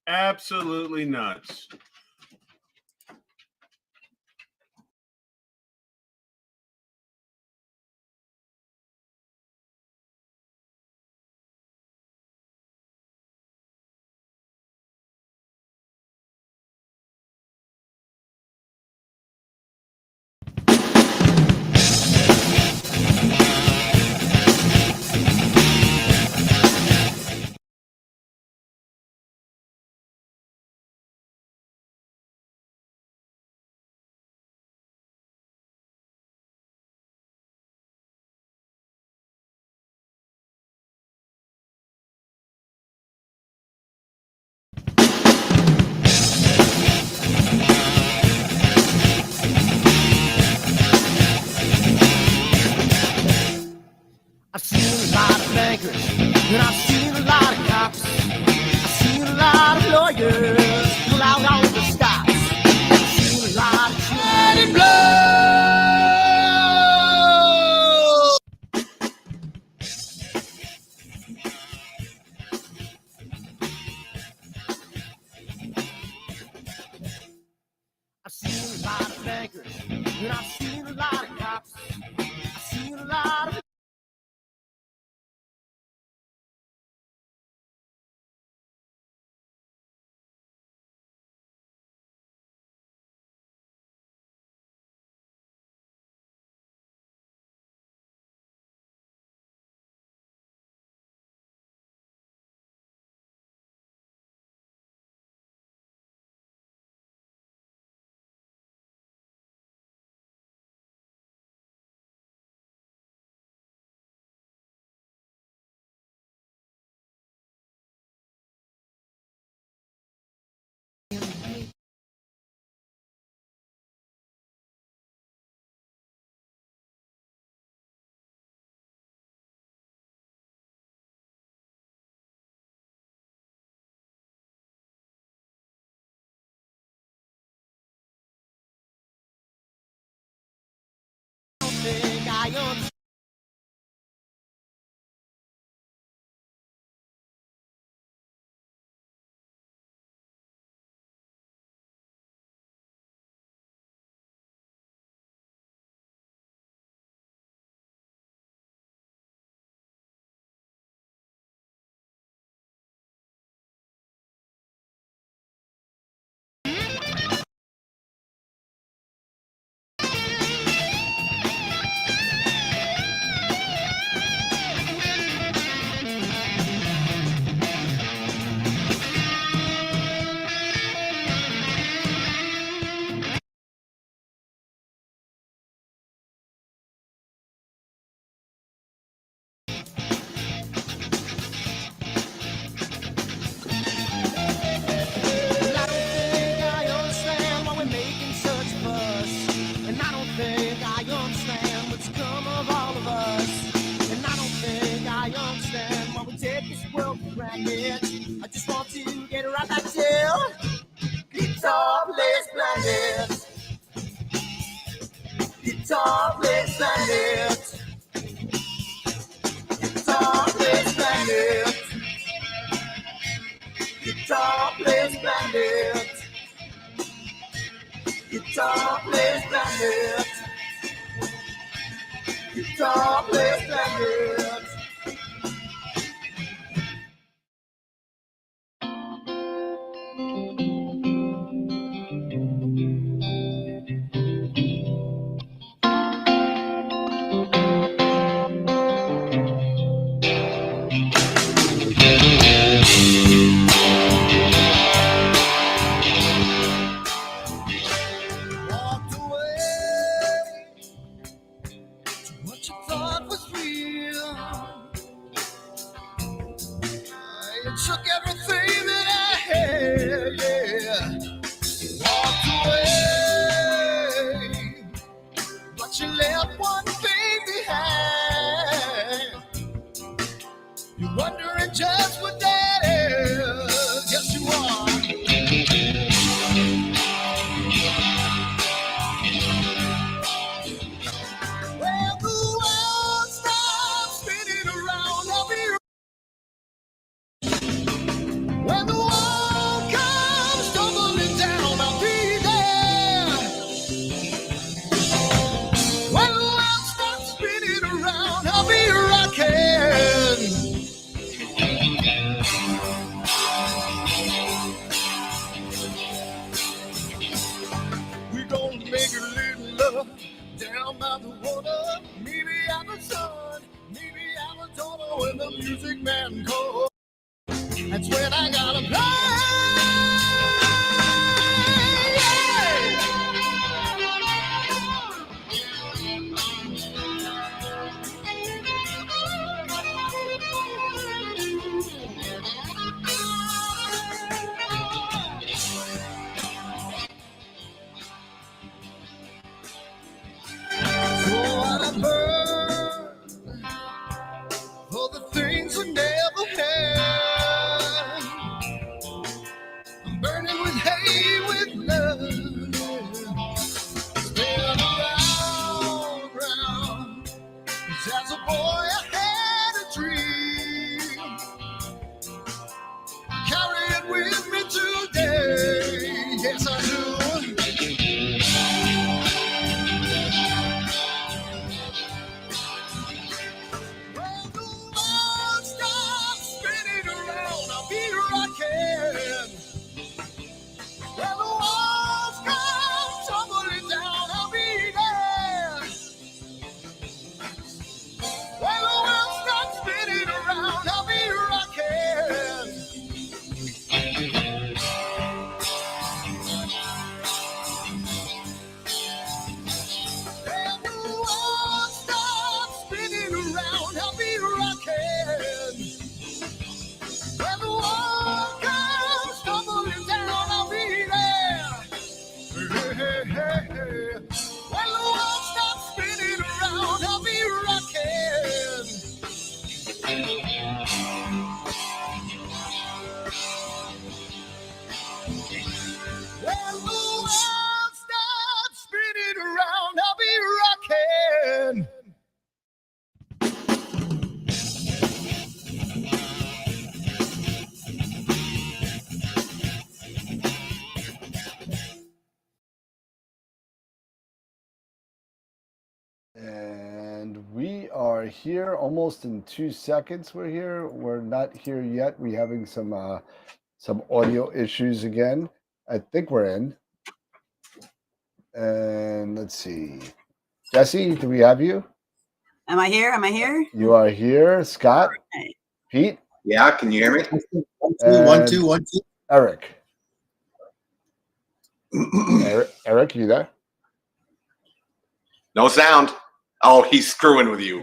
Absolutely nuts. I've seen a lot of bankers, and I've seen a lot of cops. I've seen a lot of lawyers pull out all the stops. I've seen a lot of shedding blood. I've seen a lot of bankers, and I've seen a lot of cops. I've seen a lot of thing I understand. I just want to get right back to guitar-less planet. Guitar-less planet. Guitar-less planet. Guitar-less planet. Guitar-less planet. Guitar-less planet. Took everything that I had, yeah. Walked away, but you left one thing behind. You're wondering just what that is. Yes, you are. Well, the world stops spinning around. I'll be when the world comes when the music man calls. That's when I gotta play. So what I burn for the things I never had. I'm burning with hate, with love. Spin around, round. 'Cause as a boy I had a dream. Carry it with me today. Yes, I do. When the world stops spinning around, I'll be rocking. When the walls come tumbling down, I'll be there. When the world stops spinning around, I'll be rocking. When the world stops spinning around, I'll be rocking. When the world comes tumbling down, I'll be there. Hey, hey, hey, hey. When the world stops spinning around, I'll be rocking. When the world stops spinning around, I'll be rocking. And we are here almost in 2 seconds. We're here. We're not here yet. We're having some audio issues again. I think we're in. And let's see. Jesse, do we have you? Am I here? Am I here? You are here. Scott? Okay. Pete? Yeah, can you hear me? And 1 2 1 2. Eric. Eric, you there? No sound. Oh, he's screwing with you.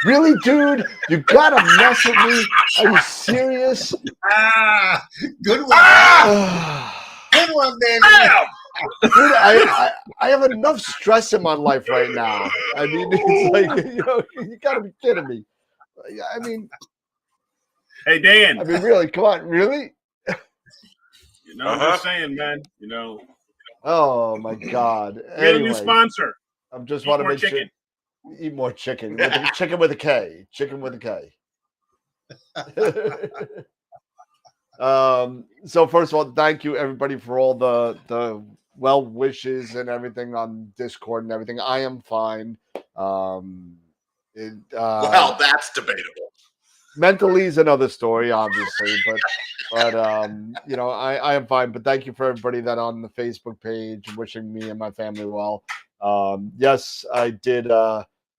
Really, dude? You gotta mess with me? Are you serious? Good one. Good one, baby. Dude, I have enough stress in my life right now. I mean, it's like, you gotta be kidding me. I mean, Hey, Dan. really, come on, really? I'm just saying, man. Oh my God. We got a new Anyway, sponsor. I just Eat want to more make chicken. sure. Eat more chicken. Chicken with a K. Chicken with a K. So first of all, thank you everybody for all the well wishes and everything on Discord and everything. I am fine. Well, that's debatable. Mentally is another story, obviously, but I am fine. But thank you for everybody that on the Facebook page wishing me and my family well. Yes, I did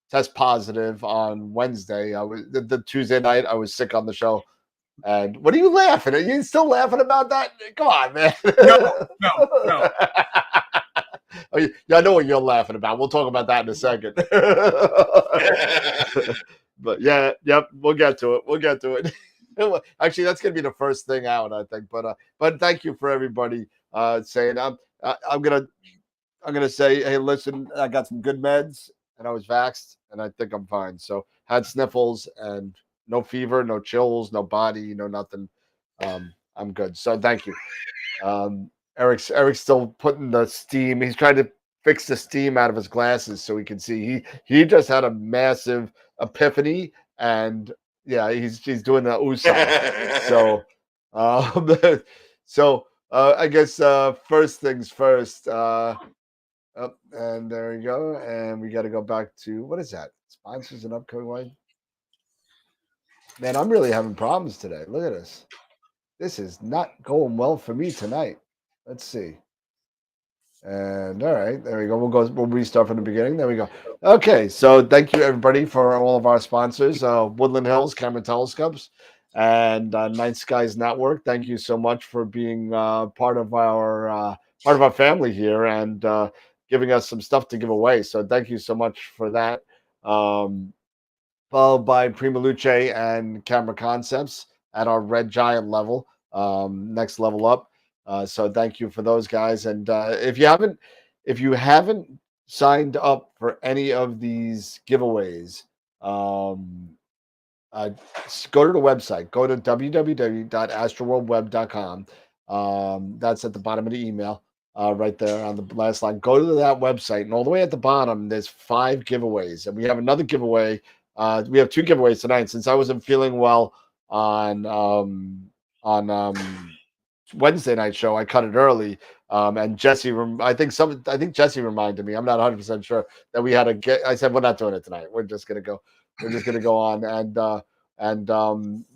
test positive on Wednesday. I was the Tuesday night. I was sick on the show. And what are you laughing at? You still laughing about that? Come on, man. No. Oh, yeah, I know what you're laughing about. We'll talk about that in a second. But yeah, yep, we'll get to it. Actually, that's gonna be the first thing out, I think. But thank you for everybody saying I'm gonna say, hey, listen, I got some good meds and I was vaxxed and I think I'm fine. So had sniffles and no fever, no chills, no body, no nothing. I'm good. So thank you. Eric's still putting the steam. He's trying to fix the steam out of his glasses so he can see. He just had a massive epiphany, and yeah, he's doing the Usa. So I guess first things first. And there we go. And we got to go back to what is that? Sponsors and upcoming wine. Man, I'm really having problems today. Look at this. This is not going well for me tonight. Let's see. And all right, there we go. We'll restart from the beginning. There we go. Okay, so thank you everybody for all of our sponsors, Woodland Hills Camera Telescopes and Night Skies Network. Thank you so much for being part of our family here and giving us some stuff to give away. So thank you so much for that. Followed by Prima Luce and Camera Concepts at our Red Giant level, next level up. So thank you for those guys. And if you haven't signed up for any of these giveaways, go to the website. Go to www.astroworldweb.com. That's at the bottom of the email, right there on the last line. Go to that website, and all the way at the bottom, there's 5 giveaways, and we have another giveaway. We have 2 giveaways tonight. Since I wasn't feeling well on Wednesday night show, I cut it early. And Jesse, I think Jesse reminded me. I'm not 100% sure that we had a get. I said we're not doing it tonight. We're just gonna go on and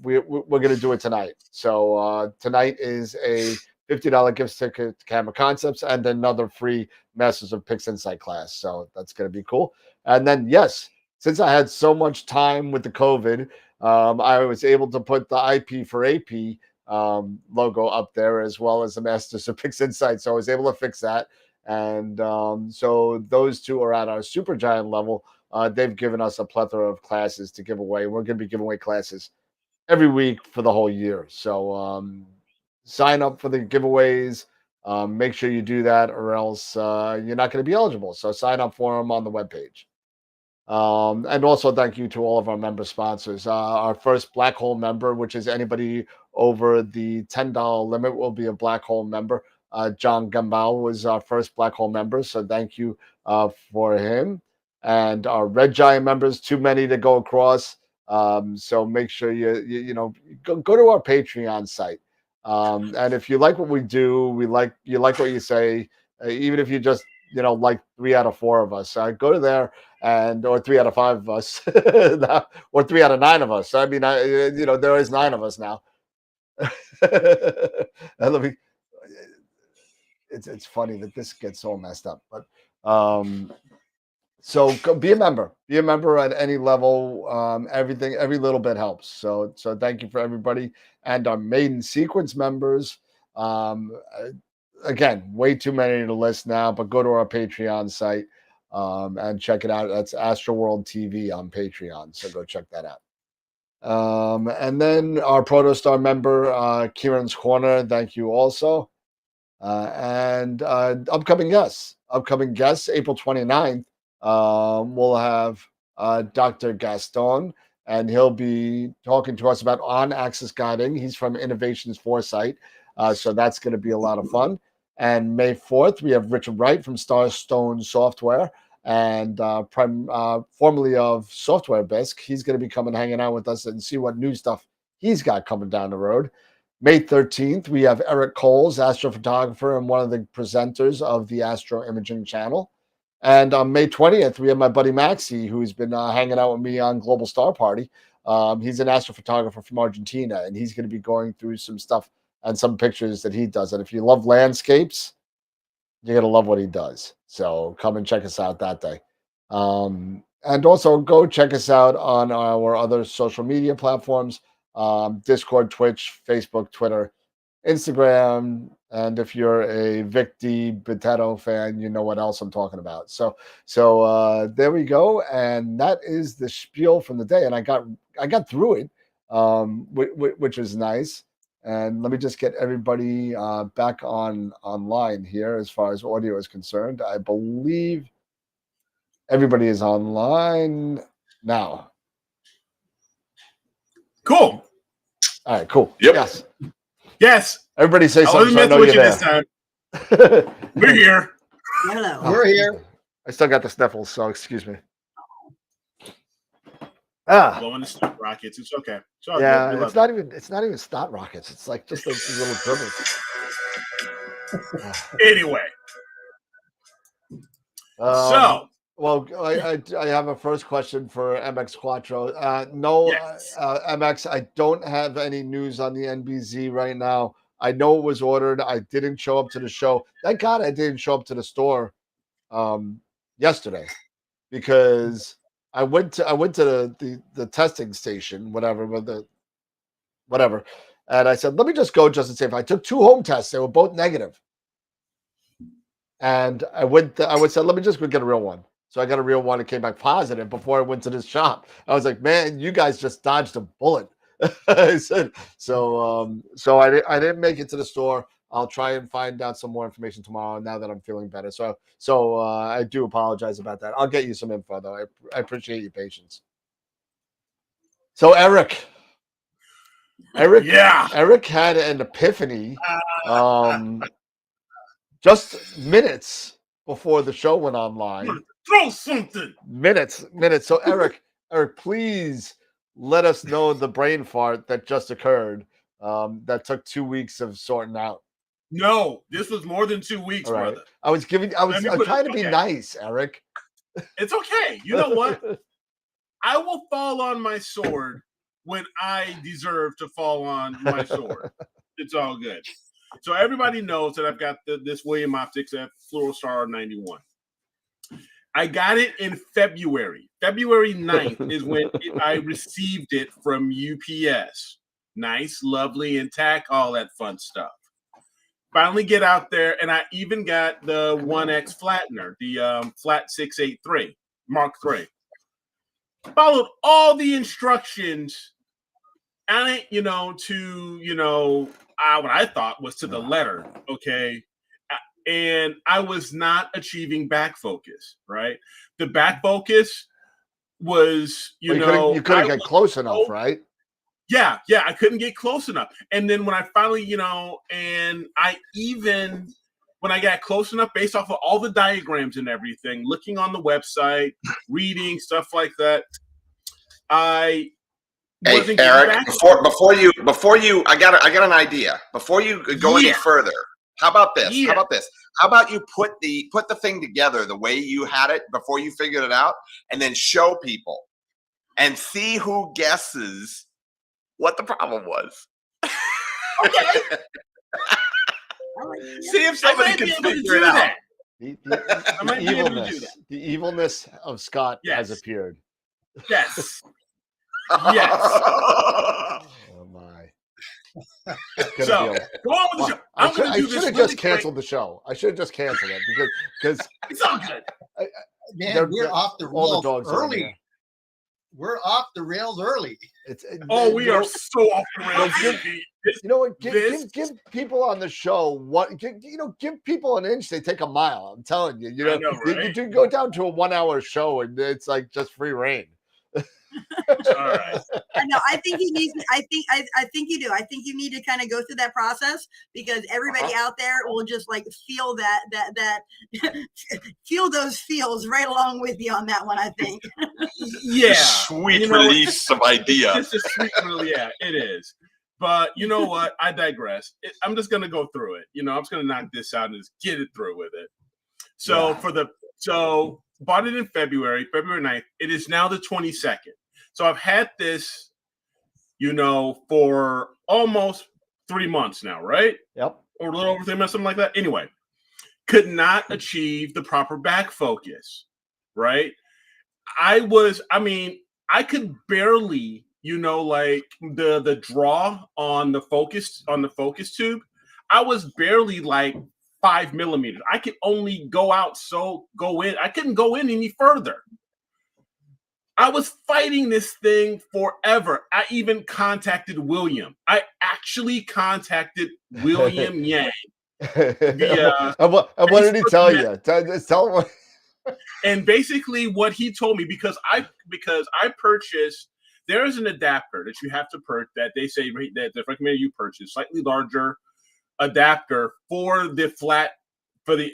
we're gonna do it tonight. So tonight is a $50 gift ticket to Camera Concepts and another free Masters of Pixinsight Class. So that's gonna be cool. And then yes, since I had so much time with the COVID, I was able to put the IP for AP logo up there as well as the Masters of Pixinsight. So I was able to fix that. And so those 2 are at our super giant level. They've given us a plethora of classes to give away. We're going to be giving away classes every week for the whole year. So sign up for the giveaways. Make sure you do that or else you're not going to be eligible. So sign up for them on the webpage. And also thank you to all of our member sponsors. Our first Black Hole member, which is anybody over the $10 limit, will be a Black Hole member. John Gambal was our first Black Hole member, so thank you for him. And our Red Giant members, too many to go across. So make sure you go to our Patreon site. And if you like what we do, you like what you say, even if you just like 3 out of 4 of us, go to there. Or 3 out of 5 of us, or 3 out of 9 of us. I mean, there is 9 of us now. It's funny that this gets all messed up, but so be a member. Be a member at any level. Every little bit helps. So thank you for everybody and our maiden sequence members. Again, way too many to list now, but go to our Patreon site. And check it out. That's AstroWorld TV on Patreon. So go check that out. And then our Protostar member, Kieran's Corner, thank you also. And upcoming guests, April 29th, we'll have Dr. Gaston, and he'll be talking to us about on-axis guiding. He's from Innovations Foresight. So that's going to be a lot of fun. And May 4th, we have Richard Wright from Starstone Software and formerly of Software Bisque. He's going to be coming hanging out with us and see what new stuff he's got coming down the road. May 13th, we have Eric Coles, astrophotographer and one of the presenters of the Astro Imaging channel. And on May 20th, we have my buddy Maxie, who's been hanging out with me on Global Star Party. He's an astrophotographer from Argentina, and he's going to be going through some stuff and some pictures that he does. And if you love landscapes, you're going to love what he does. So come and check us out that day. And also go check us out on our other social media platforms, Discord, Twitch, Facebook, Twitter, Instagram. And if you're a Victi Potato fan, you know what else I'm talking about. So there we go. And that is the spiel from the day. And I got through it, which is nice. And let me just get everybody back online here as far as audio is concerned. I believe everybody is online now. Cool. All right, cool. Yep. Yes. Everybody say something. So I know you're there. This time. We're here. Hello. We're here. I still got the sniffles, so excuse me. Blowing the stock rockets. It's okay. It's all Yeah, good. it's not even stock rockets. It's like just these little dribbles. Anyway. Well, I have a first question for MX Quattro. No, yes. MX, I don't have any news on the NBZ right now. I know it was ordered. I didn't show up to the show. Thank God I didn't show up to the store yesterday, because I went to the testing station, whatever, and I said, let me just go just to see if I took 2 home tests. They were both negative. And I said, let me just go get a real one. So I got a real one. It came back positive before I went to this shop. I was like, man, you guys just dodged a bullet. I said, so I didn't make it to the store. I'll try and find out some more information tomorrow now that I'm feeling better. So I do apologize about that. I'll get you some info though. I appreciate your patience. So Eric, Yeah. Eric had an epiphany just minutes before the show went online. Throw something. Minutes. So Eric, please let us know the brain fart that just occurred. That took 2 weeks of sorting out. No, this was more than 2 weeks, All right. brother. I'm trying to be nice, Eric. It's okay. You know what? I will fall on my sword when I deserve to fall on my sword. It's all good. So everybody knows that I've got this William Optics at Fluorostar 91. I got it in February. February 9th is when I received it from UPS. Nice, lovely, intact, all that fun stuff. Finally get out there, and I even got the 1X flattener, the Flat 683 Mark III. Followed all the instructions on it, what I thought was to the letter, okay? And I was not achieving back focus, right? The back focus was, you couldn't get close enough, right? Yeah, I couldn't get close enough. And then when I finally, and I even, when I got close enough, based off of all the diagrams and everything, looking on the website, reading, stuff like that, I wasn't Eric, back. before you, I got an idea. Before you go any further, how about this? Yeah. How about you put the thing together the way you had it before you figured it out, and then show people and see who guesses what the problem was. Okay. See if somebody can figure it out. The evilness of Scott has appeared. Yes. Yes. Oh my. So go on with the show. I should have just canceled the show. I should have just canceled it because it's all good. Man, we're off the rails early. We're off the rails early. We are so off the rails. You know what? Give people on the show give people an inch, they take a mile. I'm telling you. You know, right? You go down to a 1 hour show and it's like just free reign. All right. No, I think he needs. I think you do. I think you need to kind of go through that process because everybody out there will just like feel that feel those feels right along with you on that one. I think. Yeah, sweet release of idea. It's a sweet release. Yeah, it is. But you know what? I digress. I'm just gonna go through it. I'm just gonna knock this out and just get it through with it. So bought it in February 9th. It is now the 22nd. So I've had this, for almost 3 months now, right? Yep. Or a little over 3 months, something like that. Anyway, could not achieve the proper back focus, right? I could barely, like the draw on the focus tube. I was barely like 5 millimeters. I could only go in. I couldn't go in any further. I was fighting this thing forever. I even contacted William. I actually contacted William Yang. And what did he tell you? Tell him. And basically what he told me, because I purchased, there is an adapter that you have to purchase that they say that they recommend you purchase, slightly larger adapter for the flat for the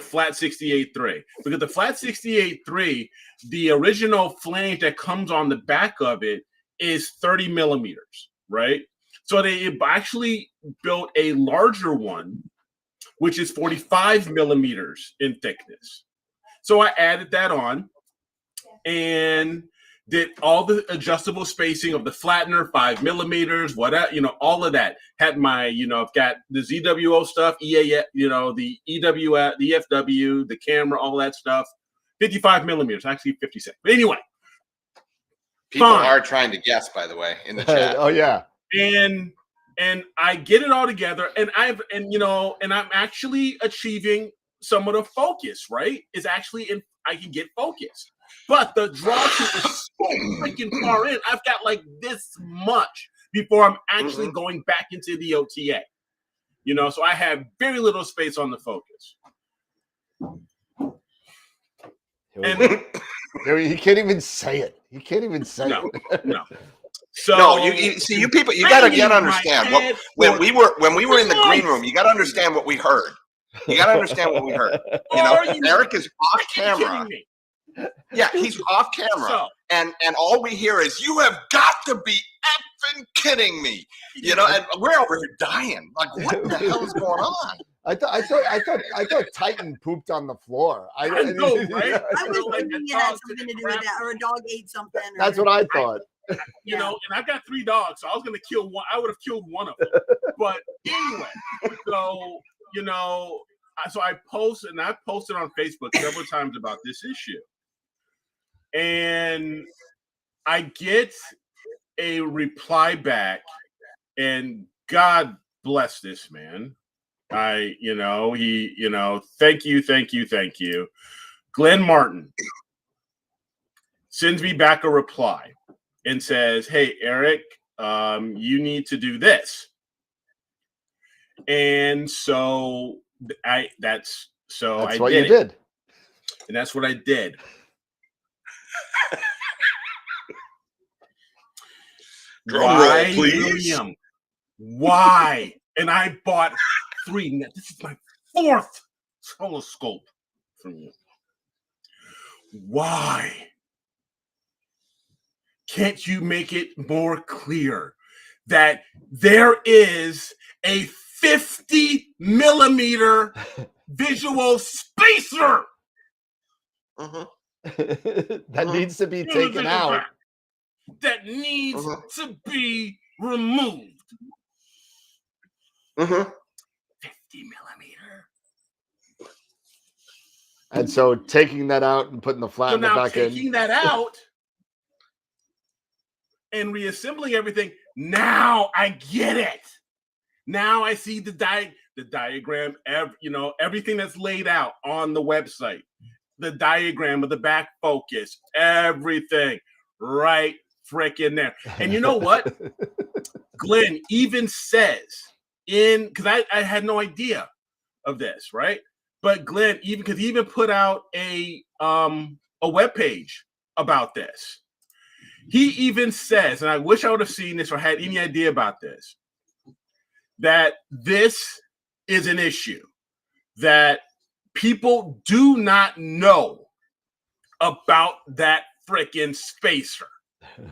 flat 68.3, because the flat 68.3, the original flange that comes on the back of it is 30 millimeters, right? So they actually built a larger one, which is 45 millimeters in thickness. So I added that on, and did all the adjustable spacing of the flattener, 5 millimeters, whatever, all of that. Had my, I've got the ZWO stuff, the EWF, the EFW, the camera, all that stuff. 55 millimeters, actually 56. But anyway. People are trying to guess, by the way, in the chat. Oh, yeah. And I get it all together, and I'm actually achieving some of the focus, right? Is actually I can get focus. But the draw shoot is so freaking far in. I've got like this much before I'm actually going back into the OTA. So I have very little space on the focus. And he can't even say it. He can't even say it. No. So no, you people, you gotta understand when we were in the green room, you gotta understand what we heard. You gotta understand what we heard. Eric is off camera. Yeah, he's off camera, and all we hear is, "You have got to be effing kidding me!" And we're over here dying. Like, what the hell is going on? I thought Titan pooped on the floor. I know, right? I was thinking it had something to do with that, or a dog ate something. That's what I thought. And I've got 3 dogs, so I was gonna kill one. I would have killed one of them. But anyway, so I posted on Facebook several times about this issue. And I get a reply back, and God bless this man. Thank you. Glenn Martin sends me back a reply and says, "Hey, Eric, you need to do this." And so that's what you did. And that's what I did. Why, roll, please? William? Why? And I bought 3. This is my 4th telescope from you. Why can't you make it more clear that there is a 50 millimeter visual spacer that needs to be taken out? That needs to be removed. 50 millimeter. And so taking that out and putting the flattener back in. Taking that out and reassembling everything. Now I get it. Now I see the diagram, everything that's laid out on the website. The diagram of the back focus, everything right freaking there. And you know what? Glenn even says because I had no idea of this, right? But Glenn he even put out a web page about this. He even says, and I wish I would have seen this or had any idea about this, that this is an issue that people do not know about that freaking spacer.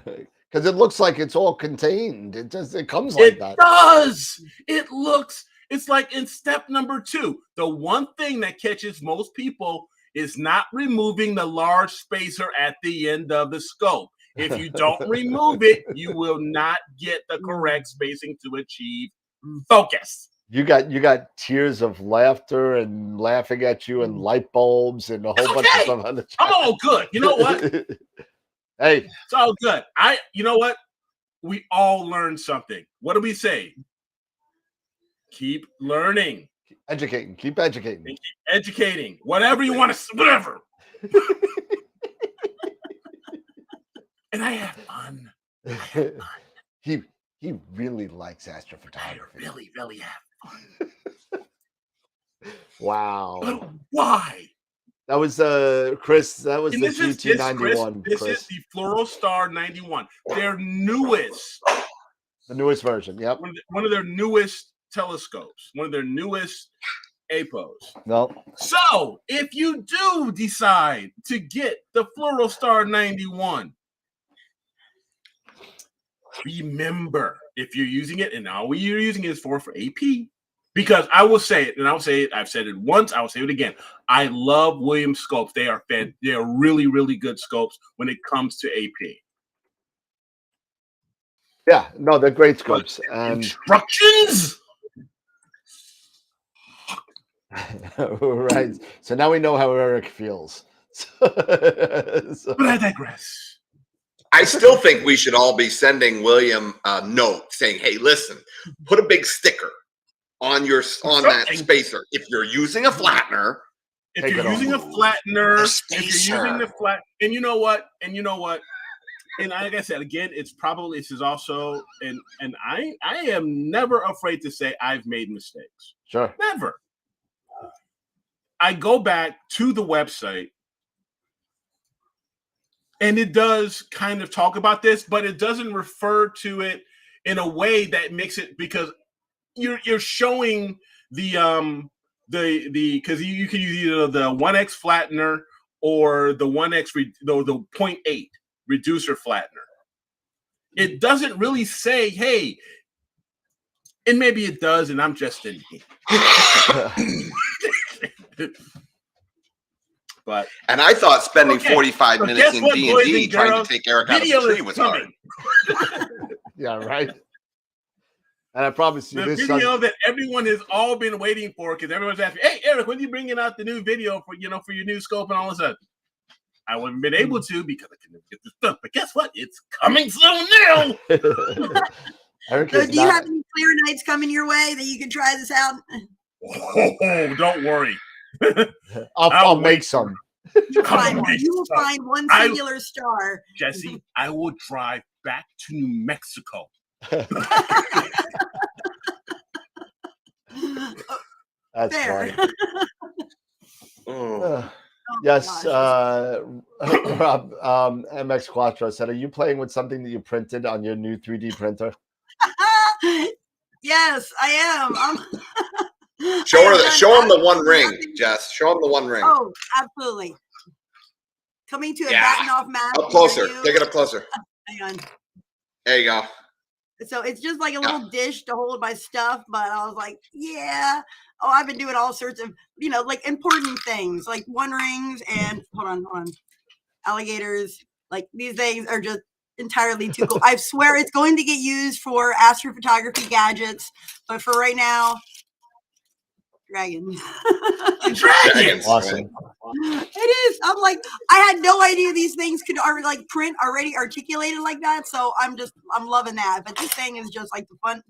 Because it looks like it's all contained. It comes like that. It does. It's like in step number 2. The one thing that catches most people is not removing the large spacer at the end of the scope. If you don't remove it, you will not get the correct spacing to achieve focus. You got tears of laughter and laughing at you and light bulbs and a whole bunch of stuff on the chat. I'm all good. You know what? Hey, it's all good. You know what? We all learned something. What do we say? Keep learning. Educating. Keep educating. And keep educating. Whatever you want to, whatever. And I have fun. He really likes astrophotography. I really, really have fun. Wow. But why? That was Chris. That was the GT91. This is the Fluoro Star 91. Their newest. The newest version. Yep. One of their newest telescopes. One of their newest APOs. No. So if you do decide to get the Fluoro Star 91, remember, if you're using it, and all you're using it is for AP, Because I will say it, and I'll say it. I've said it once. I will say it again. I love Williams sculpts. They are They are really, really good sculpts when it comes to AP. Yeah, no, they're great sculpts. And instructions. Right. So now we know how Eric feels. But I digress. I still think we should all be sending William a note saying, "Hey, listen, put a big sticker on that spacer. If you're using a flattener, if you're using a flattener, if you're using the flat, and you know what, and like I said again, this is also, and I am never afraid to say I've made mistakes. Sure, never. I go back to the website. And it does kind of talk about this, but it doesn't refer to it in a way that makes it, because you're showing the because you can use either the 1x flattener or the 1x the 0.8 reducer flattener. It doesn't really say, hey, and maybe it does, and I'm just in here. And I thought spending 45 minutes in D&D trying to take Eric out of the tree was hard. Yeah, right. And I promise you, the video that everyone has all been waiting for, because everyone's asking, "Hey, Eric, when are you bringing out the new video for your new scope?" And all of a sudden, I haven't been able to because I couldn't get this stuff. But guess what? It's coming soon now. So do you have any clear nights coming your way that you can try this out? Oh, don't worry. I'll make some. You will find one singular star. Jesse, I will drive back to New Mexico. That's fair. funny. Yes, Rob, MX Quattro said, "Are you playing with something that you printed on your new 3D printer?" Yes, I am. Show him the one ring, Jess. Show him the one ring. Oh, absolutely. Coming to a batten off map. Up closer. Take it up closer. Hang on. There you go. So it's just like a little dish to hold my stuff, but I was like, yeah. Oh, I've been doing all sorts of, like important things, like one rings and hold on, alligators. Like these things are just entirely too cool. I swear it's going to get used for astrophotography gadgets, but for right now, dragons. Dragons. Awesome. It is. I'm like, I had no idea these things could like print already articulated like that. So I'm loving that. But this thing is just like the fun.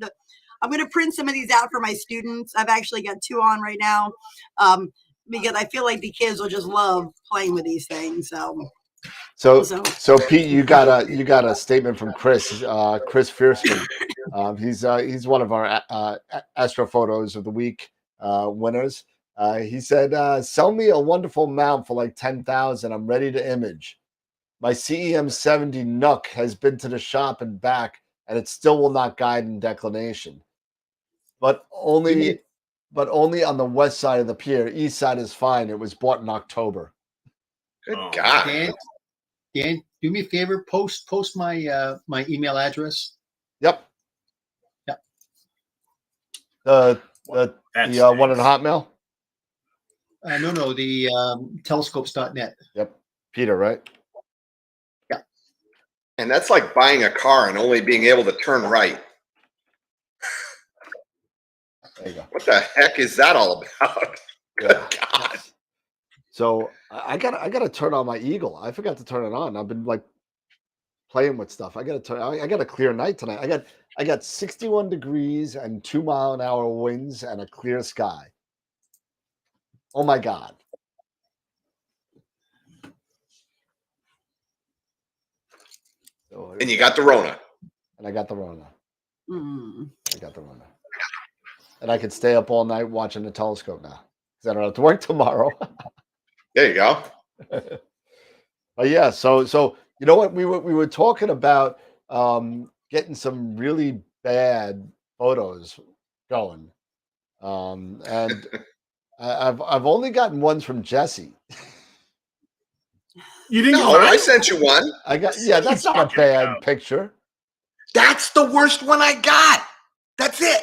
I'm going to print some of these out for my students. I've actually got 2 on right now because I feel like the kids will just love playing with these things. So Pete, you got a statement from Chris Fierceman. He's one of our Astro Photos of the Week winners. He said, "Sell me a wonderful mount for like 10,000. I'm ready to image. My CEM 70 Nook has been to the shop and back, and it still will not guide in declination. But only on the west side of the pier. East side is fine. It was bought in October." Good God. Dan, do me a favor. Post my my email address. Yep. The one in Hotmail. No, the telescopes.net. Yep, Peter, right? Yeah. And that's like buying a car and only being able to turn right. There you go. What the heck is that all about? Good God. So I gotta turn on my Eagle. I forgot to turn it on. I've been like playing with stuff. I got a clear night tonight. I got 61 degrees and 2-mile-an-hour winds and a clear sky. Oh my God. And you got the Rona. And I got the Rona. I got the Rona. And I could stay up all night watching the telescope now because I don't have to work tomorrow. There you go. But yeah, so you know what we were talking about getting some really bad photos going, and I've only gotten ones from Jesse. You didn't? No, I sent you one. I got that's not a bad picture. That's the worst one I got. That's it.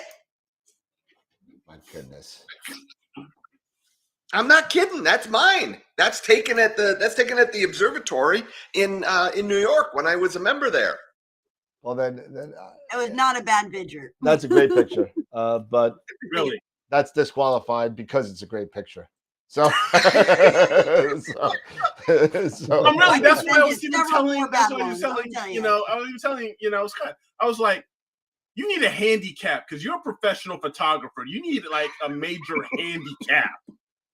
My goodness. I'm not kidding. That's mine. That's taken at the observatory in New York when I was a member there. Well, then it was not a bad picture. That's a great picture. But Really, that's disqualified because it's a great picture. So, so I'm really. That's what I was even Several telling. more That's bad what I was ones, I'll telling. tell You you. know, I was even telling. You know, Scott. I was like, you need a handicap because you're a professional photographer. You need like a major handicap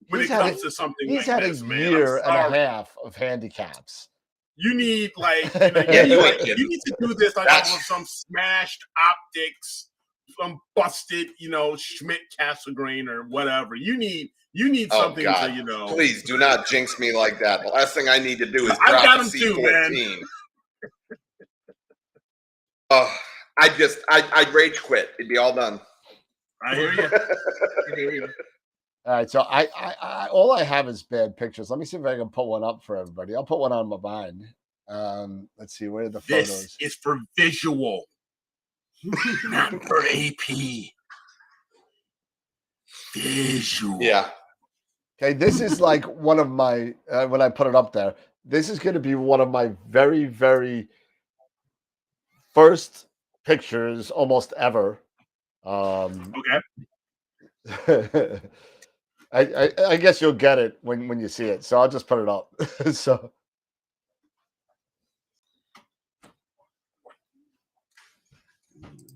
when it comes to something like this, man. He's had a year and a half of handicaps. You need like, you need to do this like off of some smashed optics, some busted, Schmidt Cassegrain or whatever. You need something to, Please do not jinx me like that. The last thing I need to do is I've got drop a them too, C14. I'd rage quit. It'd be all done. I hear you. All right, so I all I have is bad pictures. Let me see if I can put one up for everybody. I'll put one on my mine. Let's see, where are the photos? This is for visual, not for AP. Visual. Yeah. Okay, this is like one of my when I put it up there. This is going to be one of my very, very first pictures almost ever. Okay. I guess you'll get it when you see it. So I'll just put it up. So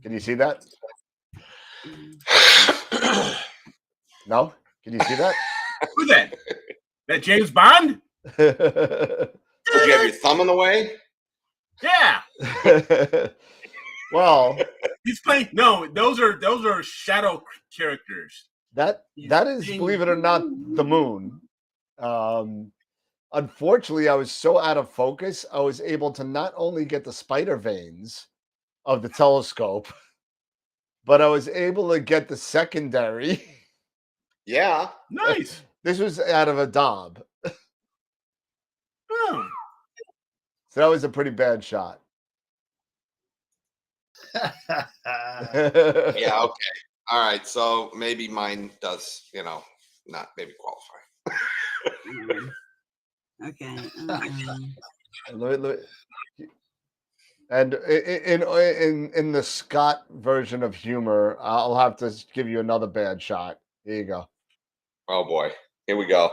can you see that? No? Can you see that? Who's that? That James Bond? Did you have your thumb in the way? Yeah. Well, he's playing. No, those are shadow characters. That is, believe it or not, the moon. Unfortunately, I was so out of focus, I was able to not only get the spider veins of the telescope, but I was able to get the secondary. Yeah. Nice. This was out of a Dob. Oh. So that was a pretty bad shot. Yeah, okay. All right, so maybe mine does, not maybe qualify. Okay. And in the Scott version of humor, I'll have to give you another bad shot. Here you go. Oh boy, here we go.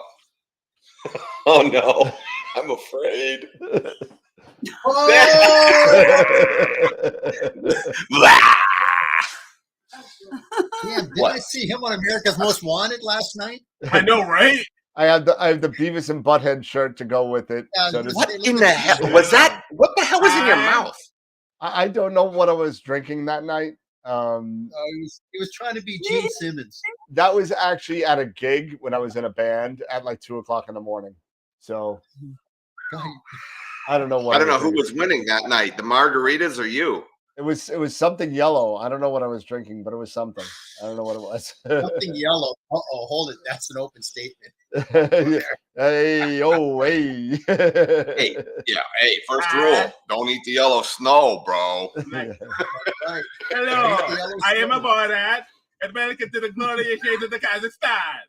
Oh no, I'm afraid. Damn, did I see him on America's Most Wanted last night? I know, right? I have the Beavis and Butthead shirt to go with it. Yeah, So what in the hell was that? What the hell was in your mouth? I don't know what I was drinking that night. He was trying to be Gene Simmons. That was actually at a gig when I was in a band at like 2:00 in the morning. So I don't know what. I don't know who was winning that night, the margaritas or you. It was something yellow. I don't know what I was drinking, but it was something. I don't know what it was. Something yellow. Hold it. That's an open statement. Hey, oh, hey. Hey, first rule. Don't eat the yellow snow, bro. Right. Hello, I am a Borat. America to the glorious shades of the Kazakhstan.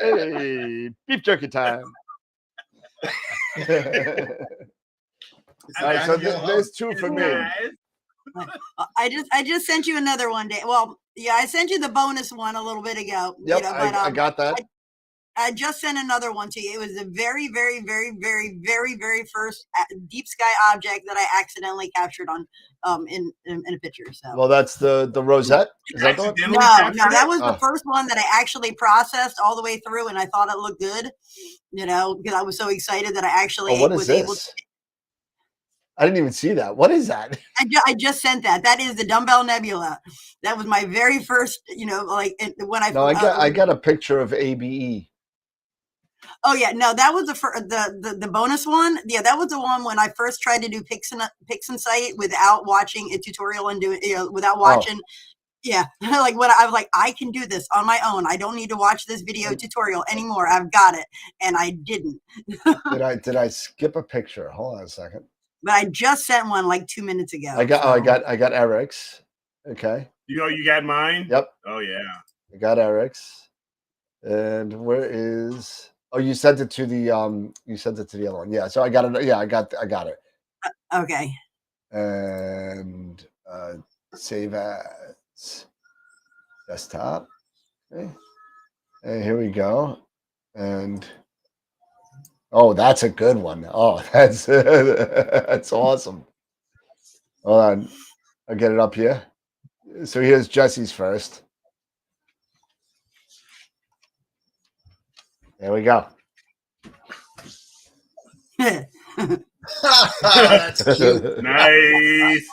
Hey, beef jerky time. All right, so there's two for me. I just sent you another one. Well, yeah, I sent you the bonus one a little bit ago. Yep, I got that. I just sent another one to you. It was a very, very, very, very, very, very first deep sky object that I accidentally captured on in a picture. So, well, that's the rosette. Is that the one? No, that was the first one that I actually processed all the way through, and I thought it looked good. Because I was so excited that I actually was able to. I didn't even see that. What is that? I just sent that. That is the Dumbbell Nebula. That was my very first, when I. No, I got a picture of ABE. Oh yeah, no, that was the bonus one. Yeah, that was the one when I first tried to do Pixinsight without watching a tutorial and doing, without watching. Oh. Yeah, like when I was like, I can do this on my own. I don't need to watch this video tutorial anymore. I've got it, and I didn't. Did I skip a picture? Hold on a second. But I just sent one like 2 minutes ago. I got Eric's. Okay. You got mine? Yep. Oh yeah. I got Eric's. And where is? Oh, you sent it to the other one. Yeah. So I got it. Yeah, I got it. Okay. And save as desktop. Okay. And here we go. And oh, that's a good one. Oh, that's that's awesome. Hold on. I'll get it up here. So here's Jesse's first. There we go. That's cute. Nice.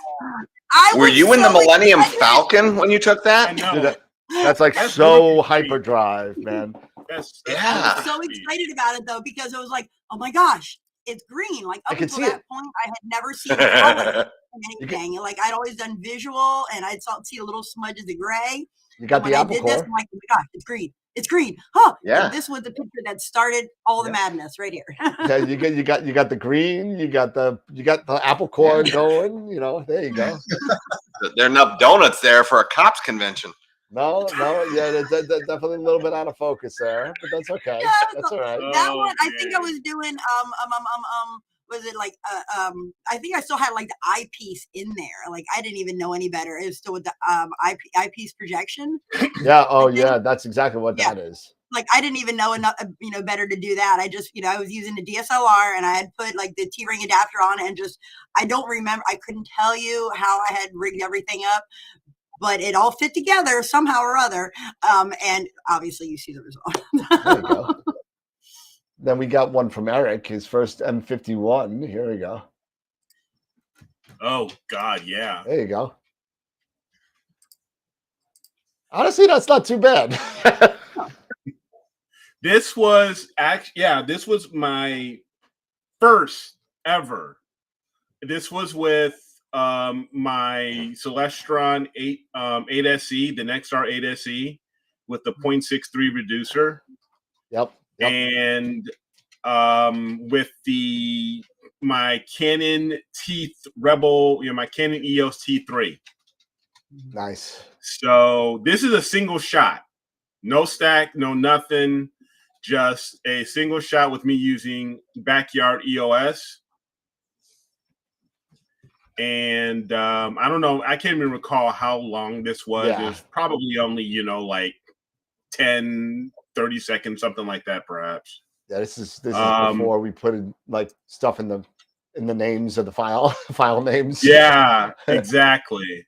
Were you in the Millennium Falcon when you took I that? know. That's like That's so really hyperdrive, man. That's Yeah. I was so excited about it though because it was like, oh my gosh, it's green. Like I up can until see that it. point, I had never seen the color in You can- anything. Like I'd always done visual, and I'd see the little smudges of gray. You got And when the I apple did this, core. I'm like, oh my gosh, it's green. It's green. Huh? Yeah. And this was the picture that started all the Yeah. madness right here. Yeah, you got the green. You got the apple core going. You know, there you go. There are enough donuts there for a cops convention. No, yeah, they're definitely a little bit out of focus there, but that's okay. Yeah, That's all right. that Oh, one, I think I man. was doing was it like I think I still had like the eyepiece in there. Like I didn't even know any better. It was still with the eyepiece projection. Yeah. Oh, yeah. That's exactly what that is. Like I didn't even know enough, better to do that. I just, I was using the DSLR and I had put like the T-ring adapter on it and just, I don't remember. I couldn't tell you how I had rigged everything up, but it all fit together somehow or other. And obviously you see the result. There you go. Then we got one from Eric, his first M51. Here we go. Oh God, yeah. There you go. Honestly, that's not too bad. This was this was my first ever. This was with my Celestron 8SE, the Nexstar 8SE with the 0.63 reducer. Yep. And with my Canon Rebel, my Canon EOS T3. Nice. So this is a single shot, no stack, no nothing, just a single shot with me using backyard EOS. And I don't know, I can't even recall how long this was. Yeah. It was probably only, like 10, 30 seconds, something like that, perhaps. Yeah, this is before we put in like stuff in the names of the file names. Yeah, exactly.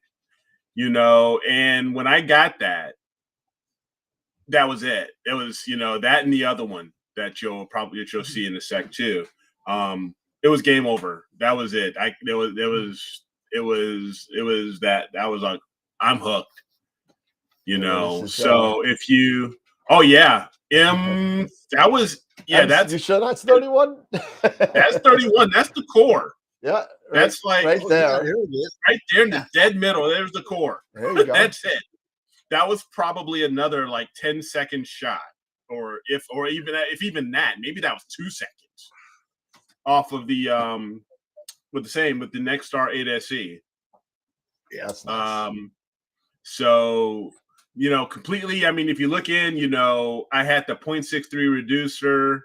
And when I got that was it. It was, that and the other one that you'll see in a sec too. It was game over. That was it. That was like, I'm hooked. So if you, that was, that's, you sure that's 31? That's 31. That's the core. Yeah. That's like right there. Yeah, here it is. Right there in the dead middle. There's the core. There you go. That's it. That was probably another like 10-second shot, or even that, maybe that was 2 seconds off of the with the Nexstar 8SE. Yeah, that's nice. So completely. I mean, if you look in, I had the 0.63 reducer.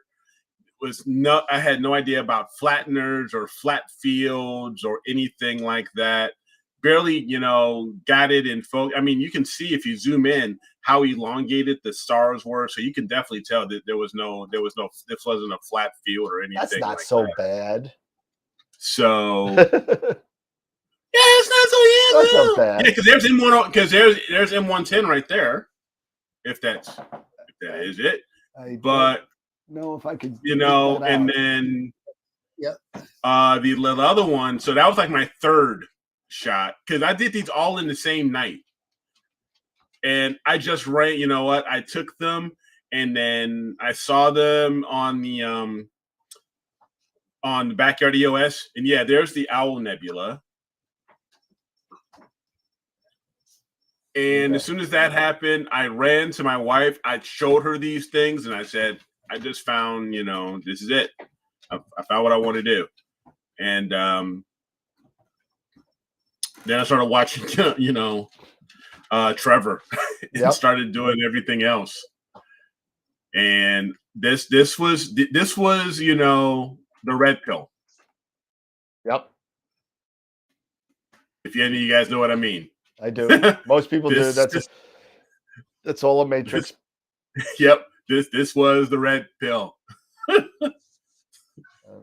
I had no idea about flatteners or flat fields or anything like that. Barely, got it in focus. I mean, you can see if you zoom in how elongated the stars were, so you can definitely tell that this wasn't a flat field or anything. That's not like so that. bad. So yeah, it's not so That's not bad. Yeah, because there's there's M110 right there. If that is it. But know if I could, and then the other one. So that was like my third shot because I did these all in the same night, and I just ran. You know what? I took them, and then I saw them on the backyard EOS, and there's the Owl Nebula. And as soon as that happened, I ran to my wife. I showed her these things, and I said, I just found, this is it. I found what I want to do. And Then I started watching, Trevor, and started doing everything else. And this was the red pill. Yep. If any of you guys know what I mean. I do. Most people do. That's all a matrix. Yep. This was the red pill.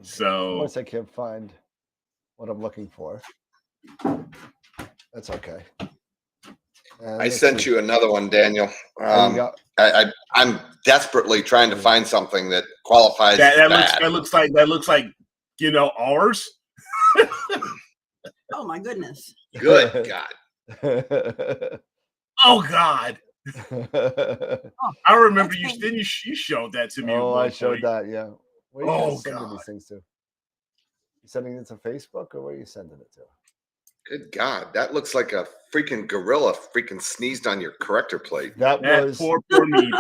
So once I can't find what I'm looking for, that's okay. I sent you another one, Daniel. I'm desperately trying to find something that qualifies. That looks like ours. Oh my goodness. Good God. Oh God. I remember you showed that to me. Oh, I showed that. Yeah. Where are you sending God. these things to? You sending it to Facebook or where are you sending it to? Good God, that looks like a freaking gorilla freaking sneezed on your corrector plate. That was poor me.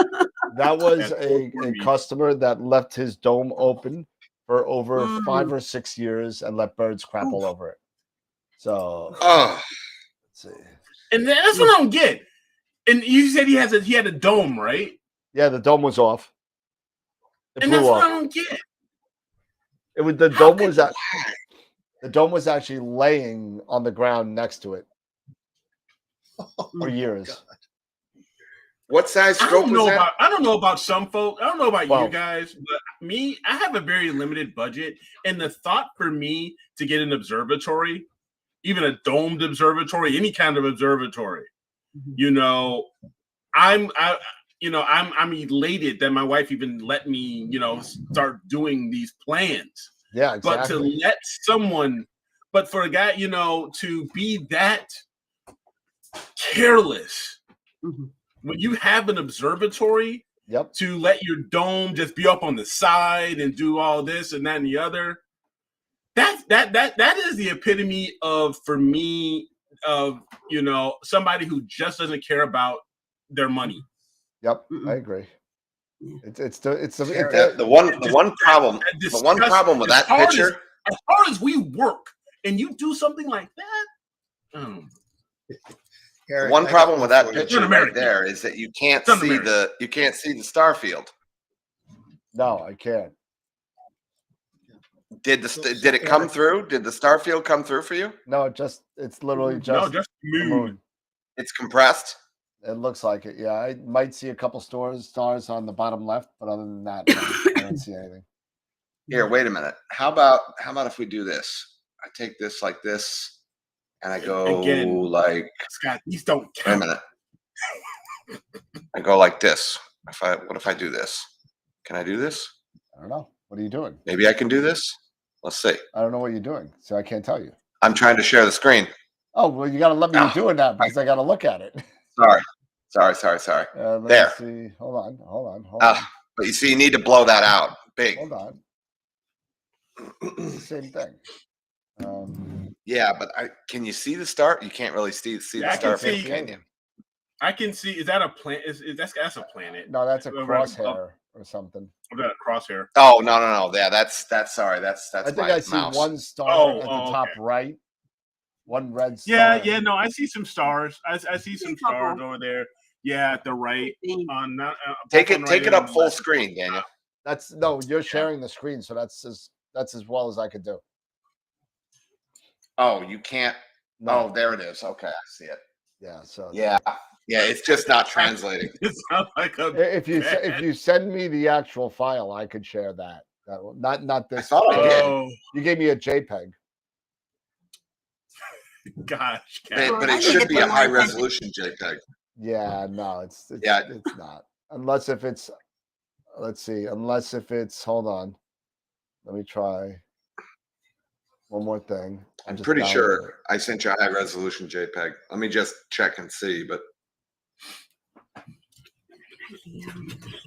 That was a customer that left his dome open for over 5 or 6 years and let birds crap all over it. So let's see. And that's what I don't get. And you said he had a dome, right? Yeah, the dome was off. And that's what I don't get. It was the dome was actually laying on the ground next to it for years. God. What size stroke was that? I don't know about some folk. I don't know about you guys, but me, I have a very limited budget. And the thought for me to get an observatory, even a domed observatory, any kind of observatory, I'm elated that my wife even let me, start doing these plans. Yeah, exactly. But to let someone, but for a guy, to be that careless when you have an observatory, to let your dome just be up on the side and do all this and that and the other, that is the epitome of, for me, of somebody who just doesn't care about their money. Yep, I agree. The one problem with that picture. As hard as we work, and you do something like that. Eric, one problem with that picture right there is that you can't see the star field. No, I can't. Did it come through? Did the star field come through for you? No, it's literally just moon. It's compressed. It looks like it. Yeah, I might see a couple stars on the bottom left, but other than that, I don't see anything. Here, wait a minute. How about if we do this? I take this like this, and I go like Scott. These don't Wait count. a minute. I go like this. What if I do this? Can I do this? I don't know. What are you doing? Maybe I can do this. Let's see. I don't know what you're doing, so I can't tell you. I'm trying to share the screen. Oh well, you got to let me doing that because I got to look at it. Sorry. Let's see. Hold on. But you see, you need to blow that out big. Hold on. It's the same thing. Yeah, but can you see the star? You can't really see the star field, can you? I can see. Is that a planet? That's a planet? No, that's a crosshair or something. What about a crosshair? Oh no. Yeah, that's sorry. That's I think my I see mouse. one star at the top right. One red star. Yeah. No, I see some stars. I see some stars over there. Yeah, at the right. Take it up full screen, Daniel. You're sharing the screen, so that's as well as I could do. Oh, you can't. No. Oh, there it is. Okay, I see it. Yeah. So yeah, it's just not translating. It sounds like if you send me the actual file, I could share that. Not this. I thought I did. You gave me a JPEG. Gosh, but it should be a high resolution JPEG. Yeah, no, it's not. Unless if it's hold on. Let me try one more thing. I'm pretty sure I sent you a high resolution JPEG. Let me just check and see, but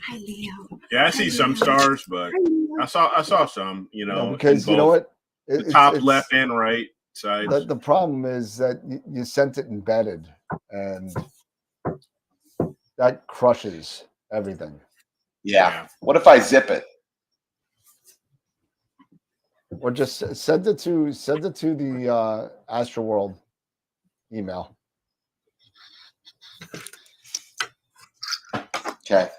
Hi, Leo. Yeah, I see some stars, but I saw some, because you know what? The top left and right side. The problem is that you sent it embedded, and that crushes everything. Yeah. What if I zip it? Or just send it to the AstroWorld email. Okay.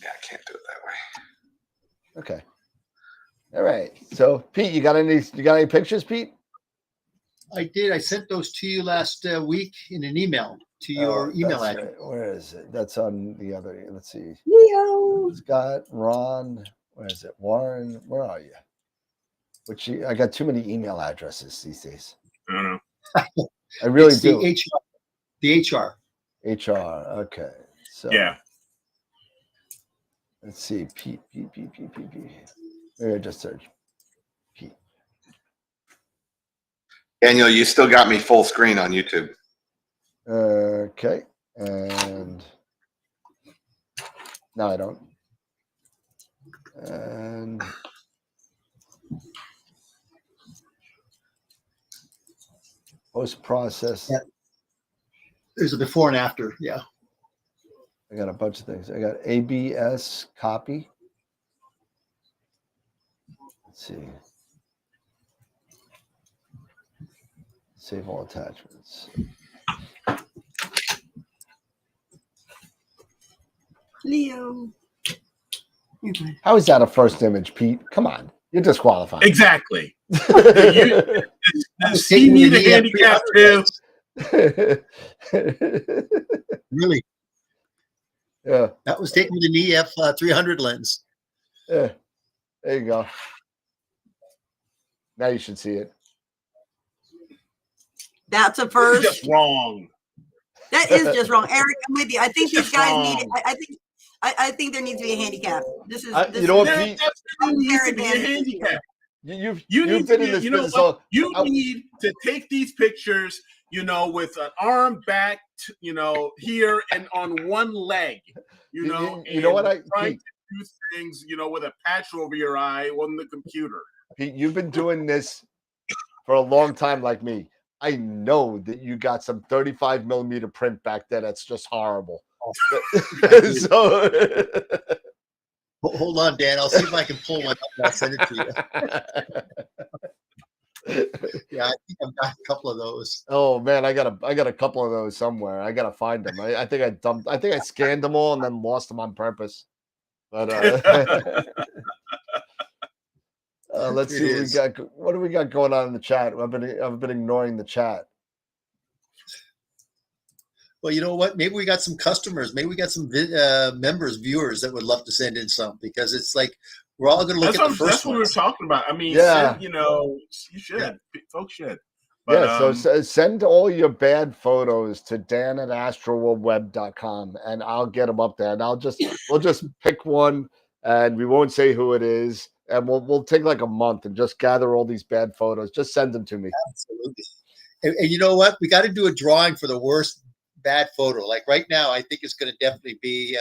Yeah, I can't do it that way. Okay. All right. So, Pete, you got any pictures, Pete? I did. I sent those to you last week in an email to your email address. Right. Where is it? That's on the other. Let's see. Leo. Scott, Ron. Where is it? Warren. Where are you? I got too many email addresses these days. I don't know. I really It's do. The HR. HR. Okay. So Yeah. let's see. Pete. Maybe I just search Pete. Daniel, you still got me full screen on YouTube. Okay. And no, I don't. And post process. Yeah. There's a before and after. Yeah. I got a bunch of things. I got ABS copy. Let's see. Save all attachments. Leo. How is that a first image, Pete? Come on. You're disqualified. Exactly. Does he need a handicap too? Really? Yeah. That was taken with an EF 300 lens. Yeah. There you go. Now you should see it. That's a first. Just wrong. That is just wrong, Eric. I'm with you. I think these Just guys wrong. need. I think there needs to be a handicap. This is. You know what, There Pete? definitely needs to be a handicap. You've need been to in this you know business what? You need to take these pictures, with an arm back, here and on one leg, You know what trying Pete, to do things, with a patch over your eye on the computer. Pete, you've been doing this for a long time like me. I know that you got some 35 millimeter print back there that's just horrible. So Hold on, Dan. I'll see if I can pull one up and I'll send it to you. Yeah, I think I've got a couple of those. Oh man, I got a couple of those somewhere. I gotta find them. I think I scanned them all and then lost them on purpose. But let's see what we got. What do we got going on in the chat? I've been ignoring the chat. Well, you know what? Maybe we got some customers. Maybe we got some members, viewers that would love to send in some, because it's like we're all going to look at the first That's what we were talking about. I mean, yeah. you should. Yeah. Folks should. But, yeah, so send all your bad photos to dan@astroworldweb.com and I'll get them up there. And we'll just pick one and we won't say who it is. And we'll take like a month and just gather all these bad photos. Just send them to me. Absolutely. And you know what? We got to do a drawing for the worst bad photo. Like right now, I think it's going to definitely be,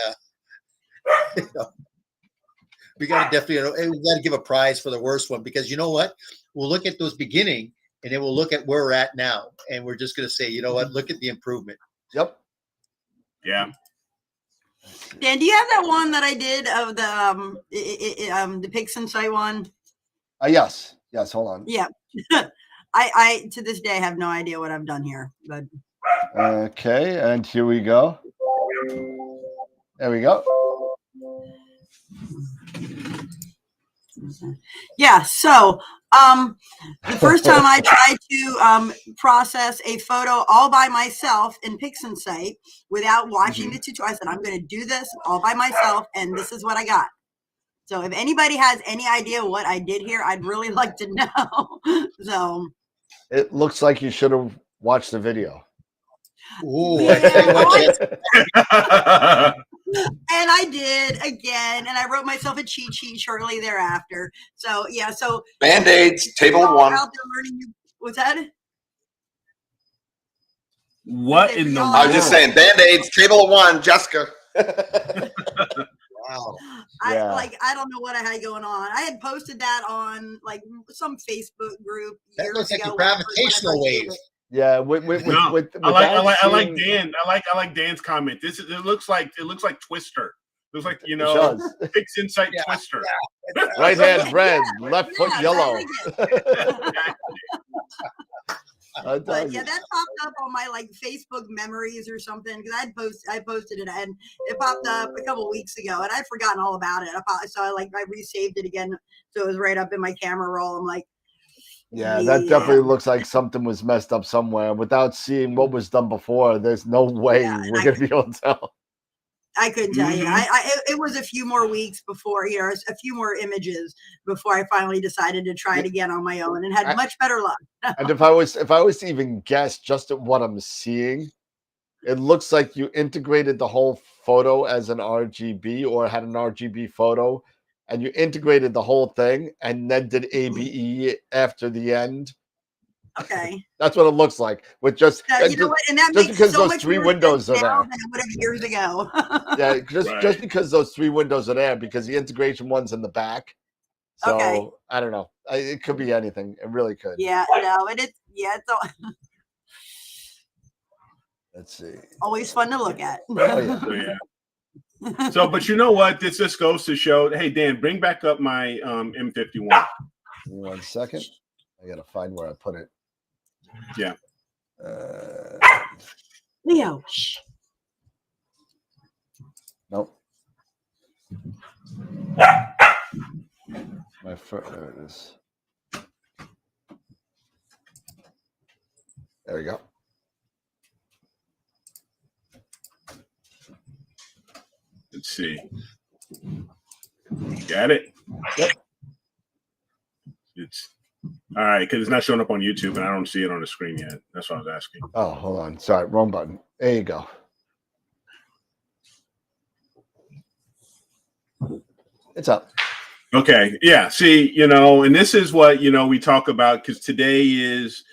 we got to give a prize for the worst one, because you know what? We'll look at those beginning and then we'll look at where we're at now. And we're just going to say, you know what? Look at the improvement. Yep. Yeah. Dan, do you have that one that I did of the Pixinsight one? Yes. Hold on. Yeah. I to this day have no idea what I've done here, but okay, and here we go. There we go. Yeah. So the first time I tried to process a photo all by myself in Pixinsight without watching the tutorial, I said, I'm going to do this all by myself, and this is what I got. So if anybody has any idea what I did here, I'd really like to know. So it looks like you should have watched the video. Oh, and I did again, and I wrote myself a cheat sheet shortly thereafter. So yeah, so Band-Aids, table of one. Out there learning, what's that? What in the world? I was just saying, Band-Aids, table of one, Jessica. Wow. I don't know what I had going on. I had posted that on like some Facebook group years looks like ago. a gravitational wave. Yeah, I like Dan's comment. It looks like Twister. It looks like Pixinsight Twister. Right hand red, left foot yellow. But yeah, that popped up on my like Facebook memories or something because I posted it and it popped up a couple weeks ago and I'd forgotten all about it. So I resaved it again, so it was right up in my camera roll. I'm like, yeah, that definitely looks like something was messed up somewhere. Without seeing what was done before, there's no way we're gonna be able to tell. I couldn't tell you. It was a few more weeks before, a few more images before I finally decided to try it again on my own and had much better luck. And if I was to even guess just at what I'm seeing, it looks like you integrated the whole photo as an RGB or had an RGB photo and you integrated the whole thing and then did ABE after the end. Okay. That's what it looks like. With just you know what, and that just makes because so those much 3 more windows sense are now there. than it would have years ago. Yeah, just because those 3 windows are there, because the integration one's in the back. So Okay. I don't know. It could be anything. It really could. Yeah, no, it's Let's see. Always fun to look at. Oh, yeah. So, yeah. So, but you know what? This just goes to show. Hey, Dan, bring back up my M51. Give me 1 second. I gotta find where I put it. Yeah. Leo. Nope. There it is. There we go. Let's see. Got it? Yep. It's all right because it's not showing up on YouTube and I don't see it on the screen yet. That's what I was asking. Oh, hold on. Sorry, wrong button. There you go. It's up. Okay. Yeah. See, and this is what, we talk about because today is,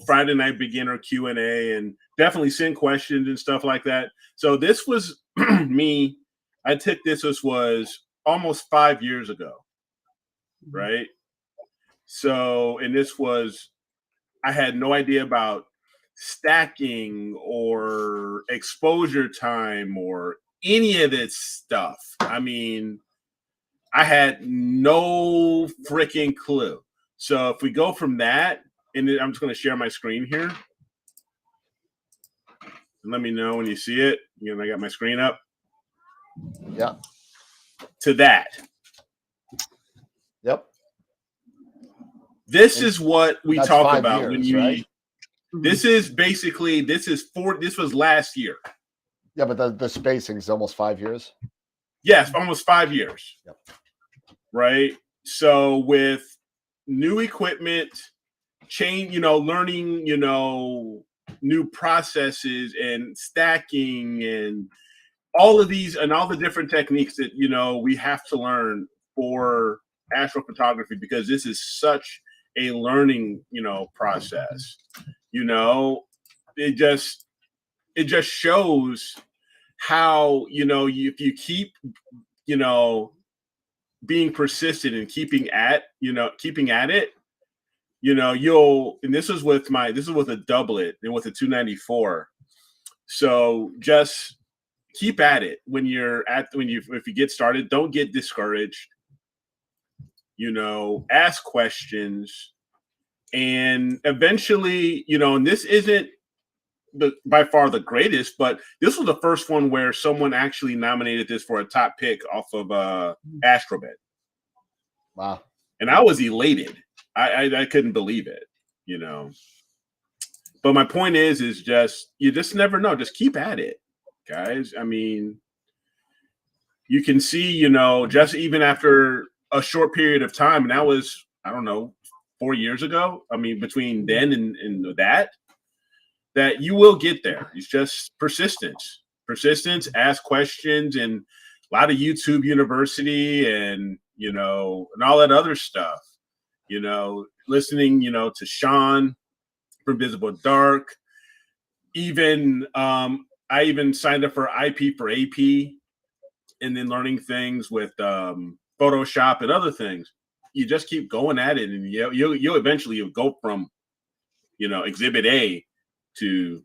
Friday night beginner Q&A and definitely send questions and stuff like that. So this was me. I took this was almost 5 years ago. Right. So, and this was, I had no idea about stacking or exposure time or any of this stuff. I mean, I had no freaking clue. So if we go from that, and then I'm just going to share my screen here. And let me know when you see it. I got my screen up. Yeah. To that. Yep. This is what we talk about years, when you. Right? This is basically this was last year. Yeah, but the spacing is almost 5 years. Yes, almost 5 years. Yep. Right. So with new equipment, learning, new processes and stacking and all of these and all the different techniques that, we have to learn for astrophotography because this is such a learning, process. It just shows how, if you keep, being persistent and keeping at it, and this is with a doublet and with a 294. So just keep at it if you get started, don't get discouraged, ask questions and eventually, and this isn't by far the greatest, but this was the first one where someone actually nominated this for a top pick off of AstroBet. Wow. And I was elated. I couldn't believe it, But my point is you just never know. Just keep at it, guys. I mean, you can see, just even after a short period of time, and that was, I don't know, 4 years ago. I mean, between then and that you will get there. It's just persistence, ask questions, and a lot of YouTube University and, and all that other stuff, listening, to Sean from Visible Dark. Even, I even signed up for IP for AP and then learning things with Photoshop and other things. You just keep going at it and you'll eventually go from, exhibit A to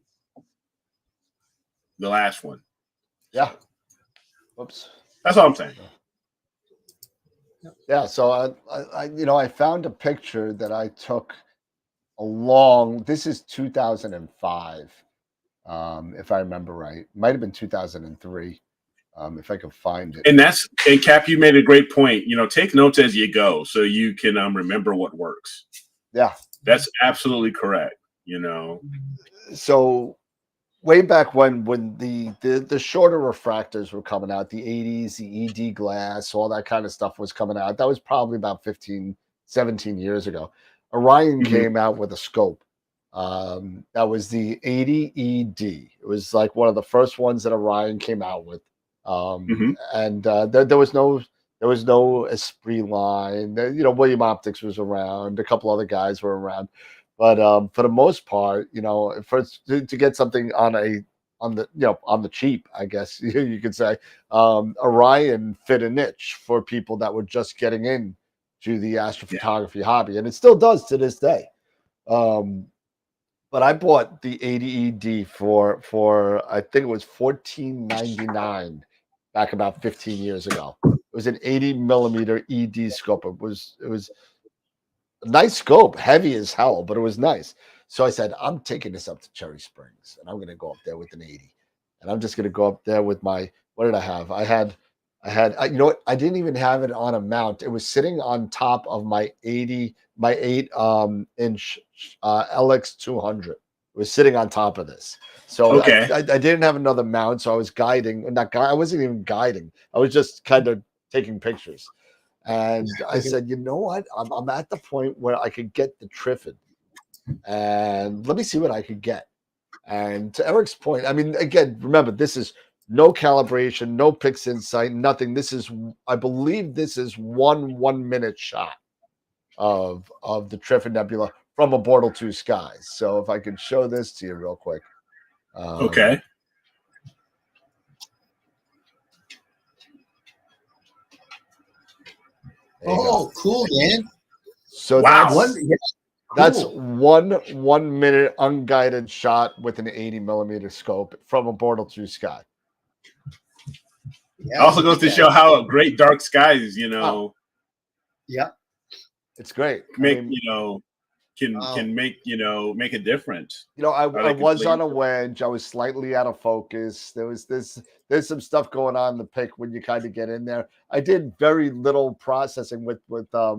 the last one. Yeah. Whoops. That's all I'm saying. Yeah. So I found a picture that I took this is 2005, if I remember right. Might have been 2003, if I can find it. And Cap, you made a great point. Take notes as you go so you can remember what works. Yeah, that's absolutely correct. So way back when the shorter refractors were coming out, the 80s, the ED glass, all that kind of stuff was coming out. That was probably about 15, 17 years ago. Orion came out with a scope. That was the 80 ED. It was like one of the first ones that Orion came out with. And there was no Esprit line. William Optics was around. A couple other guys were around. But for the most part, to get something on the cheap, I guess you could say, Orion fit a niche for people that were just getting in to the astrophotography hobby, and it still does to this day. But I bought the 80 ED for I think it was $14.99 back about 15 years ago. It was an 80 millimeter ED scope. It was a nice scope, heavy as hell, but it was nice. So I said, I'm taking this up to Cherry Springs, and I'm going to go up there with an 80, and I'm just going to go up there with my. What did I have? I had. I didn't even have it on a mount. It was sitting on top of my 8 inch LX200. It was sitting on top of this. So I didn't have another mount, so I was guiding. I wasn't even guiding. I was just kind of taking pictures. And I said, you know what? I'm at the point where I could get the Triffid, and let me see what I could get. And to Eric's point, I mean, again, remember, this is no calibration, no Pixinsight, nothing. I believe this is 1 minute shot of the Triffid Nebula from a Bortle 2 skies. So if I could show this to you real quick. Okay. Oh, cool, man. So wow. That's 1 minute unguided shot with an 80 millimeter scope from a Bortle 2 sky. Yeah, also goes to show how great dark skies, Yeah, it's great. Can make make a difference. I was on a wedge. I was slightly out of focus. There's some stuff going on in the pic when you kind of get in there. I did very little processing with I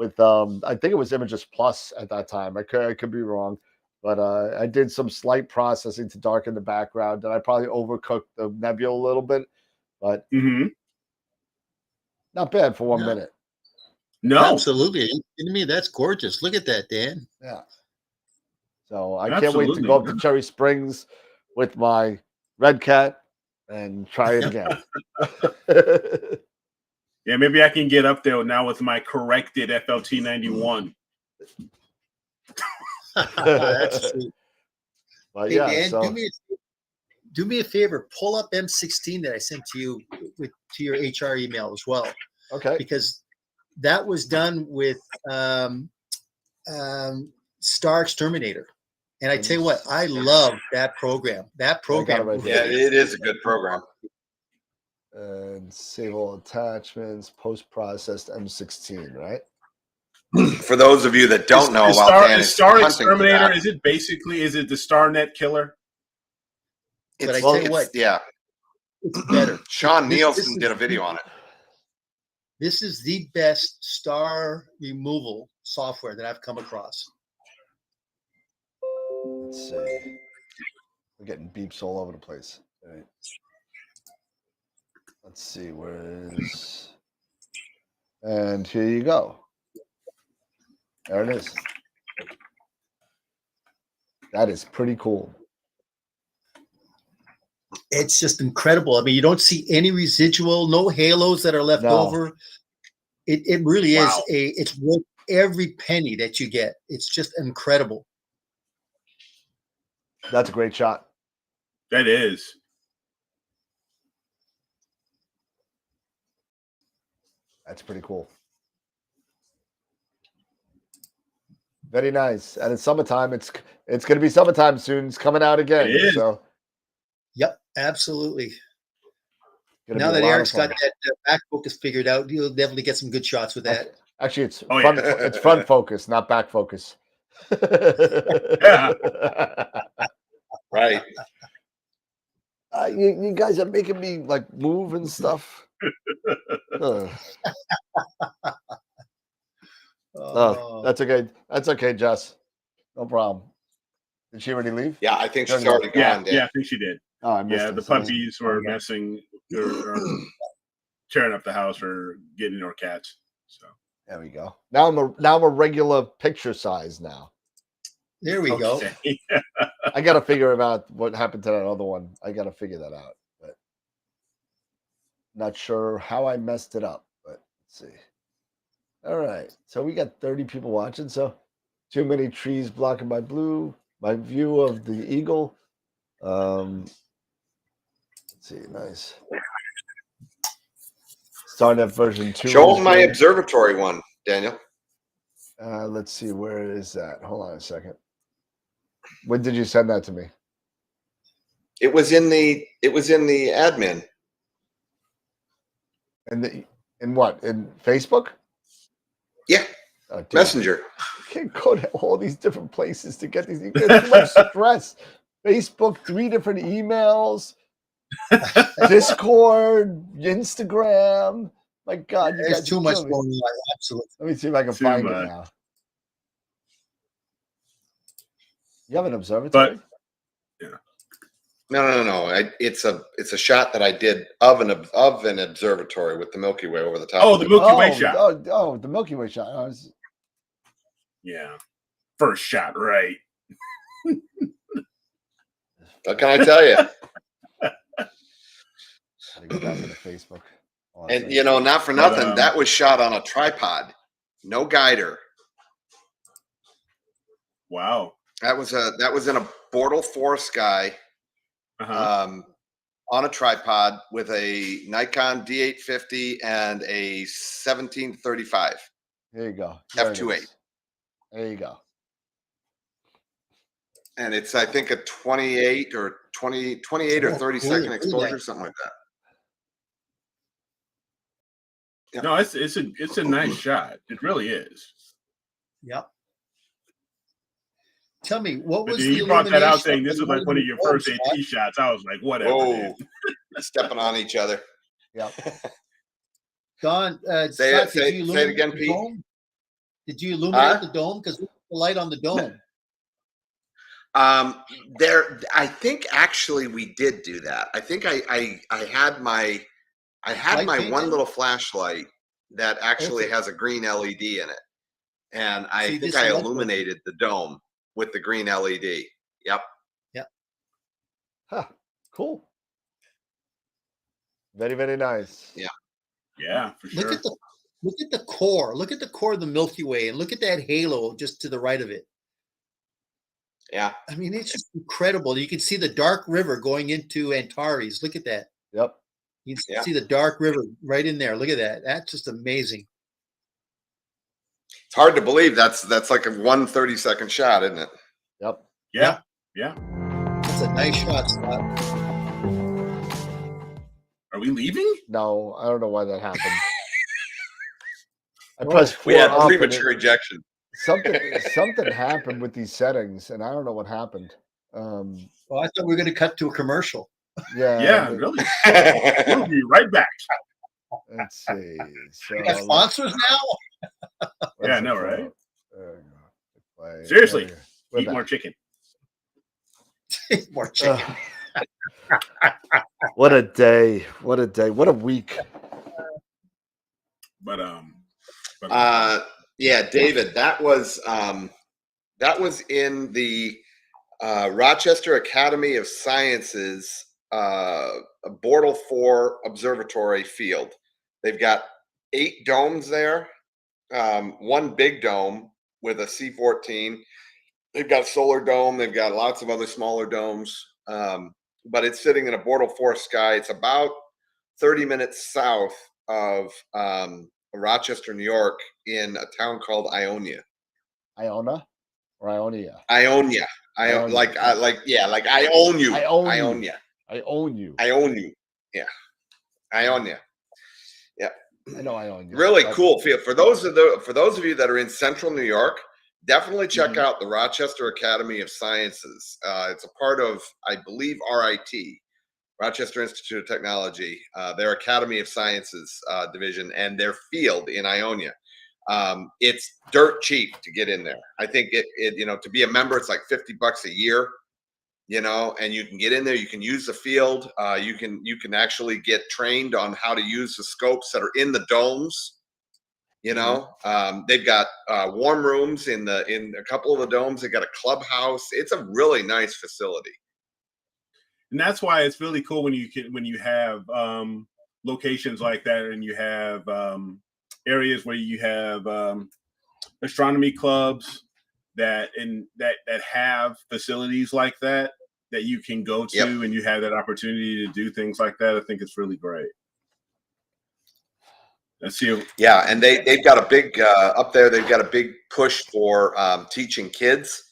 think it was Images Plus at that time. I could be wrong, but I did some slight processing to darken the background, and I probably overcooked the nebula a little bit, but not bad for 1 minute. No, absolutely. Are you kidding me? That's gorgeous. Look at that, Dan. Yeah. So I can't wait to go up to Cherry Springs with my Red Cat and try it again. Yeah, maybe I can get up there now with my corrected FLT 91. That's sweet. Well, hey, Dan, do me a favor. Pull up M16 that I sent to you to your HR email as well. Okay. Because that was done with Star Exterminator. And I tell you what, I love that program. That program. Yeah, it is a good program. And save all attachments, post-processed M16, right? For those of you that don't know, Star Exterminator, is it the StarNet killer? But I tell you what, it's better. Sean Nielsen did a video on it. This is the best star removal software that I've come across. Let's see. We're getting beeps all over the place. All right. Let's see, where is... And here you go. There it is. That is pretty cool. It's just incredible. I mean, you don't see any residual, no halos that are left over. It really is it's worth every penny that you get. It's just incredible. That's a great shot. That is. That's pretty cool. Very nice. And it's summertime. It's going to be summertime soon. It's coming out again. It is. So. Yep, absolutely. Now that Eric's got that back focus figured out, you'll definitely get some good shots with that. Actually, it's front focus, not back focus. Yeah. Right. You guys are making me like move and stuff. That's okay. That's okay, Jess. No problem. Did she already leave? Yeah, I think she's Turn it already gone, Dan. Yeah, I think she did. Oh, I missed Yeah, it. the So- puppies were messing or tearing up the house or getting our cats. So There we go. Now I'm a regular picture size now. There we go. okay. I got to figure out what happened to that other one. I got to figure that out, but not sure how I messed it up. But let's see. All right, so we got 30 people watching. So too many trees blocking my view of the eagle. Let's see, nice. Starting at version 2. Show them my observatory one, Daniel. Let's see, where is that? Hold on a second. When did you send that to me? It was in the admin. In what? In Facebook? Yeah. Oh, dude, Messenger. I can't go to all these different places to get these. It's too much stress. Facebook, 3 different emails, Discord, Instagram. My God, you There's guys too are much killing going me. on. Absolutely. Let me see if I can Too find much. it now. You have an observatory? No. It's a shot that I did of an observatory with the Milky Way over the top. Oh, of the it. Milky Way shot. Oh, the Milky Way shot. Oh, Yeah. First shot, right. What can I tell you? gotta go back to the Facebook. Oh, And not for But, nothing, that was shot on a tripod, no guider. Wow. That was in a Bortle 4 Sky, on a tripod with a Nikon D850 and a 1735 There you go. There it f2.8. is. There you go. And it's, I think, a 28 or 30 second exposure, something like that. Yeah. No, it's a nice shot. It really is. Yep. Tell me, what But was then the you brought that out illumination saying this is like one of your first Scott? AT shots. I was like, whatever. Whoa. Dude. Stepping on each other. Yep. Don, Say Scott, it, did say, you say it illuminate again, the Pete. dome? Did you illuminate the dome? Because the light on the dome. I think actually we did do that. I think I had my Light my painted? one little flashlight that actually Okay. has a green LED in it. And I See, think this I is what- illuminated the dome with the green LED. Yep. Huh. Cool. Very, very nice. Yeah. Yeah, for sure. Look at the core. Look at the core of the Milky Way, and look at that halo just to the right of it. Yeah. I mean, it's just incredible. You can see the dark river going into Antares. Look at that. Yep. You can Yeah. see the dark river right in there. Look at that. That's just amazing. It's hard to believe that's like a 1/32 shot, isn't it? Yep. Yeah. Yeah. That's a nice shot, Scott. Are we leaving? No, I don't know why that happened. I Oh, pressed We 4 had up and premature ejection. something happened with these settings, and I don't know what happened. Well, I thought we were going to cut to a commercial. Yeah, but really. We'll be right back. Let's see. So We got sponsors now? Yeah, I know, right? There we go. Seriously, We're Eat back. more chicken. More chicken. What a day. What a day. What a week. But Yeah, David, that was in the Rochester Academy of Sciences Bortle 4 observatory field. They've got 8 domes there, one big dome with a C-14. They've got a solar dome. They've got lots of other smaller domes, but it's sitting in a Bortle 4 Sky. It's about 30 minutes south of Rochester, New York, in a town called Ionia. Iona or Ionia? Ionia. Ionia. Like I own you. I own you. Ionia. I own you. I own you. Yeah. Ionia. Yeah. I know I own you. Really But cool field. For those of you that are in central New York, definitely check out the Rochester Academy of Sciences. It's a part of, I believe, RIT, Rochester Institute of Technology, their Academy of Sciences division, and their field in Ionia. It's dirt cheap to get in there. I think to be a member, it's like $50 a year, and you can get in there. You can use the field. You can actually get trained on how to use the scopes that are in the domes. They've got warm rooms in a couple of the domes. They've got a clubhouse. It's a really nice facility. And that's why it's really cool when you have locations like that, and you have areas where you have astronomy clubs that have facilities like that you can go to, and you have that opportunity to do things like that. I think it's really great. Let's see. Yeah, and they've got a big up there. They've got a big push for teaching kids.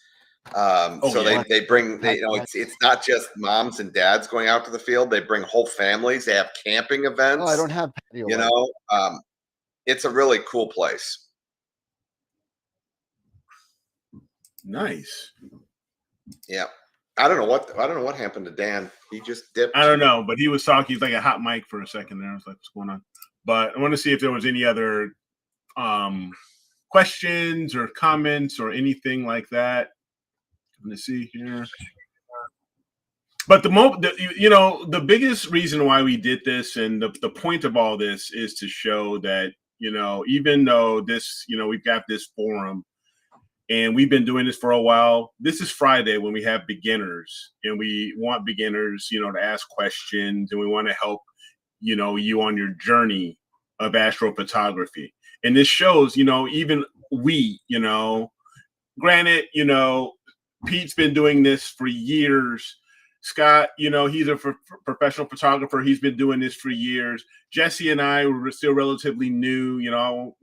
They bring it's not just moms and dads going out to the field. They bring whole families. They have camping events. I don't have patio. It's a really cool place. Nice. Yeah. I don't know what happened to Dan. He just dipped. I don't know, but he was talking. He's like a hot mic for a second there. I was like, what's going on? But I want to see if there was any other questions or comments or anything like that. Let me see here. But the biggest reason why we did this, and the point of all this, is to show that, even though this, we've got this forum and we've been doing this for a while, this is Friday when we have beginners, and we want beginners, to ask questions, and we want to help, you on your journey of astrophotography. And this shows, even we, granted, Pete's been doing this for years. Scott, he's a professional photographer. He's been doing this for years. Jesse and I were still relatively new.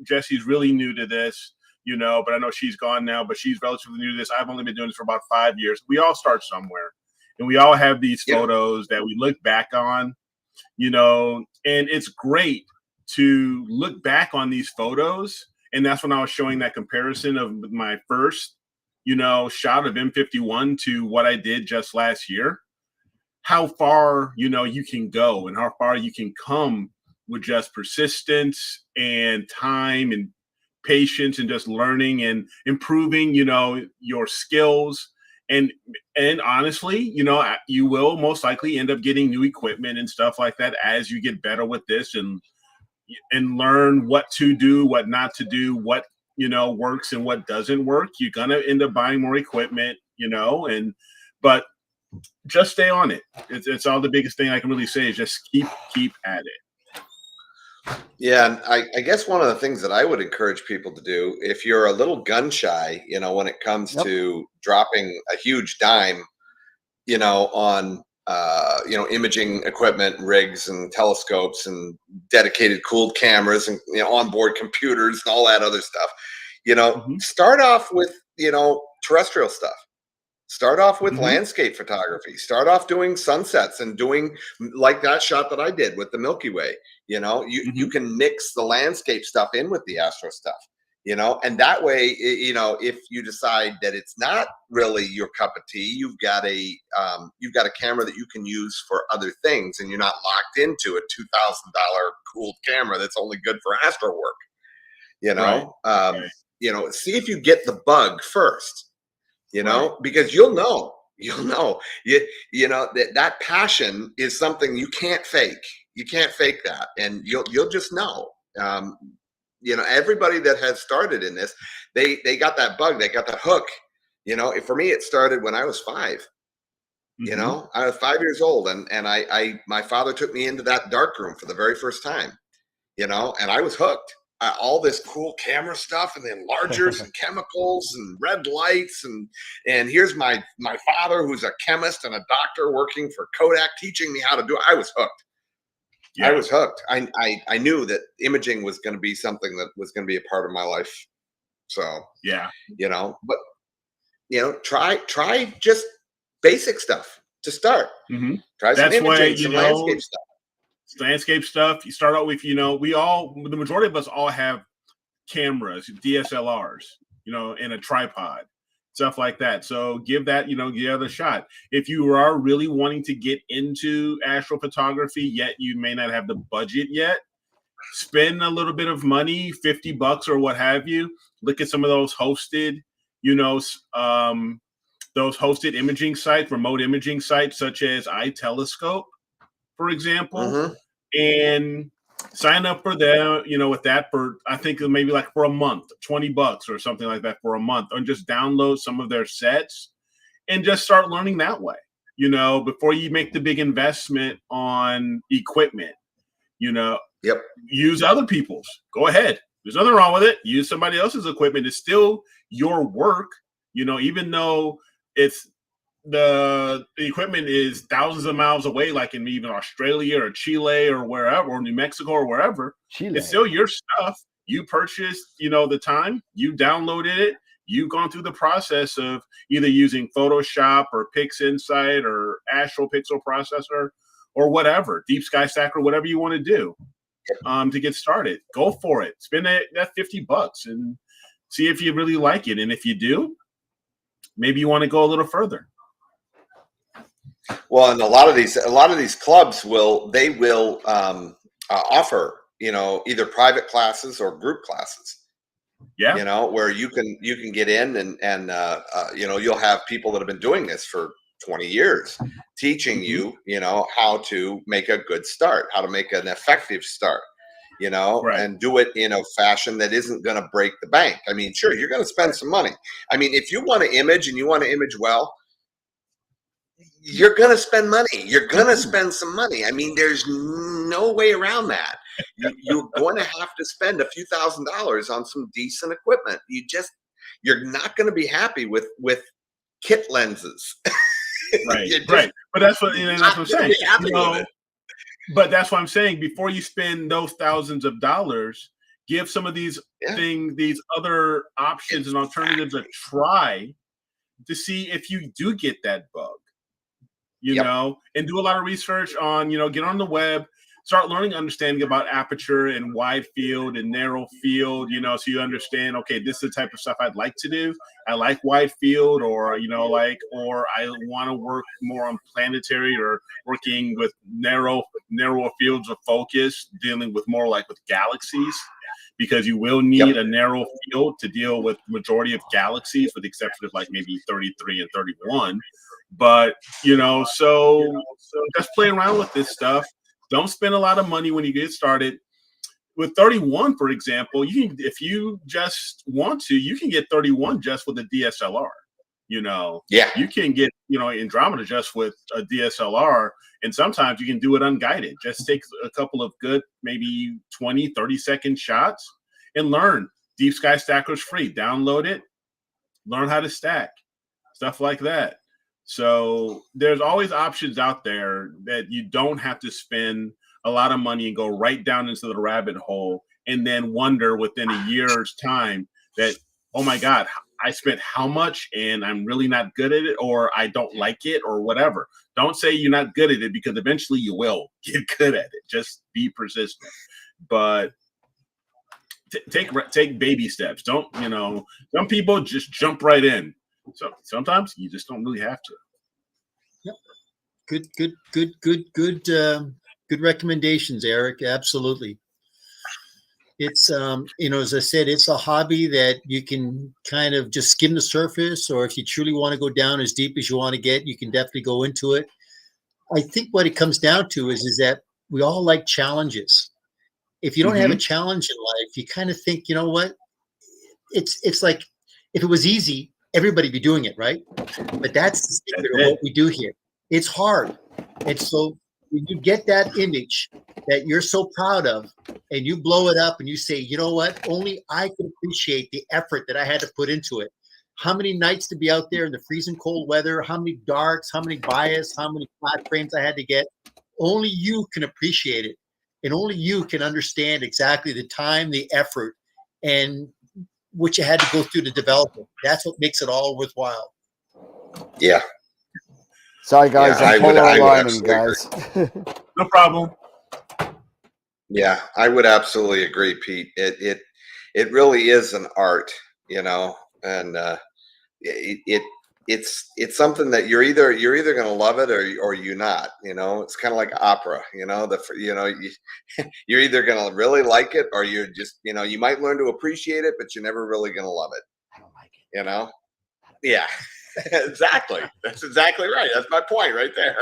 Jesse's really new to this, but I know she's gone now, but she's relatively new to this. I've only been doing this for about 5 years. We all start somewhere, and we all have these photos that we look back on, and it's great to look back on these photos. And that's when I was showing that comparison of my first shot of M51 to what I did just last year, how far, you can go and how far you can come with just persistence and time and patience and just learning and improving, your skills. And honestly, you will most likely end up getting new equipment and stuff like that as you get better with this and learn what to do, what not to do, what works and what doesn't work. You're gonna end up buying more equipment, but just stay on it. It's all the biggest thing I can really say is just keep at it. Yeah, and I guess one of the things that I would encourage people to do, if you're a little gun shy, when it comes to dropping a huge dime, on imaging equipment, rigs and telescopes and dedicated cooled cameras and onboard computers and all that other stuff. Start off with terrestrial stuff. Start off with landscape photography. Start off doing sunsets and doing like that shot that I did with the Milky Way. You can mix the landscape stuff in with the astro stuff. And that way, if you decide that it's not really your cup of tea, you've got a camera that you can use for other things, and you're not locked into a $2,000 cooled camera that's only good for astro work. See if you get the bug first. Because you'll know that passion is something you can't fake. You can't fake that, and you'll just know. Everybody that has started in this, they got that bug, they got that hook. For me, it started when I was 5. I was 5 years old, and my father took me into that dark room for the very first time. And I was hooked. All this cool camera stuff and the enlargers and chemicals and red lights and here's my father, who's a chemist and a doctor working for Kodak, teaching me how to do it. I was hooked. I was hooked. I knew that imaging was going to be something that was going to be a part of my life. So try just basic stuff to start. Try some imaging, some landscape stuff. Landscape stuff. You start out with, the majority of us all have cameras, DSLRs, and a tripod, stuff like that. So give that, the other shot. If you are really wanting to get into astrophotography, yet you may not have the budget yet, spend a little bit of money, $50 or what have you. Look at some of those hosted, those hosted imaging sites, remote imaging sites, such as iTelescope, for example, and sign up for them, with that for, I think maybe like for a month, $20 or something like that for a month, and just download some of their sets and just start learning that way, before you make the big investment on equipment, use other people's, go ahead. There's nothing wrong with it. Use somebody else's equipment. It's still your work, even though it's the equipment is thousands of miles away, like in even Australia or Chile or wherever, or New Mexico or wherever. Chile. It's still your stuff. You purchased, the time, you downloaded it, you've gone through the process of either using Photoshop or Pixinsight or Astro Pixel Processor or whatever, Deep Sky Stacker, whatever you want to do to get started. Go for it. Spend that $50 and see if you really like it. And if you do, maybe you want to go a little further. Well, and a lot of these clubs will offer, either private classes or group classes. Yeah. Where you can get in and you'll have people that have been doing this for 20 years teaching you, how to make a good start, how to make an effective start, right. and do it in a fashion that isn't going to break the bank. I mean, sure, you're going to spend some money. I mean, if you want to image and you want to image well, you're going to spend money. You're going to spend some money. I mean, there's no way around that. You're going to have to spend a few $1,000s on some decent equipment. You're not going to be happy with kit lenses. Right. Right. But that's what I'm saying. But that's what I'm saying. Before you spend those thousands of dollars, give some of these these other options and alternatives a try to see if you do get that bug. And do a lot of research on, get on the web, start learning, understanding about aperture and wide field and narrow field, so you understand, okay, this is the type of stuff I'd like to do. I like wide field, or, or I want to work more on planetary or working with narrower fields of focus, dealing with more like with galaxies, because you will need a narrow field to deal with majority of galaxies, with the exception of like maybe 33 and 31. But, so just play around with this stuff. Don't spend a lot of money when you get started. With 31, for example, you can, if you just want to, you can get 31 just with a DSLR. You can get, Andromeda just with a DSLR, and sometimes you can do it unguided. Just take a couple of good, maybe 20, 30-second shots and learn. Deep Sky Stacker's free. Download it, learn how to stack, stuff like that. So there's always options out there that you don't have to spend a lot of money and go right down into the rabbit hole and then wonder within a year's time that, oh my God, I spent how much and I'm really not good at it, or I don't like it, or whatever. Don't say you're not good at it, because eventually you will get good at it. Just be persistent. But take baby steps. Don't, some people just jump right in. So sometimes you just don't really have to. Yep. Good recommendations, Eric. Absolutely. It's as I said, it's a hobby that you can kind of just skim the surface, or if you truly want to go down as deep as you want to get, you can definitely go into it. I think what it comes down to is that we all like challenges. If you don't have a challenge in life, you kind of think, you know what? It's like, if it was easy, everybody be doing it, right? But that's the secret of what we do here. It's hard. And so when you get that image that you're so proud of and you blow it up and you say, you know what, only I can appreciate the effort that I had to put into it. How many nights to be out there in the freezing cold weather, how many darks, how many bias, how many flat frames I had to get. Only you can appreciate it. And only you can understand exactly the time, the effort, and what you had to go through to develop it. That's what makes it all worthwhile. Yeah. Sorry, guys. Yeah, I'm polar aligning, guys. No problem. Yeah, I would absolutely agree, Pete. It really is an art, and it's something that you're either going to love it or you're not. It's kind of like opera. You're either going to really like it or you're just you might learn to appreciate it, but you're never really going to love it. I don't like it. Yeah, exactly. That's exactly right. That's my point right there.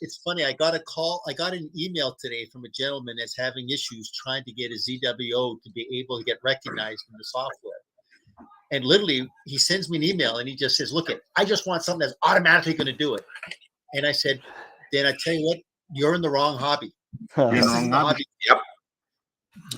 It's funny. I got an email today from a gentleman that's having issues trying to get a ZWO to be able to get recognized in the software. And literally, he sends me an email and he just says, look, I just want something that's automatically going to do it. And I said, then I tell you what, you're in the wrong hobby. This is the hobby. Yep.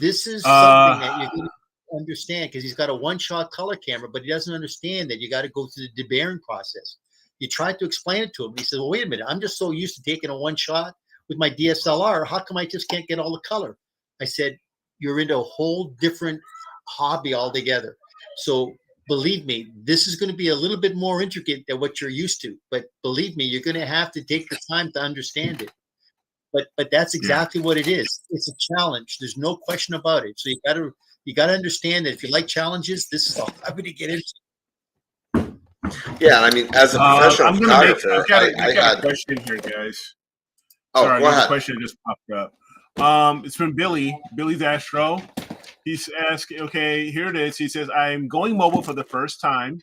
This is something that you're going to understand, because he's got a one-shot color camera, but he doesn't understand that you got to go through the debayering process. You tried to explain it to him. He said, well, wait a minute. I'm just so used to taking a one shot with my DSLR. How come I just can't get all the color? I said, you're into a whole different hobby altogether. So believe me, this is going to be a little bit more intricate than what you're used to. But believe me, you're going to have to take the time to understand it. But that's exactly what it is. It's a challenge. There's no question about it. So you got to understand that if you like challenges, this is a hobby to get into. Yeah, I mean, as a professional photographer, I've got a question here, guys. Oh, sorry, go ahead. A question just popped up. It's from Billy. Billy's Astro. He's asking, okay, here it is. He says, I'm going mobile for the first time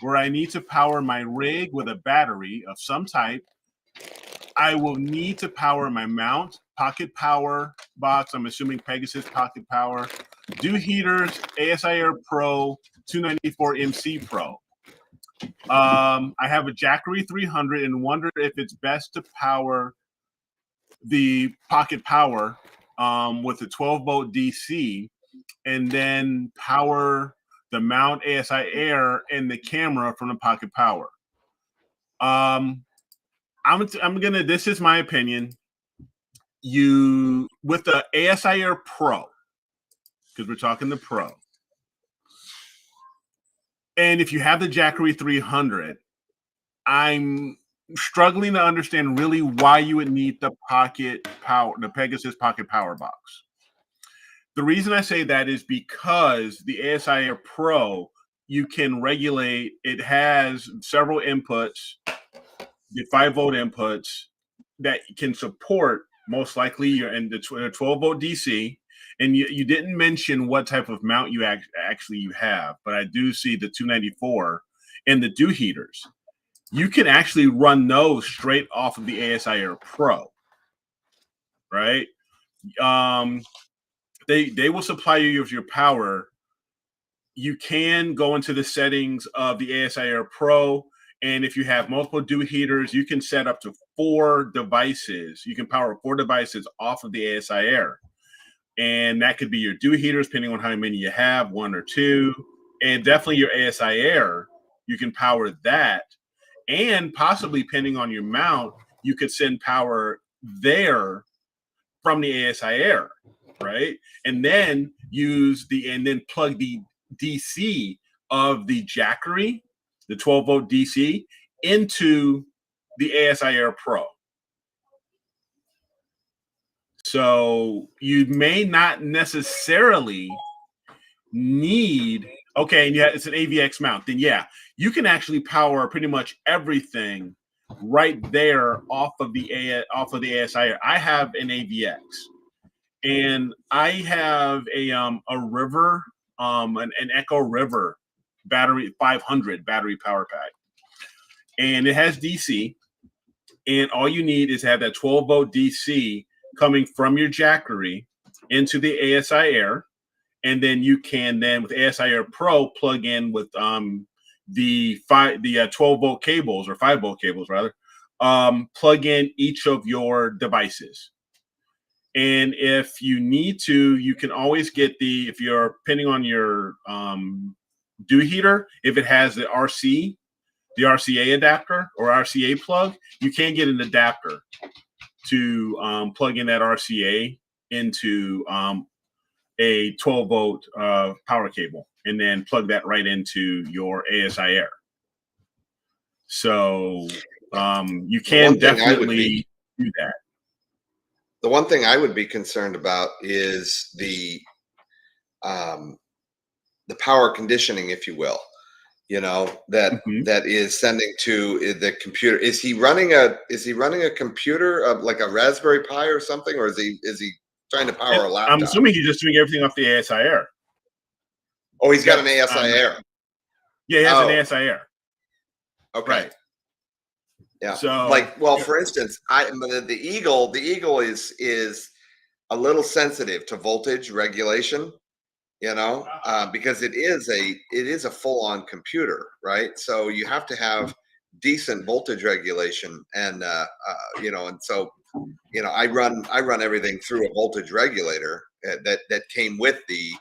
where I need to power my rig with a battery of some type. I will need to power my mount, pocket power box, I'm assuming Pegasus pocket power, dew heaters, ASI Air Pro, 294 MC Pro. I have a Jackery 300 and wonder if it's best to power the pocket power with a 12-volt DC and then power the mount ASI Air and the camera from the pocket power. I'm gonna. This is my opinion. You with the ASI Air Pro, because we're talking the Pro, and if you have the Jackery 300, I'm struggling to understand really why you would need the pocket power, the Pegasus pocket power box. The reason I say that is because the ASI Air Pro, you can regulate. It has several inputs. The 5-volt inputs that can support most likely you're in the 12-volt DC, and you didn't mention what type of mount you actually have, but I do see the 294 and the dew heaters. You can actually run those straight off of the ASI Air Pro, right? They will supply you with your power. You can go into the settings of the ASI Air Pro. And if you have multiple dew heaters, you can set up to 4 devices. You can power 4 devices off of the ASI Air. And that could be your dew heaters, depending on how many you have, 1 or 2. And definitely your ASI Air, you can power that. And possibly, depending on your mount, you could send power there from the ASI Air, right? And then plug the DC of the Jackery, the 12-volt DC, into the ASI Air Pro. So you may not necessarily need, okay, and it's an AVX mount, then yeah, you can actually power pretty much everything right there off of the ASI Air. I have an AVX, and I have a River, an Echo River battery 500 battery power pack, and it has DC, and all you need is to have that 12-volt DC coming from your Jackery into the ASI Air, and then you can with ASI Air Pro plug in with the 12-volt cables, or 5-volt cables rather, plug in each of your devices. And if you need to, you can always get if you're depending on your dew heater, if it has the RCA adapter or RCA plug, you can get an adapter to plug in that RCA into a 12-volt power cable, and then plug that right into your ASI Air. So you can definitely do that. The one thing I would be concerned about is the power conditioning, if you will, that that is sending to the computer. Is he running a computer, like a Raspberry Pi or something, or is he trying to power a laptop? I'm assuming he's just doing everything off the ASI Air. Oh, he's got an ASI Air. Yeah, he has an ASI Air. Okay. Right. Yeah. So, for instance, the Eagle is a little sensitive to voltage regulation, because it is a full-on computer, right? So you have to have decent voltage regulation, and and so I run everything through a voltage regulator that came with the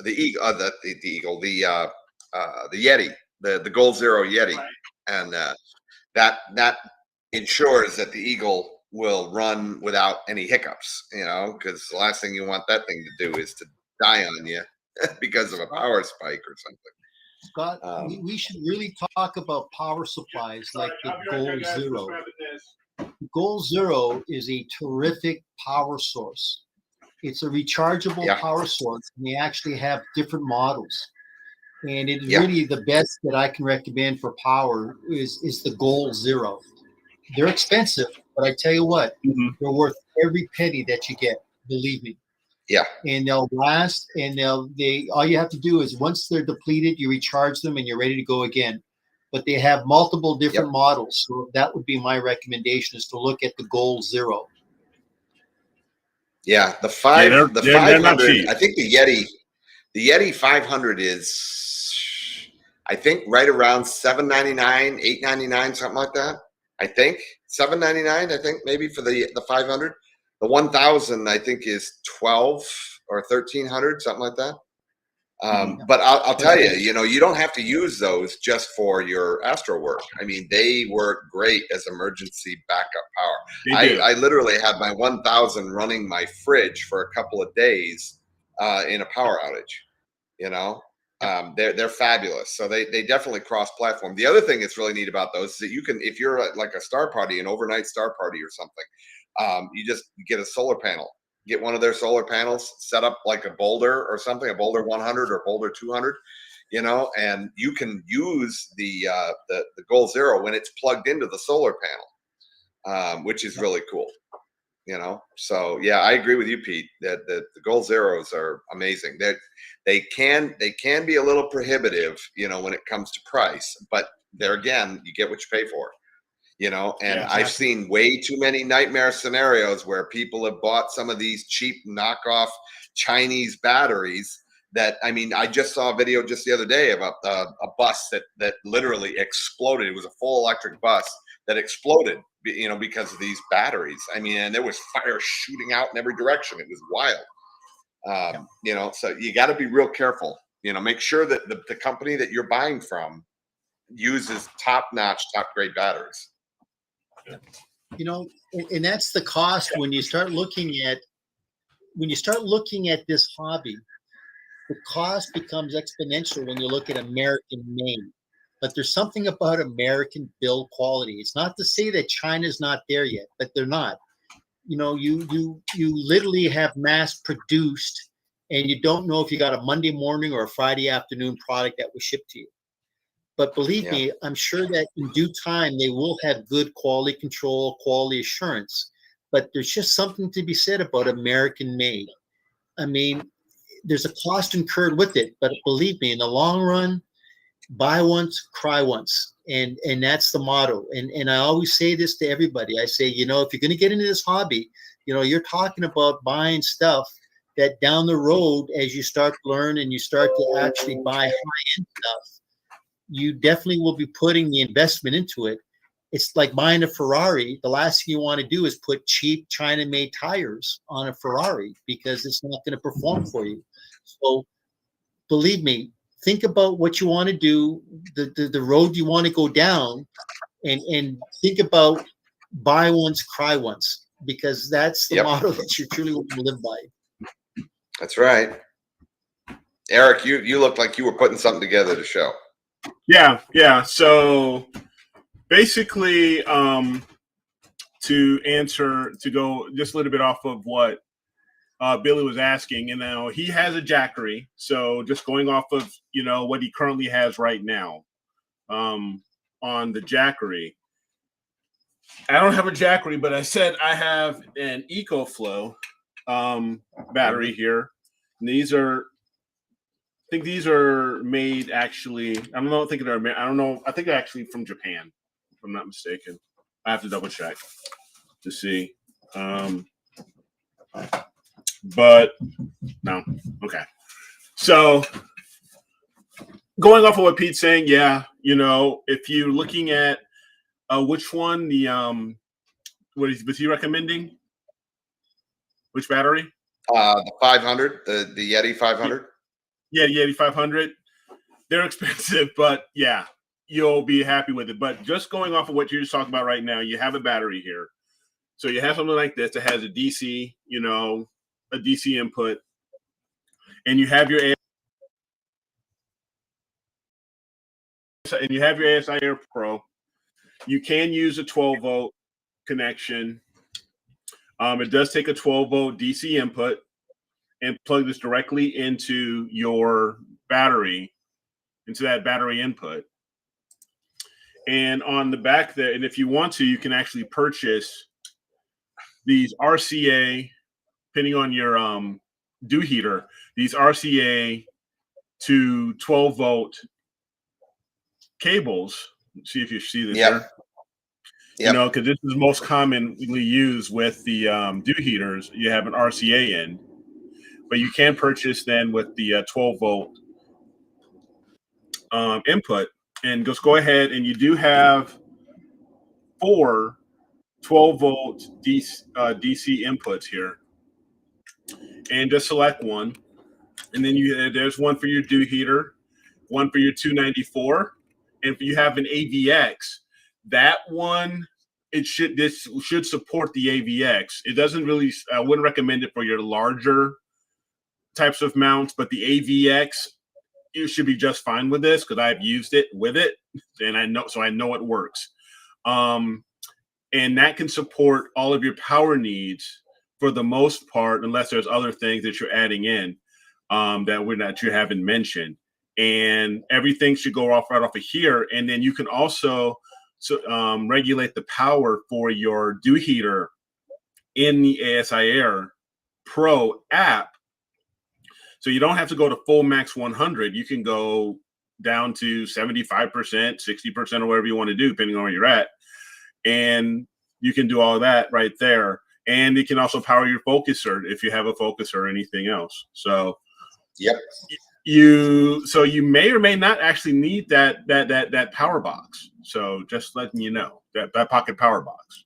Eagle, the Yeti, the Gold Zero Yeti, and that ensures that the Eagle will run without any hiccups, because the last thing you want that thing to do is to die on you because of a power spike or something. Scott, we should really talk about power supplies like the Gold Zero. Gold Zero is a terrific power source. It's a rechargeable power source, and they actually have different models. And it's really the best that I can recommend for power is the Gold Zero. They're expensive, but I tell you what, they're worth every penny that you get. Believe me. Yeah. And they'll last, and all you have to do is once they're depleted, you recharge them, and you're ready to go again. But they have multiple different models, so that would be my recommendation: is to look at the Gold Zero. Yeah, the 500. I think the Yeti 500 is, I think, right around $799, $899, something like that. I think $799. I think maybe for the 500. The 1000, I think, is 12 or 1300, something like that. But I'll tell you, you don't have to use those just for your Astro work. I mean, they work great as emergency backup power. I literally had my 1000 running my fridge for a couple of days in a power outage. They're fabulous. So they definitely cross-platform. The other thing that's really neat about those is that you can, if you're like a star party, an overnight star party or something, you just get a solar panel. Get one of their solar panels, set up like a Boulder or something, a Boulder 100 or Boulder 200, and you can use the Gold Zero when it's plugged into the solar panel, which is really cool. So yeah, I agree with you, Pete, that the Gold Zeros are amazing. They can be a little prohibitive, when it comes to price, but there again, you get what you pay for. I've seen way too many nightmare scenarios where people have bought some of these cheap knockoff Chinese batteries that, I just saw a video just the other day about a bus that literally exploded. It was a full electric bus that exploded, because of these batteries. And there was fire shooting out in every direction. It was wild. So you got to be real careful, make sure that the company that you're buying from uses top-notch, top-grade batteries. And that's the cost when you start looking at this hobby. The cost becomes exponential when you look at American made. But there's something about American build quality. It's not to say that China's not there yet, but they're not. You literally have mass produced, and you don't know if you got a Monday morning or a Friday afternoon product that was shipped to you. But believe me, I'm sure that in due time, they will have good quality control, quality assurance. But there's just something to be said about American made. There's a cost incurred with it. But believe me, in the long run, buy once, cry once. And that's the motto. And I always say this to everybody. I say, if you're going to get into this hobby, you're talking about buying stuff that down the road, as you start to learn and you start to actually buy high-end stuff, you definitely will be putting the investment into it. It's like buying a Ferrari. The last thing you want to do is put cheap China-made tires on a Ferrari because it's not going to perform for you. So believe me, think about what you want to do, the road you want to go down, and think about buy once, cry once, because that's the motto that you truly want to live by. That's right. Eric, you looked like you were putting something together to show. Yeah. So basically, to go just a little bit off of what Billy was asking, he has a Jackery. So just going off of, what he currently has right now on the Jackery. I don't have a Jackery, but I said I have an EcoFlow battery here. And I think these are made actually. I don't think they're made. I don't know. I think they're actually from Japan, if I'm not mistaken. I have to double check to see. But no. Okay. So going off of what Pete's saying, yeah, if you're looking at which one, was he recommending? Which battery? The 500, the Yeti 500. Yeah, the Yeti 500. They're expensive, but yeah, you'll be happy with it. But just going off of what you're just talking about right now, you have a battery here. So you have something like this that has a DC, a DC input, and you have your ASI Air Pro. You can use a 12-volt connection. It does take a 12-volt DC input and plug this directly into your battery, into that battery input. And on the back there, and if you want to, you can actually purchase these RCA, depending on your dew heater, these RCA to 12-volt cables. Let's see if you see this here. Yep. Because this is most commonly used with the dew heaters. You have an RCA end, but you can purchase then with the 12-volt input. And just go ahead, and you do have 4 12-volt DC inputs here, and just select one. And then there's one for your dew heater, one for your 294, and if you have an AVX, that one this should support the AVX. It doesn't really. I wouldn't recommend it for your larger types of mounts, but the AVX, you should be just fine with this because I've used it with it, and I know it works. And that can support all of your power needs for the most part, unless there's other things that you're adding in that you haven't mentioned. And everything should go right off of here. And then you can also regulate the power for your dew heater in the ASI Air Pro app. So you don't have to go to full max 100. You can go down to 75%, 60%, or whatever you want to do, depending on where you're at. And you can do all that right there. And it can also power your focuser if you have a focuser or anything else. So, yep. You may or may not actually need that power box. So just letting you know that pocket power box.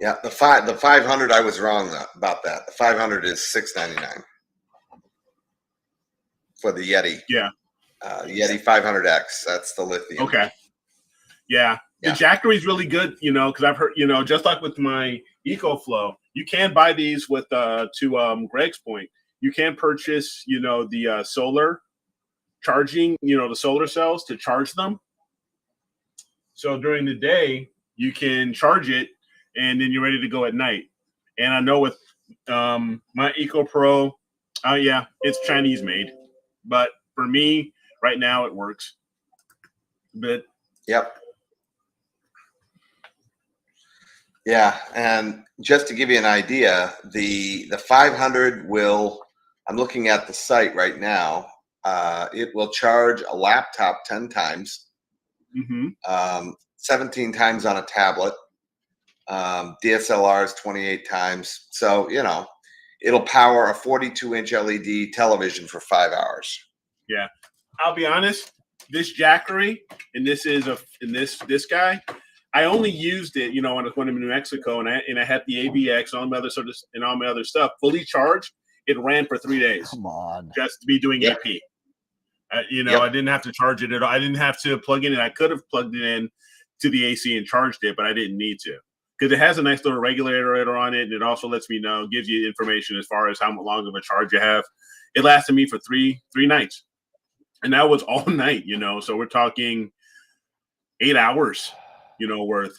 Yeah, the 500, I was wrong about that. The 500 is $699 for the Yeti. Yeah. Yeti 500X. That's the lithium. Okay. Yeah. The Jackery is really good, because I've heard, just like with my EcoFlow, you can buy these with to Greg's point. You can purchase, the solar charging, the solar cells to charge them. So during the day, you can charge it, and then you're ready to go at night. And I know with my EcoPro, it's Chinese made, but for me right now it works. But yep. Yeah, and just to give you an idea, the 500 will. I'm looking at the site right now. It will charge a laptop 10 times, 17 times on a tablet. DSLRs 28 times. So, it'll power a 42-inch LED television for 5 hours. Yeah. I'll be honest, this Jackery, and this guy, I only used it, when I was in New Mexico, and I had the AVX, all my other stuff fully charged. It ran for 3 days. Come on. Just to be doing AP. I didn't have to charge it at all. I didn't have to plug it in. I could have plugged it in to the AC and charged it, but I didn't need to. Because it has a nice little regulator on it, and it also lets me know, gives you information as far as how long of a charge you have. It lasted me for three nights, and that was all night. So we're talking 8 hours. worth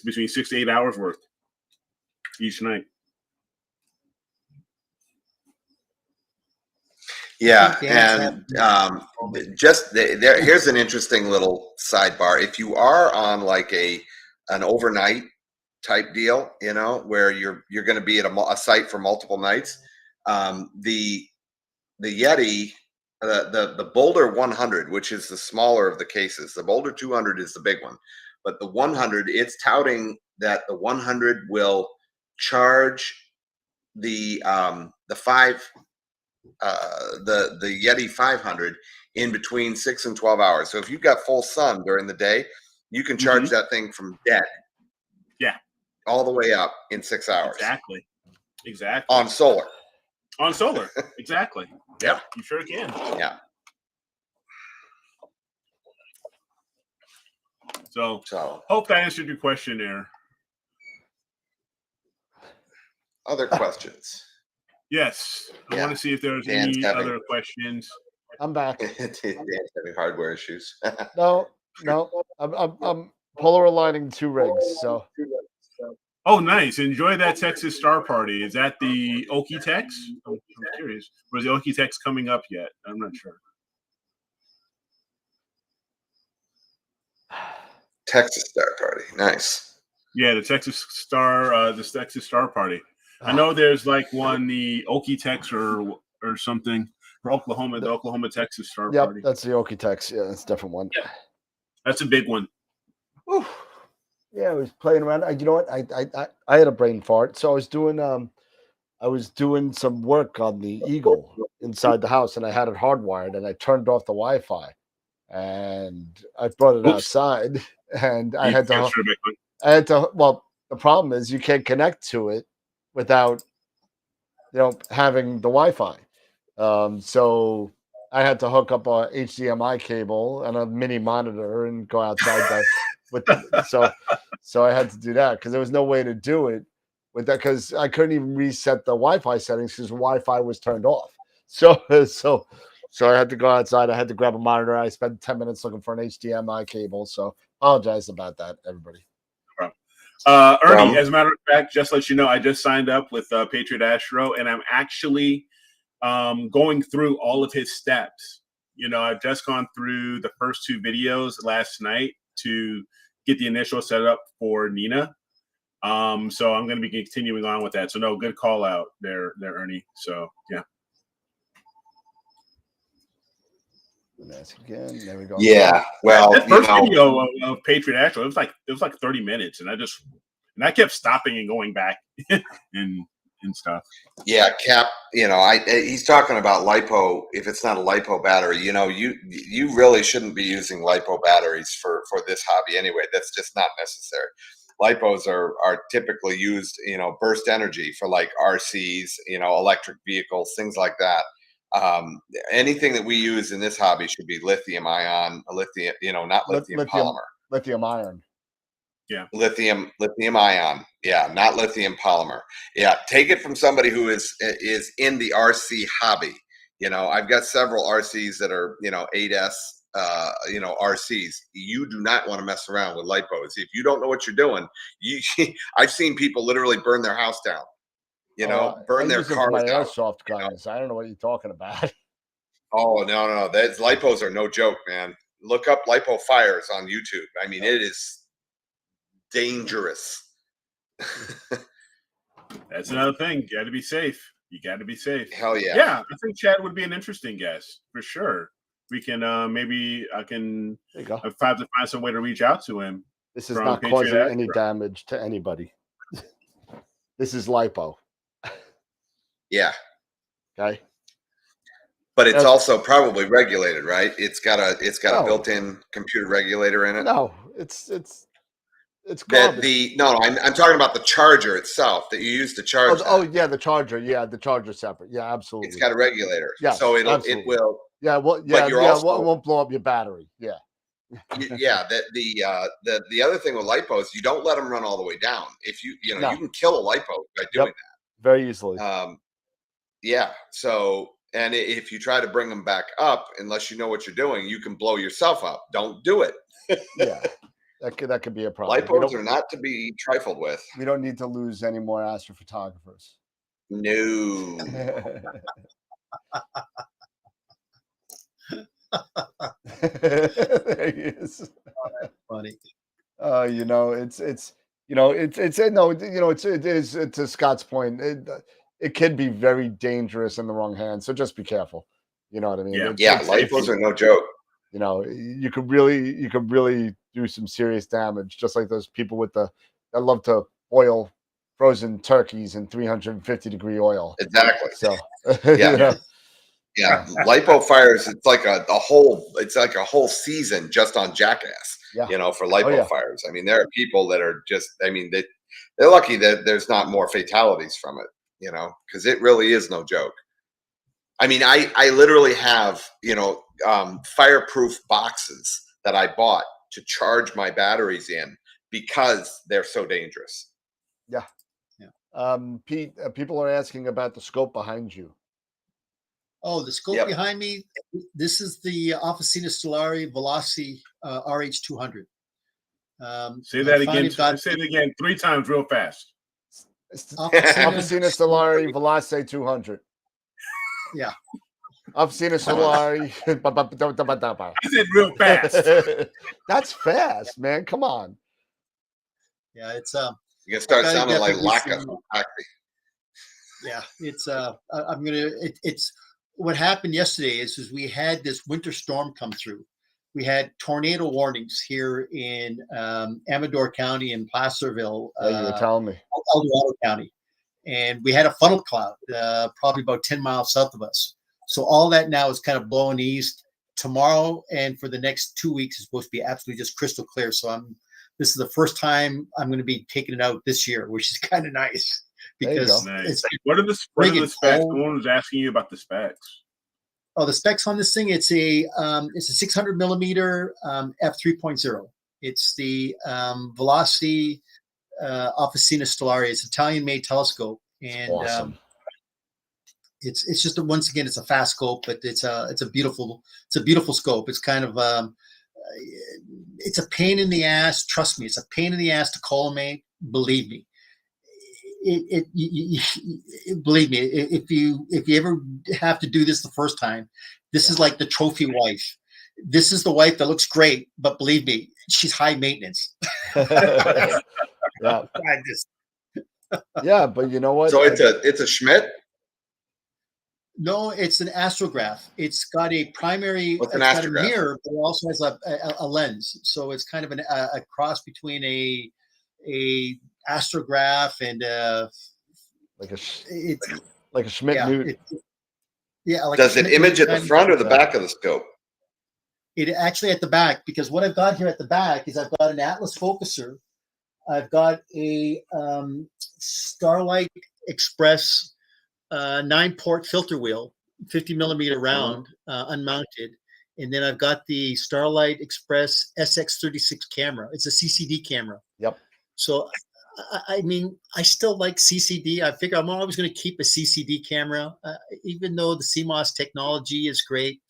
between 6 to 8 hours worth each night. Yeah, and here's an interesting little sidebar. If you are on like an overnight type deal, where you're going to be at a site for multiple nights, the Yeti, the Boulder 100, which is the smaller of the cases, the Boulder 200 is the big one, but the 100, it's touting that the 100 will charge the Yeti 500 in between 6 and 12 hours. So if you've got full sun during the day, you can charge that thing from dead. Yeah. All the way up in 6 hours. Exactly. On solar. Exactly. Yep. You sure can. Yeah. So hope that answered your question there. Other questions? Yes. I want to see if there's any other questions. I'm back. Dan's having hardware issues. No. I'm polar aligning 2 rigs. So. Oh, nice. Enjoy that Texas Star Party. Is that the Okie Tex? I'm curious. Or is the Okie Tex coming up yet? I'm not sure. Texas Star Party. Nice. Yeah, the Texas Star Party. I know there's like one, the Okie Tex or something for Oklahoma, the Oklahoma Texas Star Party. Yep, that's the Okie Tex. Yeah, that's a different one. Yeah. That's a big one. Whew. Yeah, I was playing around. You know what? I had a brain fart, so I was doing some work on the Eagle inside the house, and I had it hardwired, and I turned off the Wi-Fi, and I brought it outside, and I had to. Well, the problem is you can't connect to it without having the Wi-Fi. So I had to hook up a HDMI cable and a mini monitor and go outside so I had to do that because there was no way to do it with that because I couldn't even reset the Wi-Fi settings because Wi-Fi was turned off. So I had to go outside. I had to grab a monitor. I spent 10 minutes looking for an HDMI cable. So apologize about that, everybody. Ernie, as a matter of fact, just to let you know, I just signed up with Patriot Astro, and I'm actually going through all of his steps. I've just gone through the first 2 videos last night to get the initial setup for Nina. So I'm going to be continuing on with that. So no, good call out there, Ernie. So yeah. Ask again. There we go. Yeah. Well, that first video of Patriot Astro, it was like 30 minutes, and I kept stopping and going back and stuff. Yeah, Cap. He's talking about LiPo. If it's not a LiPo battery, you really shouldn't be using LiPo batteries for this hobby anyway. That's just not necessary. LiPos are typically used, burst energy for like RCs, electric vehicles, things like that. Anything that we use in this hobby should be lithium ion, not lithium polymer. Lithium ion. Yeah. Lithium ion. Yeah, not lithium polymer. Yeah, take it from somebody who is in the RC hobby. I've got several RCs that are, 8S RCs. You do not want to mess around with LiPos. If you don't know what you're doing, I've seen people literally burn their house down. Burn their cars my down. Airsoft guys. I don't know what you're talking about. Oh no. Those LiPos are no joke, man. Look up LiPo fires on YouTube. I mean, it is dangerous. That's another thing. You got to be safe. Hell yeah. Yeah, I think Chad would be an interesting guest for sure. We can maybe I can have to find some way to reach out to him. This is not causing any damage to anybody. This is LiPo. Yeah. Okay. But it's also probably regulated, right? It's got a built-in computer regulator in it. No, it's garbage. I'm talking about the charger itself that you use to charge. Oh yeah, the charger. Yeah, the charger separate. Yeah, absolutely. It's got a regulator. Yeah, so it will. Yeah, well, yeah, it won't blow up your battery. Yeah. Yeah. The other thing with LiPos, you don't let them run all the way down. If you can kill a LiPo by doing that very easily. Yeah. So. And if you try to bring them back up, unless you know what you're doing, you can blow yourself up. Don't do it. Yeah. That could be a problem. Lipos are not to be trifled with. We don't need to lose any more astrophotographers. No. There he is. Oh, that's funny. You know, it is to Scott's point. It can be very dangerous in the wrong hands. So just be careful. You know what I mean? Yeah, lipos are no joke. You know, you could really do some serious damage, just like those people that love to boil frozen turkeys in 350-degree oil. Exactly. So yeah. You know. Yeah, lipo fires. It's like a whole season just on Jackass. Yeah. You know, for lipo fires. I mean, there are people that are just. I mean, they're lucky that there's not more fatalities from it. You know, because it really is no joke. I mean, I literally have fireproof boxes that I bought to charge my batteries in because they're so dangerous. Yeah. Pete, people are asking about the scope behind you. Oh, the scope behind me. This is the Officina Stellari Velocity RH200. Say that again. Say it again 3 times real fast. Officina Stellari Velocity 200. Yeah. Officina Stellari. I said real fast. That's fast, man. Come on. Yeah, it's you can start sounding like Laka. Yeah, it's it's what happened yesterday is we had this winter storm come through. We had tornado warnings here in Amador County and Placerville. You were telling me. El Dorado County. And we had a funnel cloud probably about 10 miles south of us. So all that now is kind of blowing east. Tomorrow and for the next 2 weeks is supposed to be absolutely just crystal clear. So this is the first time I'm going to be taking it out this year, which is kind of nice. Because nice. What are the specs? Someone was asking you about the specs. Oh, the specs on this thing, it's a 600 millimeter f3.0. It's the Velocity Officina Stellari. It's Italian-made telescope, and awesome. It's just once again it's a fast scope, but it's a beautiful scope. It's kind of it's a pain in the ass. Trust me, it's a pain in the ass to collimate. Believe me. Believe me, if you ever have to do this the first time, this is like the trophy wife. This is the wife that looks great, but believe me, she's high maintenance. Yeah. Yeah, but you know what? So it's a Schmidt? No, it's an astrograph. It's got a primary. What's an got astrograph? a mirror, but it also has a lens. So it's kind of a cross between a astrograph and like a Schmidt-Newton. Like does it image at the front or the back of the scope? It actually at the back, because what I've got here at the back is I've got an Atlas focuser. I've got a Starlight Express 9-port filter wheel, 50 millimeter round, unmounted. And then I've got the Starlight Express SX36 camera. It's a CCD camera. Yep. So, I mean, I still like CCD. I figure I'm always going to keep a CCD camera, even though the CMOS technology is great.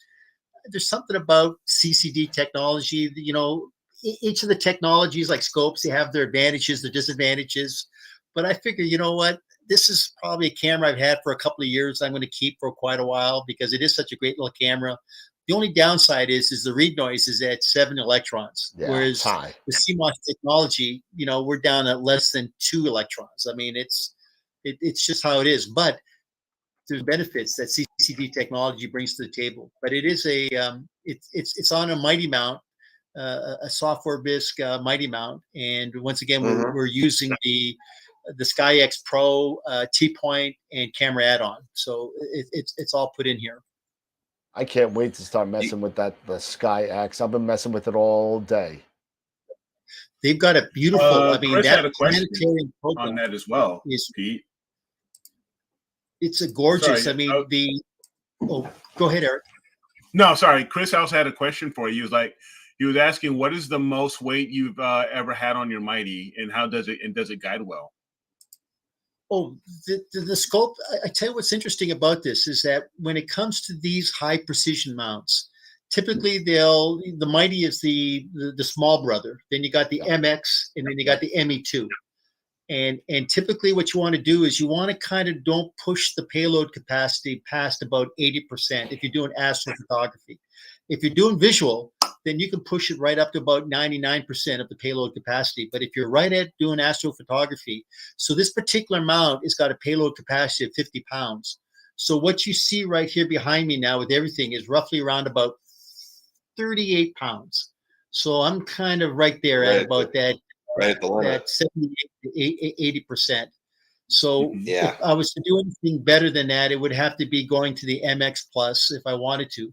There's something about CCD technology. You know, each of the technologies like scopes, they have their advantages, their disadvantages. But I figure, you know what? This is probably a camera I've had for a couple of years. I'm going to keep for quite a while because it is such a great little camera. The only downside is the read noise is at 7 electrons, whereas the CMOS technology, you know, we're down at less than 2 electrons. I mean, it's just how it is. But there's benefits that CCD technology brings to the table. But it is it's on a Mighty mount, a software bisque Mighty mount, and once again we're using the SkyX Pro T-point and camera add-on. So it's all put in here. I can't wait to start messing with the SkyX. I've been messing with it all day. They've got a beautiful. I mean, Chris that had a question on that as well, Pete. It's a gorgeous. Sorry, I mean, go ahead, Eric. No, sorry, Chris also had a question for you. He was asking, what is the most weight you've ever had on your Mighty, and does it guide well? Oh, the scope, I tell you what's interesting about this is that when it comes to these high precision mounts, typically the Mighty is the small brother. Then you got the MX, and then you got the ME2. And typically what you want to do is you want to kind of don't push the payload capacity past about 80% if you're doing astrophotography. If you're doing visual, then you can push it right up to about 99% of the payload capacity. But if you're right at doing astrophotography, so this particular mount has got a payload capacity of 50 pounds. So what you see right here behind me now with everything is roughly around about 38 pounds. So I'm kind of right there at about that. Right at the limit. That 70 to 80%. So Yeah. if I was to do anything better than that, it would have to be going to the MX Plus if I wanted to.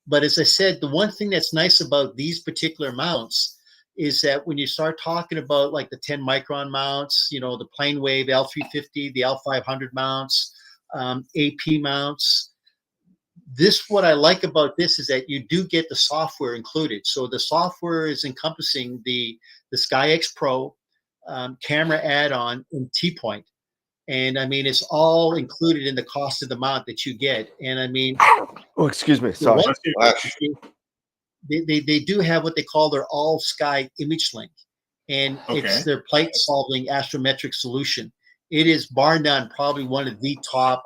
But as I said, the one thing that's nice about these particular mounts is that when you start talking about like the 10 micron mounts, you know, the plane wave L350, the L500 mounts, AP mounts, what I like about this is that you do get the software included. So the software is encompassing the SkyX Pro camera add-on in T-Point. And I mean, it's all included in the cost of the mount that you get. And I mean, oh, excuse me, sorry. They do have what they call their all sky image link, and it's their plate solving astrometric solution. It is bar none probably one of the top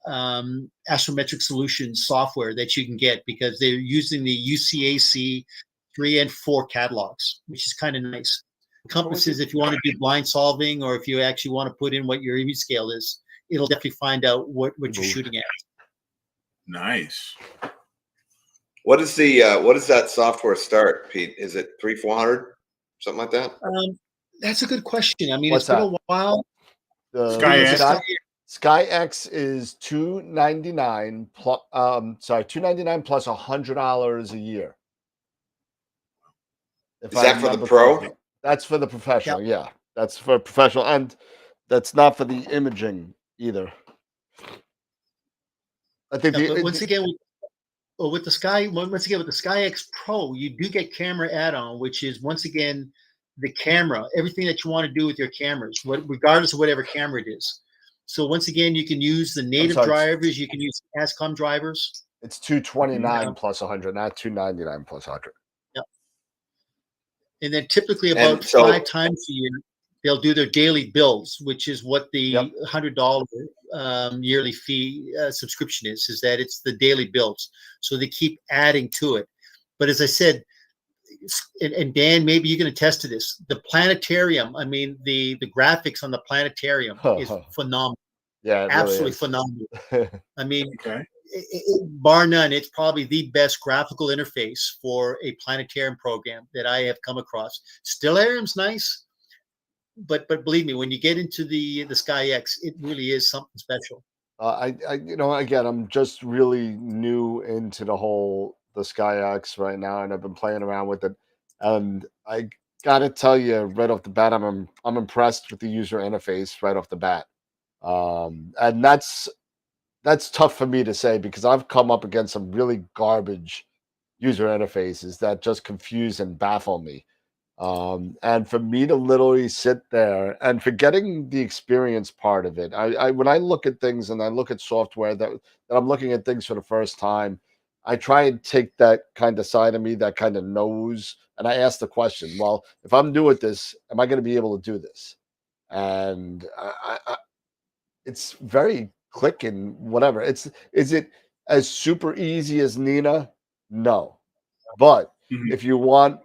astrometric solutions software that you can get, because they're using the UCAC 3 and 4 catalogs, which is kind of nice. Compasses, if you want to do blind solving, or if you actually want to put in what your image scale is, it'll definitely find out what you're shooting at. Nice. What does that software start, Pete? Is it 300-400, something like that? That's a good question. I mean, What's it's been a while. SkyX is $299 plus. $299 plus $100 a year. Is that for the pro? Correctly. That's for the professional. Yeah, that's for professional, and that's not for the imaging either. I think once again with the SkyX Pro, you do get camera add-on, which is once again the camera, everything that you want to do with your cameras, regardless of whatever camera it is. So once again, you can use the native drivers, you can use ASCOM drivers. It's $229 plus 100, not $299 plus 100. Yep. And then typically about 5 times a year, they'll do their daily bills, which is what the $100 yearly fee subscription is that it's the daily bills. So they keep adding to it. But as I said, and Dan, maybe you can attest to this, the planetarium, I mean, the graphics on the planetarium is phenomenal. Yeah, absolutely phenomenal. I mean, bar none, it's probably the best graphical interface for a planetarium program that I have come across. Stellarium's nice, but believe me, when you get into the SkyX, it really is something special. Again, I'm just really new into the SkyX right now, and I've been playing around with it, and I gotta tell you right off the bat, I'm impressed with the user interface right off the bat, and that's tough for me to say, because I've come up against some really garbage user interfaces that just confuse and baffle me. And for me to literally sit there and forgetting the experience part of it, I when I look at things and I look at software that I'm looking at things for the first time, I try and take that kind of side of me that kind of knows, and I ask the question, well, if I'm new at this, am I going to be able to do this? And it's very click and whatever. Is it as super easy as Nina? No. But if you want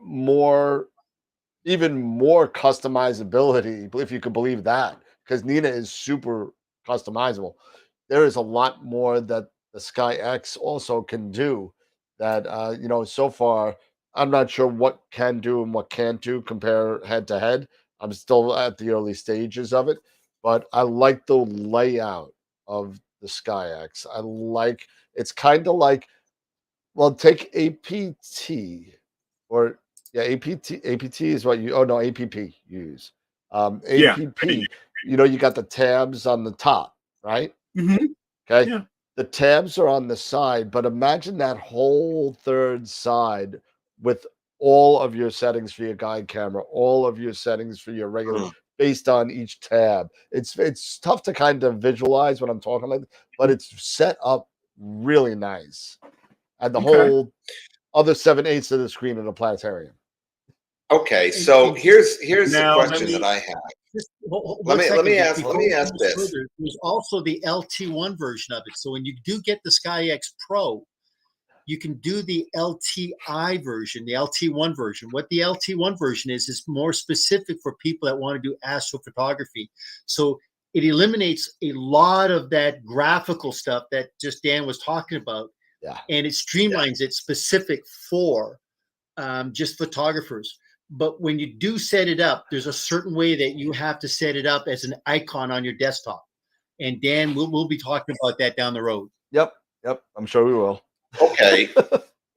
even more customizability, if you could believe that, because Nina is super customizable, there is a lot more that the SkyX also can do that, so far, I'm not sure what can do and what can't do compare head to head. I'm still at the early stages of it, but I like the layout of the SkyX. It's kind of like, well, take APT or APT is what APP you use. APP, you got the tabs on the top, right? Okay. Yeah. The tabs are on the side, but imagine that whole third side with all of your settings for your guide camera, all of your settings for your regular, based on each tab. It's tough to kind of visualize what I'm talking about, but it's set up really nice. And the whole other 7/8 of the screen of the planetarium. Okay, so here's the Now, question that I have. Just Let me ask before we this. go further, there's also the LT1 version of it. So when you do get the SkyX Pro, you can do the LTI version, the LT1 version. What the LT1 version is more specific for people that want to do astrophotography. So it eliminates a lot of that graphical stuff that just Dan was talking about. Yeah. And it streamlines it specific for just photographers. But when you do set it up, there's a certain way that you have to set it up as an icon on your desktop. And Dan, we'll be talking about that down the road. Yep. I'm sure we will. Okay,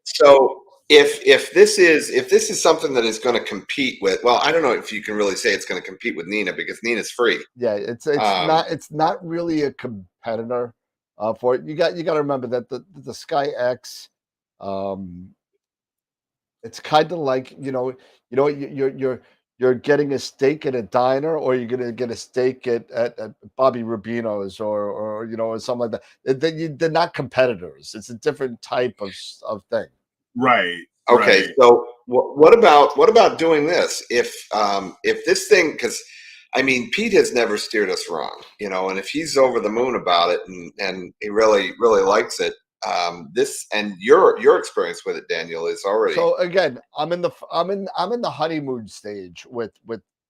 so if this is something that is going to compete with, well, I don't know if you can really say it's going to compete with Nina, because Nina's free. Yeah, it's not really a competitor for it. You got to remember that the SkyX, it's kind of like you're getting a steak at a diner, or you're gonna get a steak at Bobby Rubino's or something like that. They're not competitors. It's a different type of thing. Right. Okay. Right. So what about doing this? If this thing, because I mean, Pete has never steered us wrong, and if he's over the moon about it and he really likes it, this, and your experience with it, Daniel, is already. So again, I'm in the honeymoon stage with.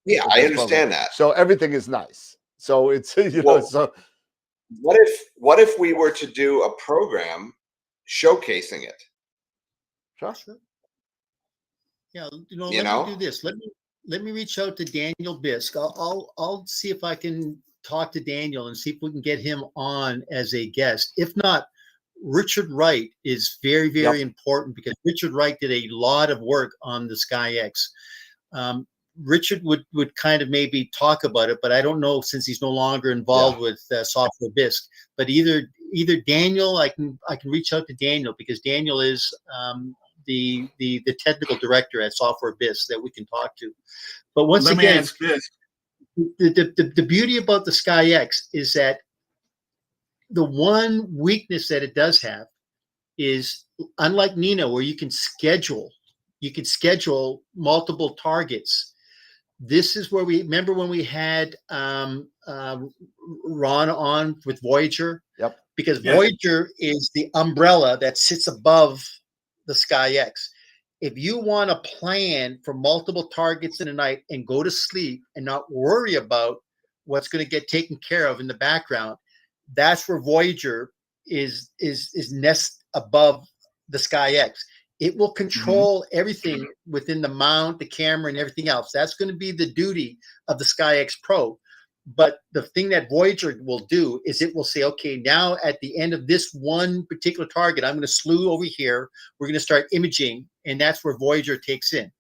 Yeah, with I this understand program. that. So everything is nice. So it's so. What if we were to do a program showcasing it? Sure. Yeah, let me do this. Let me reach out to Daniel Bisk. I'll see if I can talk to Daniel and see if we can get him on as a guest. If not, Richard Wright is very, very important, because Richard Wright did a lot of work on the SkyX. Richard would kind of maybe talk about it, but I don't know, since he's no longer involved with Software Bisque. But either Daniel, I can reach out to Daniel, because Daniel is the technical director at Software Bisque that we can talk to. But once again, me ask this. The beauty about the SkyX is that the one weakness that it does have is, unlike Nina, where you can schedule multiple targets. This is where we remember when we had Ron on with Voyager. Yep. Because Voyager is the umbrella that sits above the SkyX. If you want to plan for multiple targets in a night and go to sleep and not worry about what's going to get taken care of in the background, that's where Voyager is nest above the SkyX. It will control everything within the mount, the camera, and everything else. That's going to be the duty of the SkyX Pro. But the thing that Voyager will do is it will say, okay, now at the end of this one particular target, I'm going to slew over here. We're going to start imaging, and that's where Voyager takes in.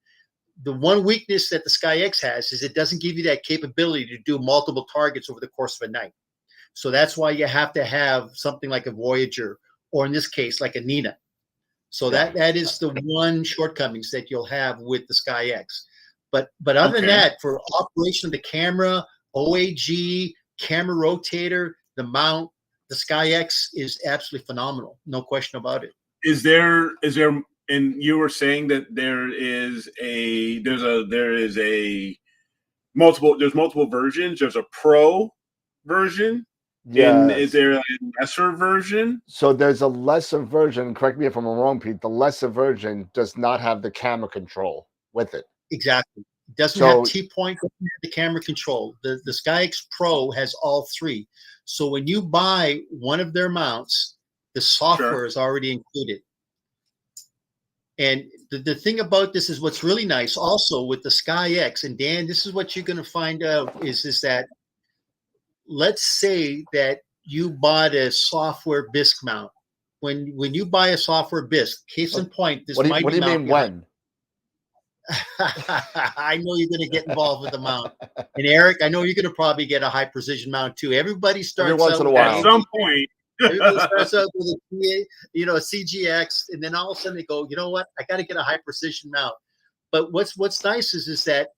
The one weakness that the SkyX has is it doesn't give you that capability to do multiple targets over the course of a night. So that's why you have to have something like a Voyager, or in this case, like a Nina. So that is the one shortcomings that you'll have with the SkyX. But other than that, for operation of the camera, OAG, camera rotator, the mount, the SkyX is absolutely phenomenal. No question about it. Is there, and you were saying that there's multiple versions. There's a Pro version. Yeah. Is there a lesser version? So there's a lesser version. Correct me if I'm wrong, Pete. The lesser version does not have the camera control with it. Exactly. It doesn't have T-point, doesn't have the camera control. The SkyX Pro has all three. So when you buy one of their mounts, the software is already included. And the thing about this is what's really nice also with the SkyX, and Dan, this is what you're going to find out is that, let's say that you bought a Software Bisque mount. When you buy a Software Bisque, case in point, this mighty mount. What do you mean when? I know you're going to get involved with the mount. And Eric, I know you're going to probably get a high precision mount too. Everybody starts every once in a while. At some point. Everybody starts out with a CGX, and then all of a sudden they go, you know what? I got to get a high precision mount. But what's nice is that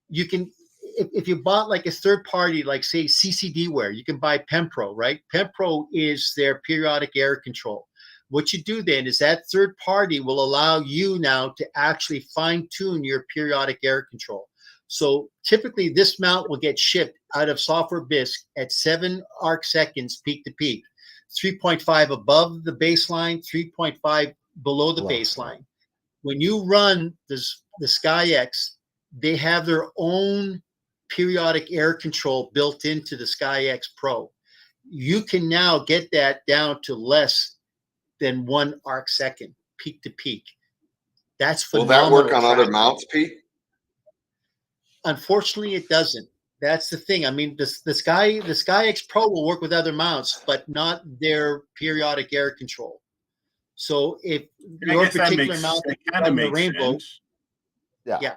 you can, if you bought like a third party, like say CCDware, you can buy Pempro, right? Pempro is their periodic error control. What you do then is that third party will allow you now to actually fine tune your periodic error control. So typically this mount will get shipped out of software BISC at 7 arc seconds peak to peak, 3.5 above the baseline, 3.5 below the baseline. When you run the SkyX, they have their own periodic error control built into the SkyX Pro. You can now get that down to less than 1 arc second, peak to peak. That's phenomenal. Will that work on other mounts, Pete? Unfortunately, it doesn't. That's the thing. I mean, the SkyX Pro will work with other mounts, but not their periodic error control. So if your particular mount is on the Rainbow, yeah.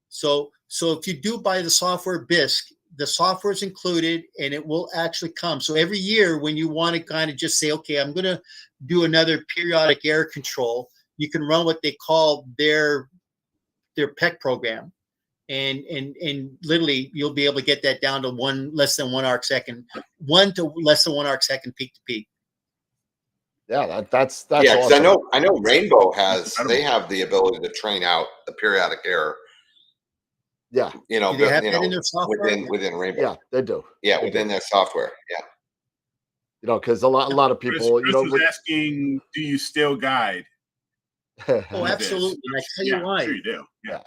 So if you do buy the software BISC, the software is included and it will actually come. So every year when you want to kind of just say, okay, I'm going to do another periodic error control, you can run what they call their PEC program. And literally you'll be able to get that down to less than 1 arc second, 1 to less than 1 arc second peak to peak. Yeah, that's yeah. Awesome. I know Rainbow they have the ability to train out the periodic error. Yeah, you know, do they have that in their software? within Rainbow. Yeah, they do. Yeah, within their software. Yeah, you know, because a lot of people, Chris was asking, do you still guide? Oh, absolutely. And I tell you why. Sure you do. Yeah.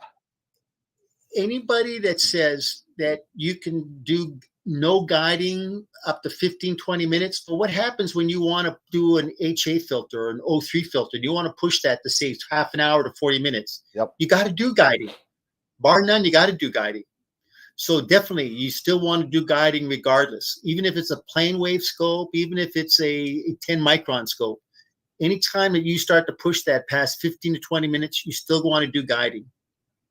Anybody that says that you can do no guiding up to 15, 20 minutes, but what happens when you want to do an HA filter or an O3 filter? You want to push that to say half an hour to 40 minutes. Yep. You got to do guiding. Bar none, you got to do guiding. So definitely, you still want to do guiding regardless, even if it's a plane wave scope, even if it's a 10 micron scope. Anytime that you start to push that past 15 to 20 minutes, you still want to do guiding.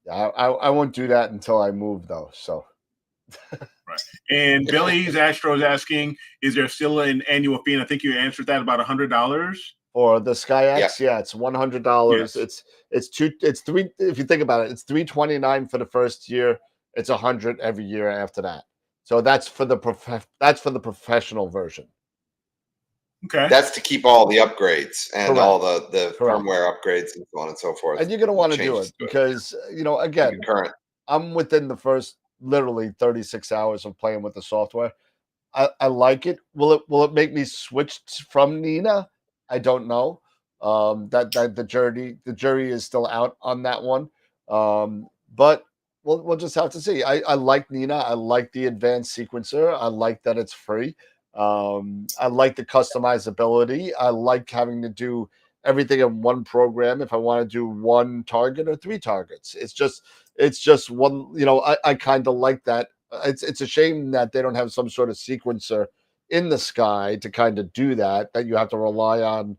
Yeah, I won't do that until I move, though. So. Right. And Billy's Astro is asking, is there still an annual fee? And I think you answered that about $100 for the SkyX. Yeah, it's $100. Yes. It's three. If you think about it, it's $329 for the first year. It's $100 every year after that. So that's for the professional version. Okay. That's to keep all the upgrades and Correct. all the firmware upgrades and so on and so forth. And you're going to want to do it because, you know, again, I'm within the first literally 36 hours of playing with the software. I like it. Will it make me switch from Nina? I don't know. That the jury is still out on that one. But we'll just have to see. I like Nina. I like the advanced sequencer. I like that it's free. I like the customizability. I like having to do everything in one program if I want to do one target or 3 targets. It's just one, you know, I kind of like that. It's a shame that they don't have some sort of sequencer in the Sky to kind of do that you have to rely on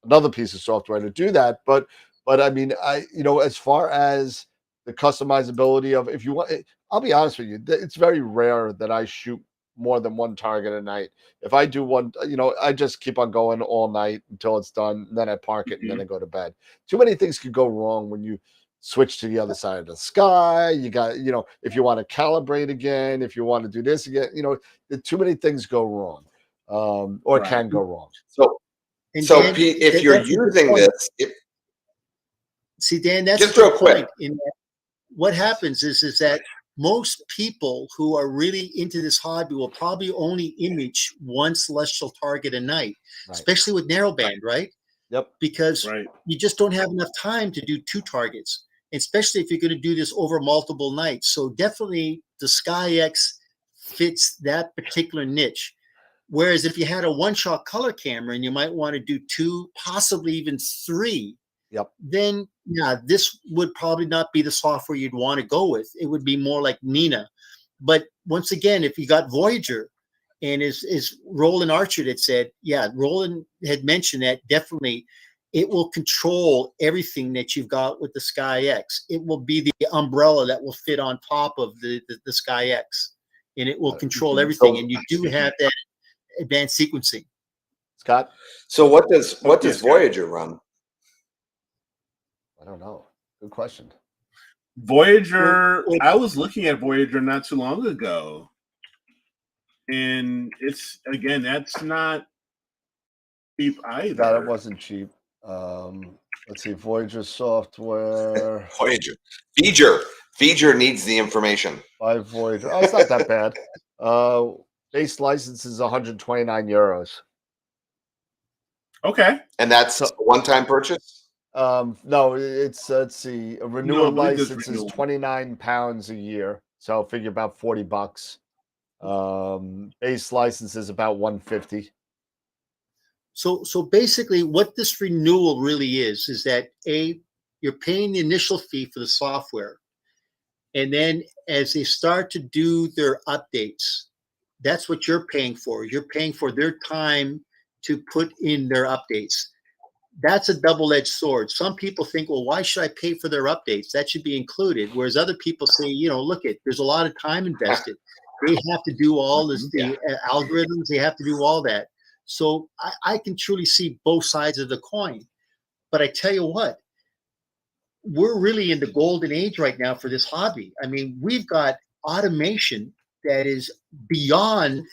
another piece of software to do that. But I mean, as far as the customizability of, if you want, I'll be honest with you, it's very rare that I shoot more than one target a night. If I do one, I just keep on going all night until it's done, and then I park it and then I go to bed. Too many things could go wrong when you switch to the other side of the sky. You got, if you want to calibrate again, if you want to do this again, too many things go wrong, or can go wrong. So Dan, Pete, if you're using this, see, Dan, that's just real quick. What happens is that most people who are really into this hobby will probably only image one celestial target a night, especially with narrowband, right? Yep. Because you just don't have enough time to do 2 targets, especially if you're going to do this over multiple nights. So definitely the SkyX fits that particular niche. Whereas if you had a one-shot color camera and you might want to do 2, possibly even 3, then this would probably not be the software you'd want to go with. It would be more like Nina. But once again, if you got Voyager, and is Roland Archer that said, Roland had mentioned that definitely it will control everything that you've got with the SkyX. It will be the umbrella that will fit on top of the SkyX, and it will control everything. And you do have that advanced sequencing. Scott? So what does Voyager run? I don't know. Good question. Voyager, I was looking at Voyager not too long ago. And it's, again, that's not cheap either. That it wasn't cheap. Let's see, Voyager software. Voyager needs the information. By Voyager. Oh, it's not that bad. Base license is 129 euros. Okay. And that's a one-time purchase? No, it's let's see, a renewal No, I believe it's license renewal. is £29 a year. So I'll figure about $40. Base license is about 150. So basically what this renewal really is that you're paying the initial fee for the software. And then as they start to do their updates, that's what you're paying for. You're paying for their time to put in their updates. That's a double-edged sword. Some people think, well, why should I pay for their updates? That should be included. Whereas other people say, look, there's a lot of time invested. They have to do all this, the algorithms, they have to do all that. So I can truly see both sides of the coin. But I tell you what, we're really in the golden age right now for this hobby. I mean, we've got automation that is beyond,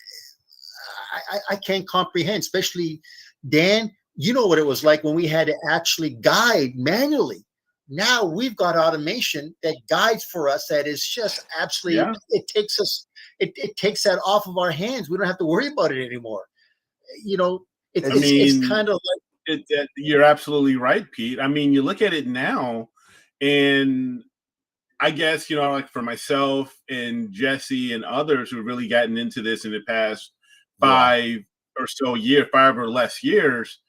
I can't comprehend, especially Dan, you know what it was like when we had to actually guide manually. Now we've got automation that guides for us. That is just absolutely, it takes that off of our hands. We don't have to worry about it anymore. It's kind of like, you're absolutely right, Pete. I mean, you look at it now, and I guess, like for myself and Jesse and others who've really gotten into this in the past 5 or less years,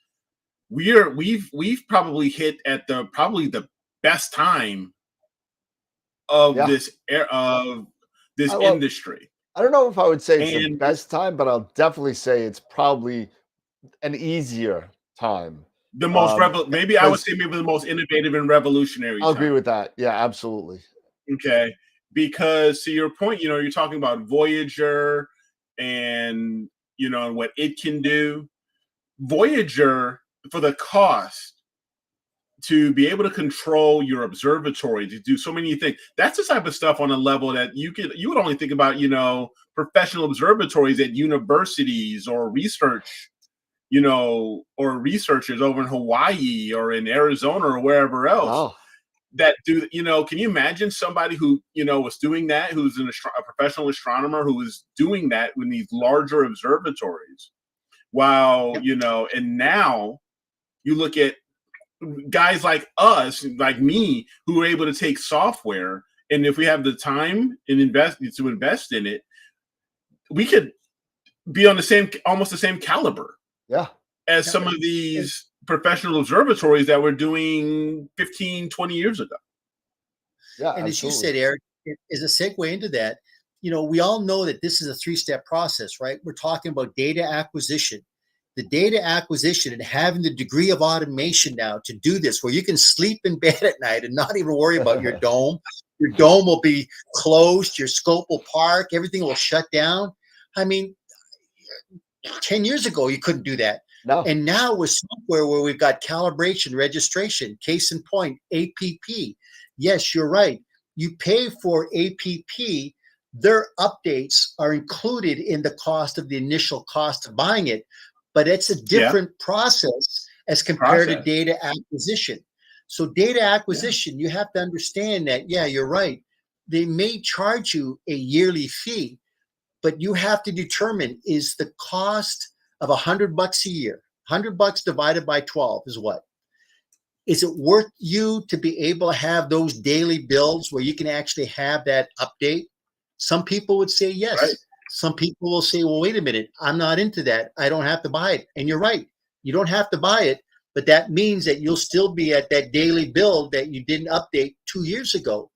we've probably hit at the best time of this industry. I don't know if I would say it's the best time, but I'll definitely say it's probably an easier time. The most maybe I would say maybe the most innovative and revolutionary. I'll agree with that. Yeah, absolutely. Okay, because to your point, you're talking about Voyager and what it can do. Woyager, for the cost to be able to control your observatory, to do so many things, that's the type of stuff on a level that you would only think about, professional observatories at universities or research, or researchers over in Hawaii or in Arizona or wherever else that do, can you imagine somebody who, was doing that, who's a professional astronomer who was doing that in these larger observatories? Wow, and now you look at guys like us, like me, who are able to take software, and if we have the time and invest in it, we could be on almost the same caliber as some of these professional observatories that were doing 15, 20 years ago. Yeah, and as you said, Eric, as a segue into that, we all know that this is a 3-step process, right? We're talking about data acquisition. The data acquisition and having the degree of automation now to do this, where you can sleep in bed at night and not even worry about your dome. Your dome will be closed. Your scope will park. Everything will shut down. I mean, 10 years ago, you couldn't do that. No. And now with software where we've got calibration, registration, case in point, APP. Yes, you're right. You pay for APP. Their updates are included in the cost of the initial cost of buying it. But it's a different process as compared to data acquisition. So data acquisition, you have to understand that, you're right. They may charge you a yearly fee, but you have to determine, is the cost of $100 a year, $100 divided by 12 is what? Is it worth you to be able to have those daily bills where you can actually have that update? Some people would say yes. Right. Some people will say, well, wait a minute, I'm not into that. I don't have to buy it. And you're right. You don't have to buy it, but that means that you'll still be at that daily bill that you didn't update 2 years ago.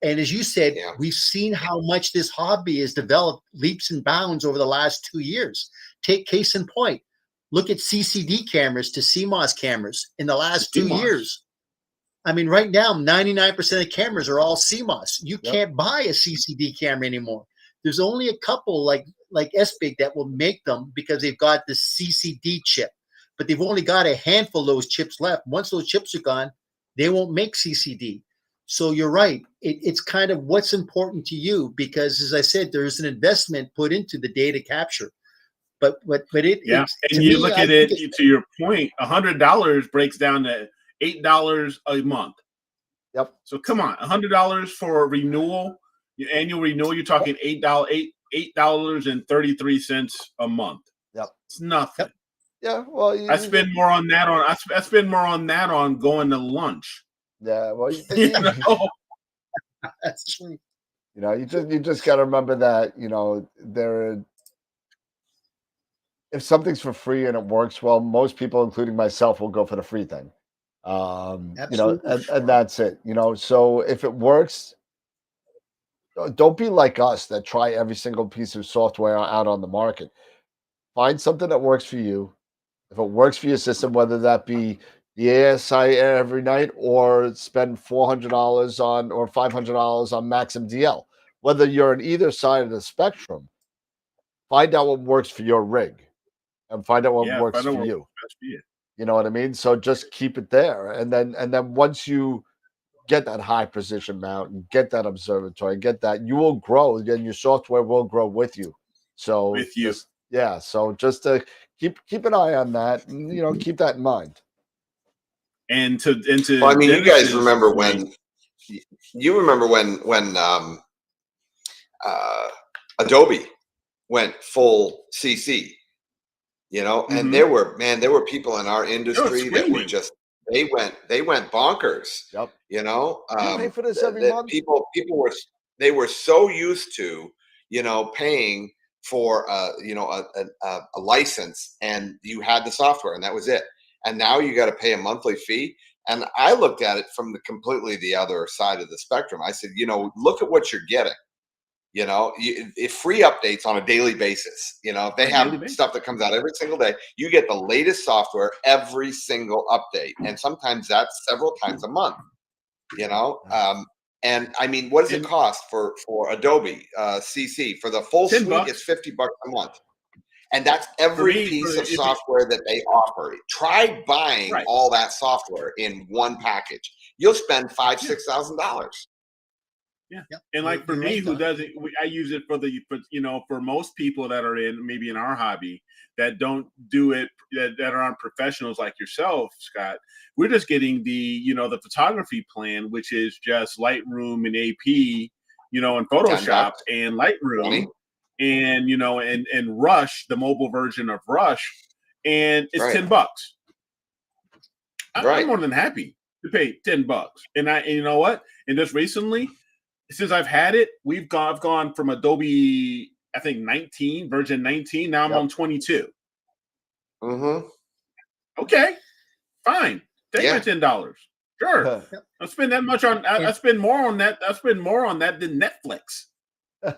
And as you said, we've seen how much this hobby has developed leaps and bounds over the last 2 years. Take case in point. Look at CCD cameras to CMOS cameras in the last 2 years. I mean, right now, 99% of cameras are all CMOS. You can't buy a CCD camera anymore. There's only a couple like SBIG that will make them because they've got the CCD chip, but they've only got a handful of those chips left. Once those chips are gone, they won't make CCD. So you're right. It's kind of what's important to you because, as I said, there's an investment put into the data capture. But it Yeah, to and you me, look I at think it, to your point, $100 breaks down to $8 a month. Yep. So come on, $100 for renewal, your annual renewal, you're talking $8.33 a month. Yep. It's nothing. Yep. Yeah, well, I spend more on that I spend more on that on going to lunch. yeah, well, You know? that's true. you know, you just got to remember that, if something's for free and it works well, most people, including myself, will go for the free thing. Absolutely. And that's it. So if it works, don't be like us that try every single piece of software out on the market. Find something that works for you. If it works for your system, whether that be the ASI every night or spend $400 on or $500 on Maxim DL, whether you're on either side of the spectrum, find out what works for your rig and find out what Yeah, works find out for what you. works best for you. You know what I mean? So just keep it there. And then once you get that high precision mount and get that observatory, get that, you will grow and your software will grow with you. So With you. so just to keep an eye on that and keep that in mind. And to Well, I mean, you guys Dennis's remember point, when Adobe went full CC, and there were people in our industry that were just they went bonkers. Yep. You pay for this every month? People were so used to paying for a license, and you had the software, and that was it. And now you got to pay a monthly fee. And I looked at it from completely the other side of the spectrum. I said, look at what you're getting. If free updates on a daily basis, if they have stuff that comes out every single day, you get the latest software every single update. And sometimes that's several times a month, and I mean, what does it cost for Adobe CC for the full suite? $10. It's $50 a month. And that's every piece of software that they offer. Try buying all that software in one package. You'll spend $5,000-$6,000. Yeah. And like for me, who doesn't, I use it for most people that are maybe in our hobby that don't do it, that aren't professionals like yourself, Scott. We're just getting the photography plan, which is just Lightroom and AP, and Photoshop and Lightroom. And and Rush, the mobile version of Rush, and it's $10. I'm more than happy to pay $10. And you know what? And just recently, since I've had it, I've gone from Adobe, I think version 19. Now I'm on 22. Mm-hmm. Okay, fine. Take my $10. Sure. I spend that much on. I spend more on that. I spend more on that than Netflix.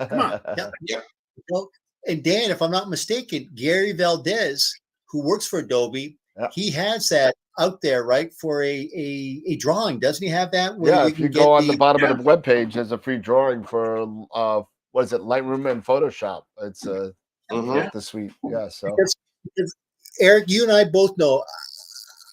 Come on. Yeah. Well, and Dan, if I'm not mistaken, Gary Valdez, who works for Adobe, he has that out there, right, for a drawing. Doesn't he have that? Where if you go on the bottom of the webpage, there's a free drawing for what is it, Lightroom and Photoshop. It's the suite. Yeah. So because Eric, you and I both know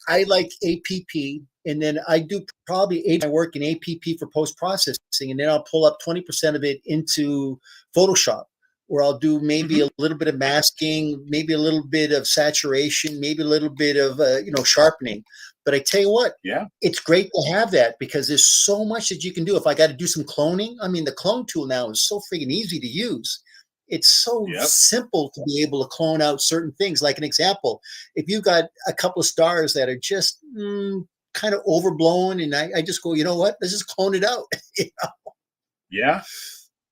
I like APP, and then I do probably I work in APP for post-processing, and then I'll pull up 20% of it into Photoshop, where I'll do maybe a little bit of masking, maybe a little bit of saturation, maybe a little bit of sharpening. But I tell you what, it's great to have that because there's so much that you can do. If I got to do some cloning, I mean, the clone tool now is so freaking easy to use. It's so simple to be able to clone out certain things. Like an example, if you've got a couple of stars that are just kind of overblown, and I just go, you know what, let's just clone it out. Yeah.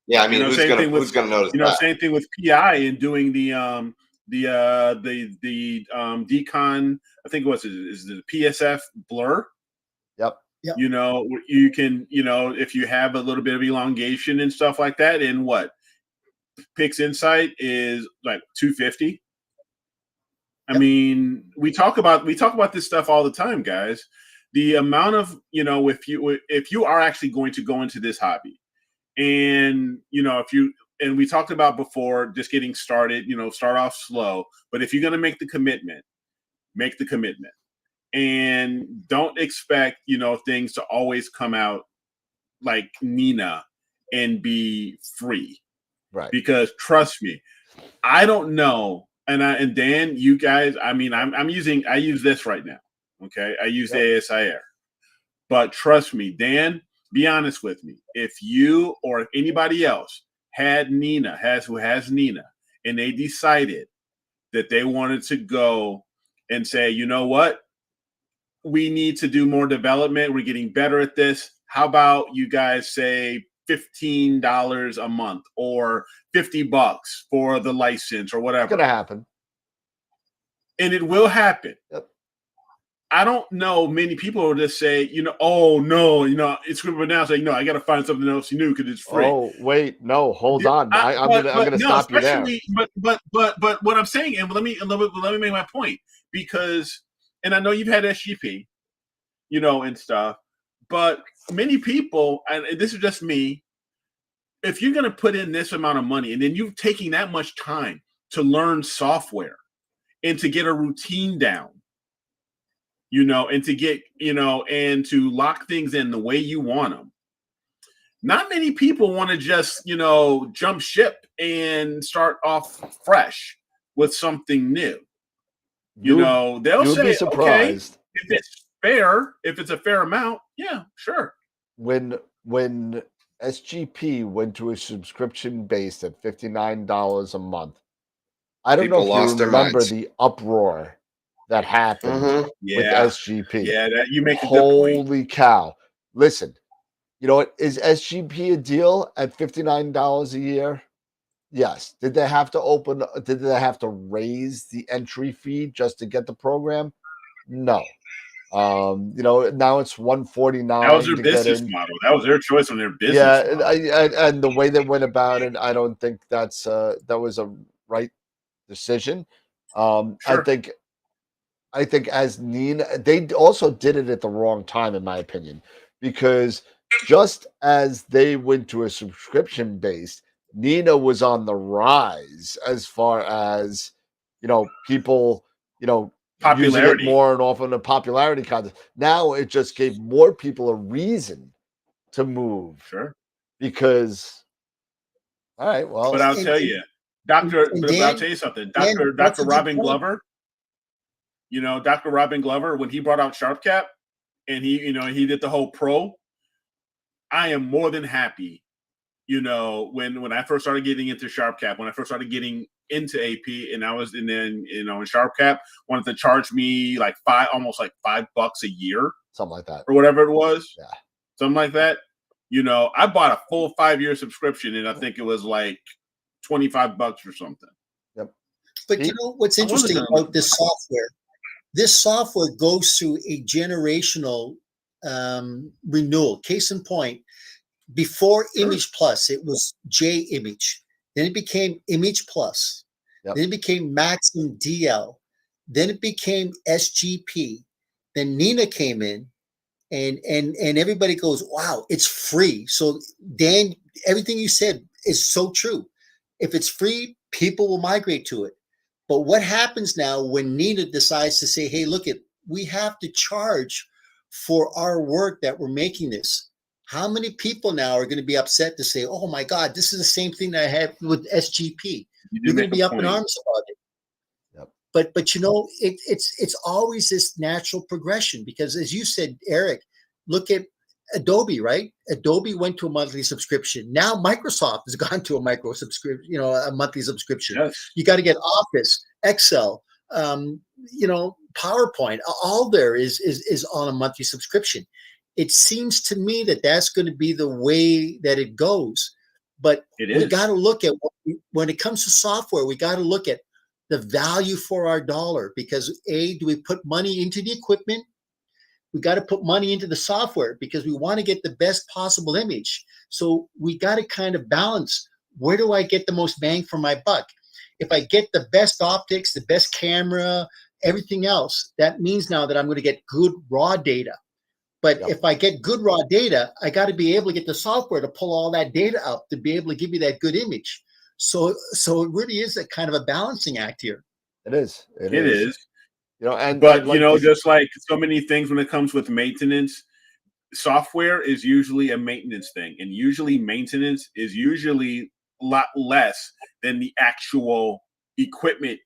Yeah, I mean, who's going to notice that? Same thing with PI and doing the decon. I think is the PSF blur. Yep. You can if you have a little bit of elongation and stuff like that, and what Pixinsight is like $250. I mean, we talk about this stuff all the time, guys. The amount of if you are actually going to go into this hobby. And and we talked about before, just getting started, start off slow. But if you're going to make the commitment, and don't expect, things to always come out like Nina and be free. Right. Because trust me, I don't know. and Dan, you guys, I mean, I use this right now. Okay, I use the ASIR, but trust me, Dan, be honest with me. If you or if anybody else had Nina, who has Nina, and they decided that they wanted to go and say, you know what, we need to do more development. We're getting better at this. How about you guys say $15 a month or $50 for the license or whatever? It's gonna happen, and it will happen. Yep. I don't know many people will just say, you know, oh no, you know, it's going to now say, no, I got to find something else new because it's free. Oh wait, no, hold on. I'm gonna stop you there. But what I'm saying, and let me make my point, because, and I know you've had SGP, you know, and stuff, but many people, and this is just me, if you're going to put in this amount of money and then you're taking that much time to learn software and to get a routine down, you know, and to get, you know, and to lock things in the way you want them. Not many people want to just, you know, jump ship and start off fresh with something new. You know, they'll say, be surprised. Okay, if it's fair, if it's a fair amount, yeah, sure. When SGP went to a subscription based at $59 a month, I don't know if you remember the uproar that happened with SGP. Yeah, that you make a Holy good point. Cow. Listen, you know what? Is SGP a deal at $59 a year? Yes. Did they have to raise the entry fee just to get the program? No. You know, now it's $149. That was their business model. That was their choice on their business. Yeah, and the way they went about it, I don't think that was a right decision. Sure. I think as Nina, they also did it at the wrong time, in my opinion, because just as they went to a subscription base, Nina was on the rise as far as, you know, people, you know, using it more and often a popularity contest. Now it just gave more people a reason to move. Sure. Because, all right, well. But I'll tell you, I'll tell you something. Dr. Robin Glover, you know, Dr. Robin Glover, when he brought out SharpCap and he did the whole pro, I am more than happy, you know, when I first started getting into SharpCap, when I first started getting into AP, and then, you know, in SharpCap wanted to charge me like almost like $5 a year. Something like that. Or whatever it was. Yeah. Something like that. You know, I bought a full 5-year subscription and I think it was like $25 or something. Yep. But you know what's interesting about this software? This software goes through a generational renewal. Case in point, before Image Plus, it was J Image. Then it became Image Plus. Yep. Then it became Maximum DL. Then it became SGP. Then Nina came in, and everybody goes, wow, it's free. So Dan, everything you said is so true. If it's free, people will migrate to it. But what happens now when Nina decides to say, hey, look, we have to charge for our work that we're making this? How many people now are going to be upset to say, oh my God, this is the same thing that I had with SGP? You're going to be up in arms about it. Yep. But you know, it's always this natural progression, because as you said, Eric, look at Adobe, right? Adobe went to a monthly subscription. Now Microsoft has gone to a monthly subscription. Yes. You got to get Office, Excel, you know, PowerPoint. All there is on a monthly subscription. It seems to me that that's going to be the way that it goes. But we got to look at when it comes to software, we got to look at the value for our dollar, because do we put money into the equipment? We got to put money into the software because we want to get the best possible image. So we got to kind of balance, where do I get the most bang for my buck? If I get the best optics, the best camera, everything else, that means now that I'm going to get good raw data. But if I get good raw data, I got to be able to get the software to pull all that data up to be able to give you that good image. So it really is a kind of a balancing act here. It is. It is. You know, but you know, just like so many things when it comes with maintenance, software is usually a maintenance thing, and usually maintenance is usually a lot less than the actual equipment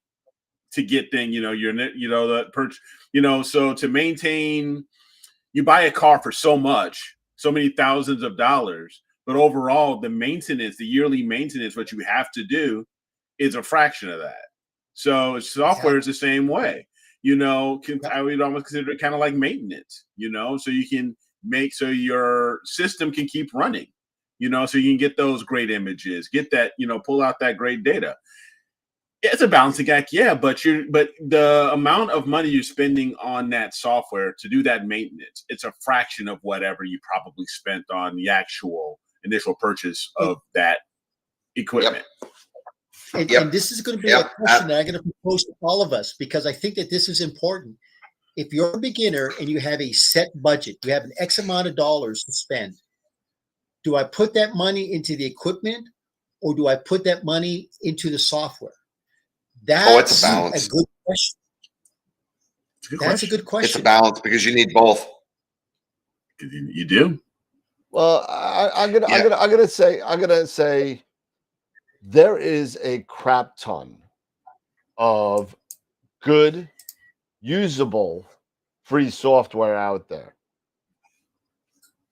to get thing, the purchase, so to maintain, you buy a car for so many thousands of dollars, but overall the yearly maintenance, what you have to do is a fraction of that. So software is the same way, I would almost consider it kind of like maintenance, so you can so your system can keep running, so you can get those great images, get that, pull out that great data. It's a balancing act, yeah, but the amount of money you're spending on that software to do that maintenance, it's a fraction of whatever you probably spent on the actual initial purchase of that equipment. And this is going to be a question that I'm going to propose to all of us, because I think that this is important. If you're a beginner and you have a set budget, you have an X amount of dollars to spend, do I put that money into the equipment or do I put that money into the software? It's a balance. A good question. That's a good question. It's a balance because you need both. You do. Well, I'm gonna say there is a crap ton of good, usable, free software out there.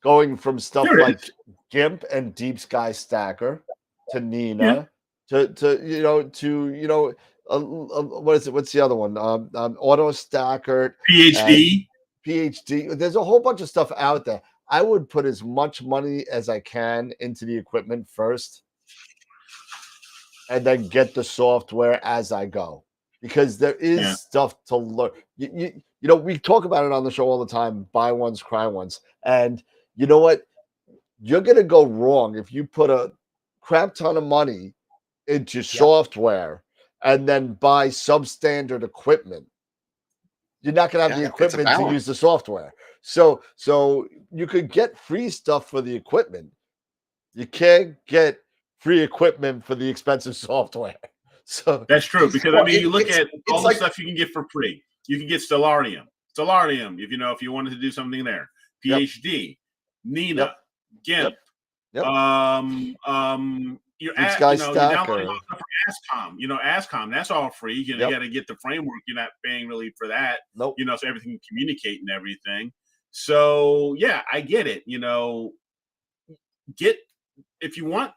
Going from stuff like GIMP and Deep Sky Stacker to Nina to what is it? What's the other one? Auto Stacker, PhD. There's a whole bunch of stuff out there. I would put as much money as I can into the equipment first, and then get the software as I go, because there is stuff to learn. We talk about it on the show all the time. Buy ones, cry ones, and you know what? You're gonna go wrong if you put a crap ton of money into software and then buy substandard equipment. You're not going to have the equipment to use the software. So you could get free stuff for the equipment. You can't get free equipment for the expensive software. So that's true, because you look at all the stuff you can get for free. You can get Stellarium, if you wanted to do something there. PhD, Nina, GIMP. You're downloading all stuff from ASCOM. ASCOM, that's all free. You got to get the framework. You're not paying really for that. Nope. So everything can communicate and everything. So I get it. If you want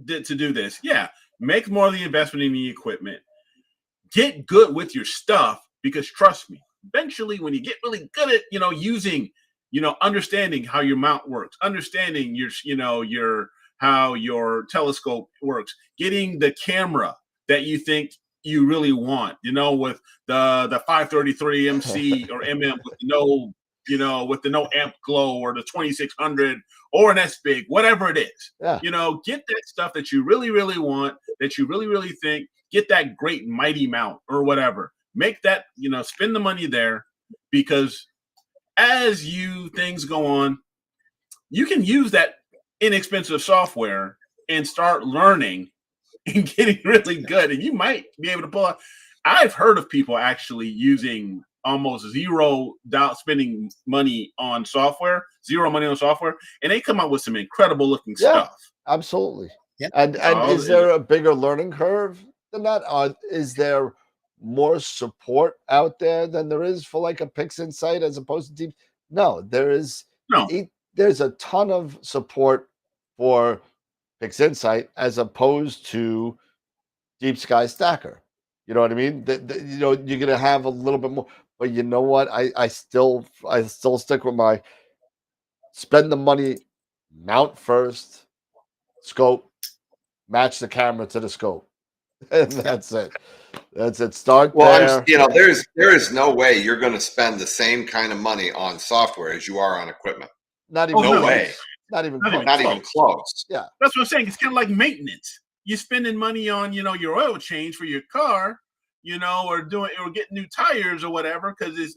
to do this, make more of the investment in the equipment. Get good with your stuff, because trust me, eventually when you get really good at using, understanding how your mount works, understanding how your telescope works, getting the camera that you think you really want, with the 533 MC or MM with no amp glow, or the 2600 or an S-Big, whatever it is. Get that stuff that you really, really want, that you really, really think, get that great mighty mount or whatever. Make that, spend the money there, because as things go on, you can use that inexpensive software and start learning and getting really good, and you might be able to pull out. I've heard of people actually using almost $0 spending money on software, and they come up with some incredible looking stuff. Absolutely. And is there a bigger learning curve than that? Is there more support out there than there is for like a Pixinsight as opposed to Deep? No, there is. No. There's a ton of support for Pixinsight as opposed to Deep Sky Stacker. You know what I mean? You're gonna have a little bit more, but you know what? I still stick with my spend the money, mount first, scope, match the camera to the scope, and that's it. That's it. Start there. There is no way you're going to spend the same kind of money on software as you are on equipment. Not even no way. Not even close. Yeah. That's what I'm saying. It's kind of like maintenance. You're spending money on, your oil change for your car, or getting new tires or whatever, because it's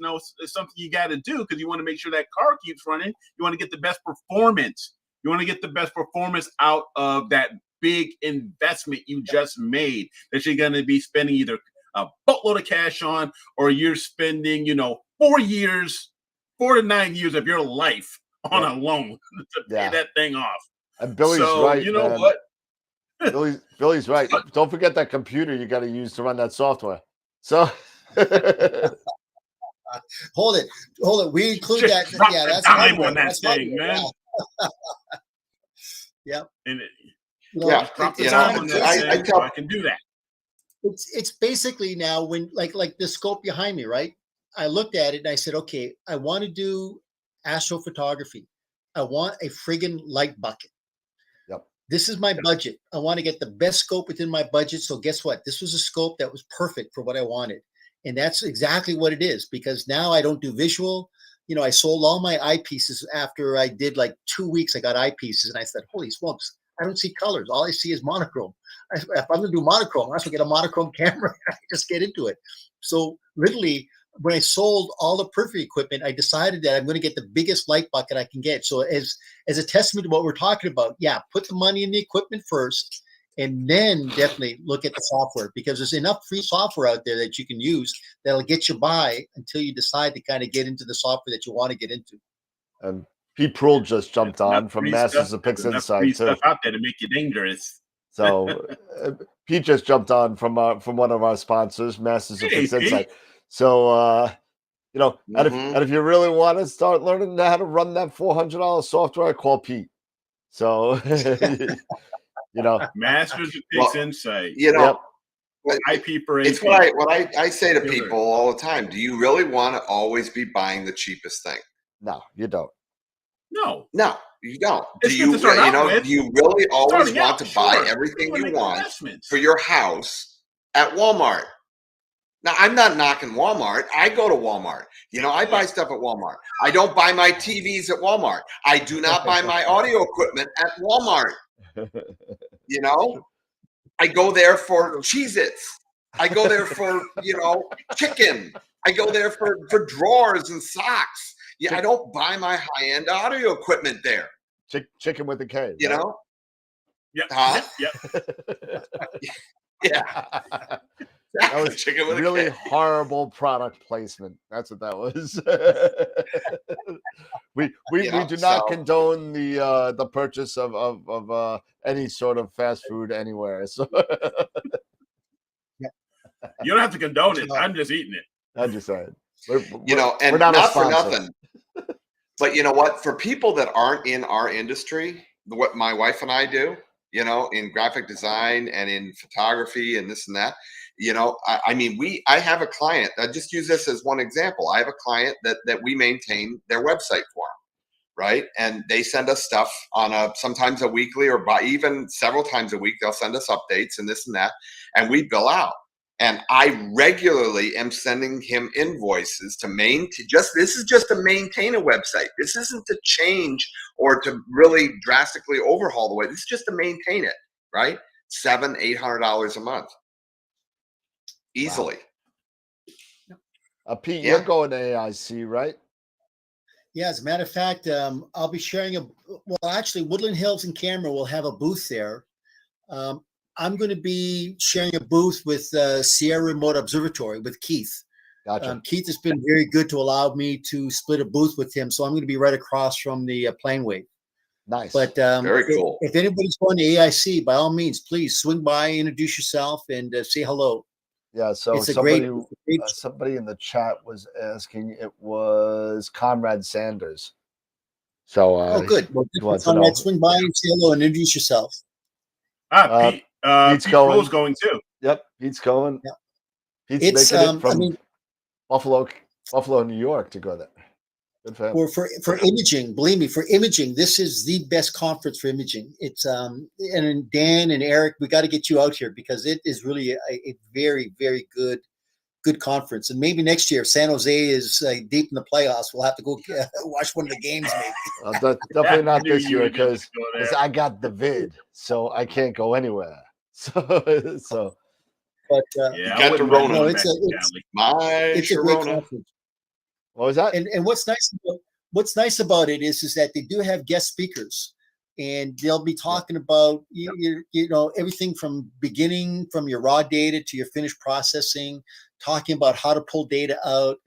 something you got to do, because you want to make sure that car keeps running. You want to get the best performance. You want to get the best performance out of that big investment you just made, that you're going to be spending either a boatload of cash on, or you're spending, 4 to 9 years of your life on a loan to pay that thing off. And Billy's right. You know what? Billy's right. Don't forget that computer you got to use to run that software. So Hold it. We include Just that. drop Yeah, the that's dime hardware. on that That's thing, hardware, man. Yeah. And You know, Yeah, just drop the you dime know, on that I thing, so tell I can do that. it's basically now when like the scope behind me, right? I looked at it and I said, okay, I want to do astrophotography. I want a friggin' light bucket. Yep. This is my budget. I want to get the best scope within my budget. So guess what? This was a scope that was perfect for what I wanted. And that's exactly what it is, because now I don't do visual. You know, I sold all my eyepieces after I did like 2 weeks. I got eyepieces and I said, holy smokes, I don't see colors. All I see is monochrome. If I'm going to do monochrome, I have to get a monochrome camera. I just get into it. So literally, when I sold all the periphery equipment, I decided that I'm going to get the biggest light bucket I can get. So as a testament to what we're talking about, yeah, put the money in the equipment first, and then definitely look at the software, because there's enough free software out there that you can use that'll get you by until you decide to kind of get into the software that you want to get into. And Pete Proul just jumped There's on enough from free Masters stuff- of there's enough free Pixinsight too. stuff out there to make you dangerous. So Pete just jumped on from one of our sponsors, Masters of Hey, Pixinsight. So you know, and Mhm. if you really want to start learning how to run that $400 software, call Pete. So you know, Masters of Well, Pixinsight. You know, Yep. IP for it's AP. what I say to Killer. people all the time. Do you really want to always be buying the cheapest thing? no, you don't. No, you don't. It's Do good to you, start you out know, with. do you really always Starting want out, to buy sure. everything Wanna you make want investments. for your house at Walmart? Now, I'm not knocking Walmart. I go to Walmart. You know, I buy stuff at Walmart. I don't buy my TVs at Walmart. I do not buy my audio equipment at Walmart. You know, I go there for Cheez-Its. I go there for, you know, chicken. I go there for drawers and socks. Yeah, I don't buy my high-end audio equipment there. Chicken with a K. You right? know? Yep. Huh? Yep. Yeah. That was Chicken with a really K. horrible product placement. That's what that was. we You know, do not so- condone the purchase of any sort of fast food anywhere. So You don't have to condone it. I'm just eating it. I'm just saying. You know, and we're not a not for sponsor. nothing. But you know what? For people that aren't in our industry, what my wife and I do, you know, in graphic design and in photography and this and that, you know, I mean, I have a client. I just use this as one example. I have a client that we maintain their website for them, right? And they send us stuff on sometimes a weekly or even several times a week. They'll send us updates and this and that, and we bill out. And I regularly am sending him invoices to this is just to maintain a website. This isn't to change or to really drastically overhaul the way. This is just to maintain it, right? $700-800 a month. Easily. Wow. Pete, Yeah. you're going to AIC, right? Yeah, as a matter of fact, I'll be sharing actually, Woodland Hills and Camera will have a booth there. I'm going to be sharing a booth with Sierra Remote Observatory with Keith. Gotcha. Keith has been very good to allow me to split a booth with him, so I'm going to be right across from the Planewave. Nice. But Very cool. If anybody's going to AIC, by all means, please swing by, introduce yourself, and say hello. Yeah, so It's a somebody great somebody in the chat was asking. It was Conrad Sanders. So oh, good. Well, wants to know. swing by and say hello and introduce yourself. Pete's Pete's going. Proul's going too. Yep, Pete's going. Yeah. Pete's making it from I mean, Buffalo, New York to go there. Good for him. Or for imaging, believe me, for imaging, this is the best conference for imaging. It's and Dan and Eric, we got to get you out here because it is really a very, very good conference. And maybe next year, if San Jose is deep in the playoffs, we'll have to go watch one of the games. Maybe Definitely not I knew this you year were gonna because go there. I got the vid, so I can't go anywhere. So but Yeah, got I wouldn't the mind Rona. going it's back a- to it's- Cali. My it's a great Sharona. conference. what was that? And what's nice about it is that they do have guest speakers, and they'll be talking about you know everything from beginning from your raw data to your finished processing, talking about how to pull data out.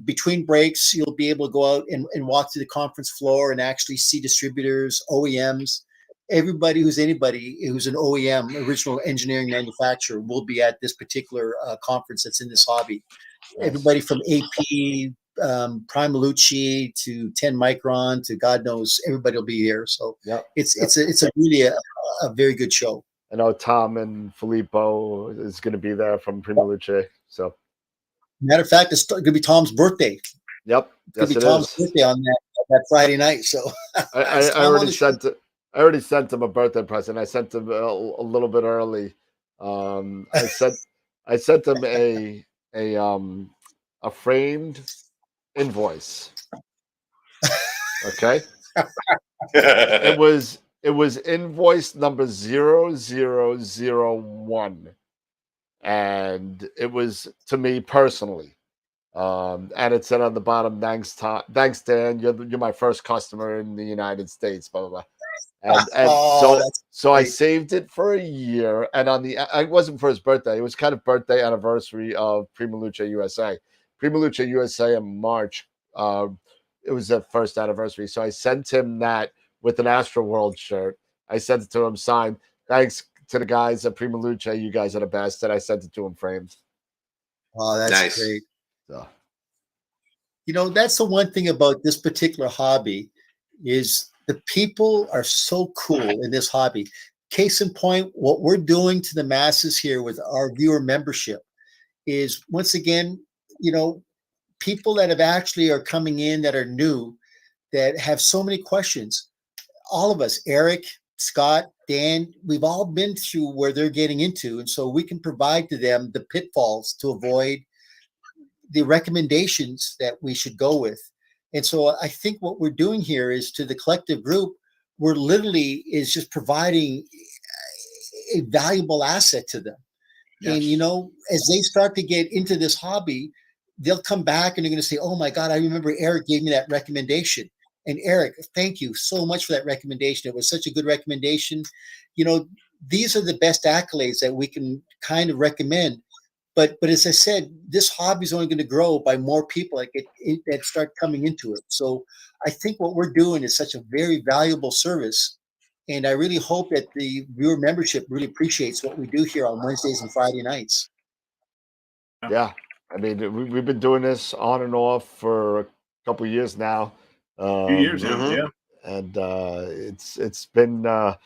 Between breaks, you'll be able to go out and walk through the conference floor and actually see distributors, OEMs. Anybody who's an OEM, original engineering manufacturer, will be at this particular conference that's in this hobby. everybody from AP, Primalucci to 10 Micron to God knows everybody will be here. So it's a really a very good show. I know Tom and Filippo is going to be there from Primalucci. So, matter of fact, it's going to be Tom's birthday. Yep, it's going to be Tom's birthday on that Friday night. So I already sent it. I already sent him a birthday present. I sent him a little bit early. I sent him a framed invoice. Okay. It was invoice number 0001, and it was to me personally. And it said on the bottom, "Thanks, Dan. You're my first customer in the United States." Blah blah blah. And so I saved it for a year, and it wasn't for his birthday. It was kind of birthday anniversary of Primalucci USA. Primalucci USA in March. It was the first anniversary, so I sent him that with an AstroWorld's shirt. I sent it to him signed. Thanks to the guys at Primalucci. You guys are the best, and I sent it to him framed. Oh, that's nice. Great. So. That's the one thing about this particular hobby is the people are so cool in this hobby. Case in point, what we're doing to the masses here with our viewer membership is, once again, people that have actually are coming in that are new, that have so many questions. All of us, Eric, Scott, Dan, we've all been through where they're getting into. And so we can provide to them the pitfalls to avoid the recommendations that we should go with. And so I think what we're doing here is, to the collective group, we're literally is just providing a valuable asset to them. Yes. And, as they start to get into this hobby, they'll come back and they're going to say, "Oh my God, I remember Eric gave me that recommendation. And Eric, thank you so much for that recommendation. It was such a good recommendation." These are the best accolades that we can kind of recommend. But as I said, this hobby is only going to grow by more people that start coming into it. So I think what we're doing is such a very valuable service. And I really hope that the viewer membership really appreciates what we do here on Wednesdays and Friday nights. Yeah. I mean, we've been doing this on and off for a couple of years now. A few years now, yeah. And it's been a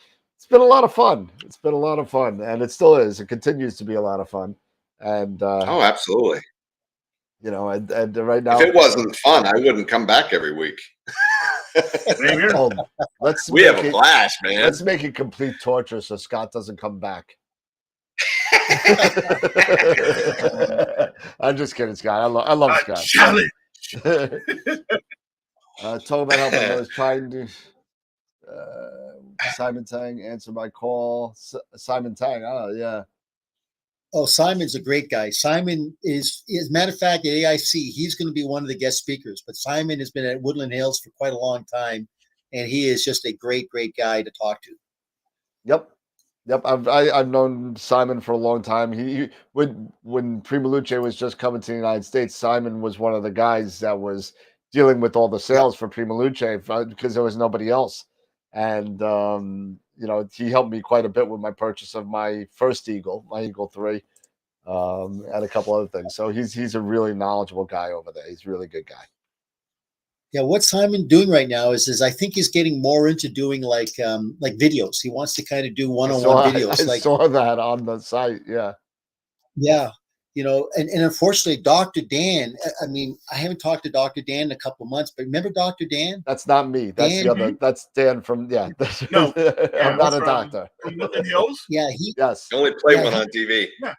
lot of fun. It's been a lot of fun, and it still is. It continues to be a lot of fun. And oh, absolutely. And right now, if it wasn't fun, I wouldn't come back every week. We have a blast, man. Let's make it complete torture so Scott doesn't come back. I'm just kidding, Scott. I love Scott. Challenge. Talk about helping. I was trying to. Simon Tang answer my call. Simon Tang. Oh yeah. Oh, Simon's a great guy. Simon is, as a matter of fact, at AIC, he's going to be one of the guest speakers. But Simon has been at Woodland Hills for quite a long time, and he is just a great, great guy to talk to. Yep. I've known Simon for a long time. When Primalucci was just coming to the United States, Simon was one of the guys that was dealing with all the sales for Primalucci because there was nobody else. And he helped me quite a bit with my purchase of my first Eagle, my Eagle 3, and a couple other things. So he's a really knowledgeable guy over there. He's a really good guy. Yeah, what Simon doing right now is I think he's getting more into doing like videos. He wants to kind of do one-on-one videos. I saw that on the site. Yeah. Yeah. And unfortunately, Dr. Dan, I mean, I haven't talked to Dr. Dan in a couple of months, but remember Dr. Dan? That's not me. That's Dan? The other. That's Dan from, yeah. No. I'm not a doctor. From Woodland Hills? Yeah. Yes. You only play one on TV. Yeah.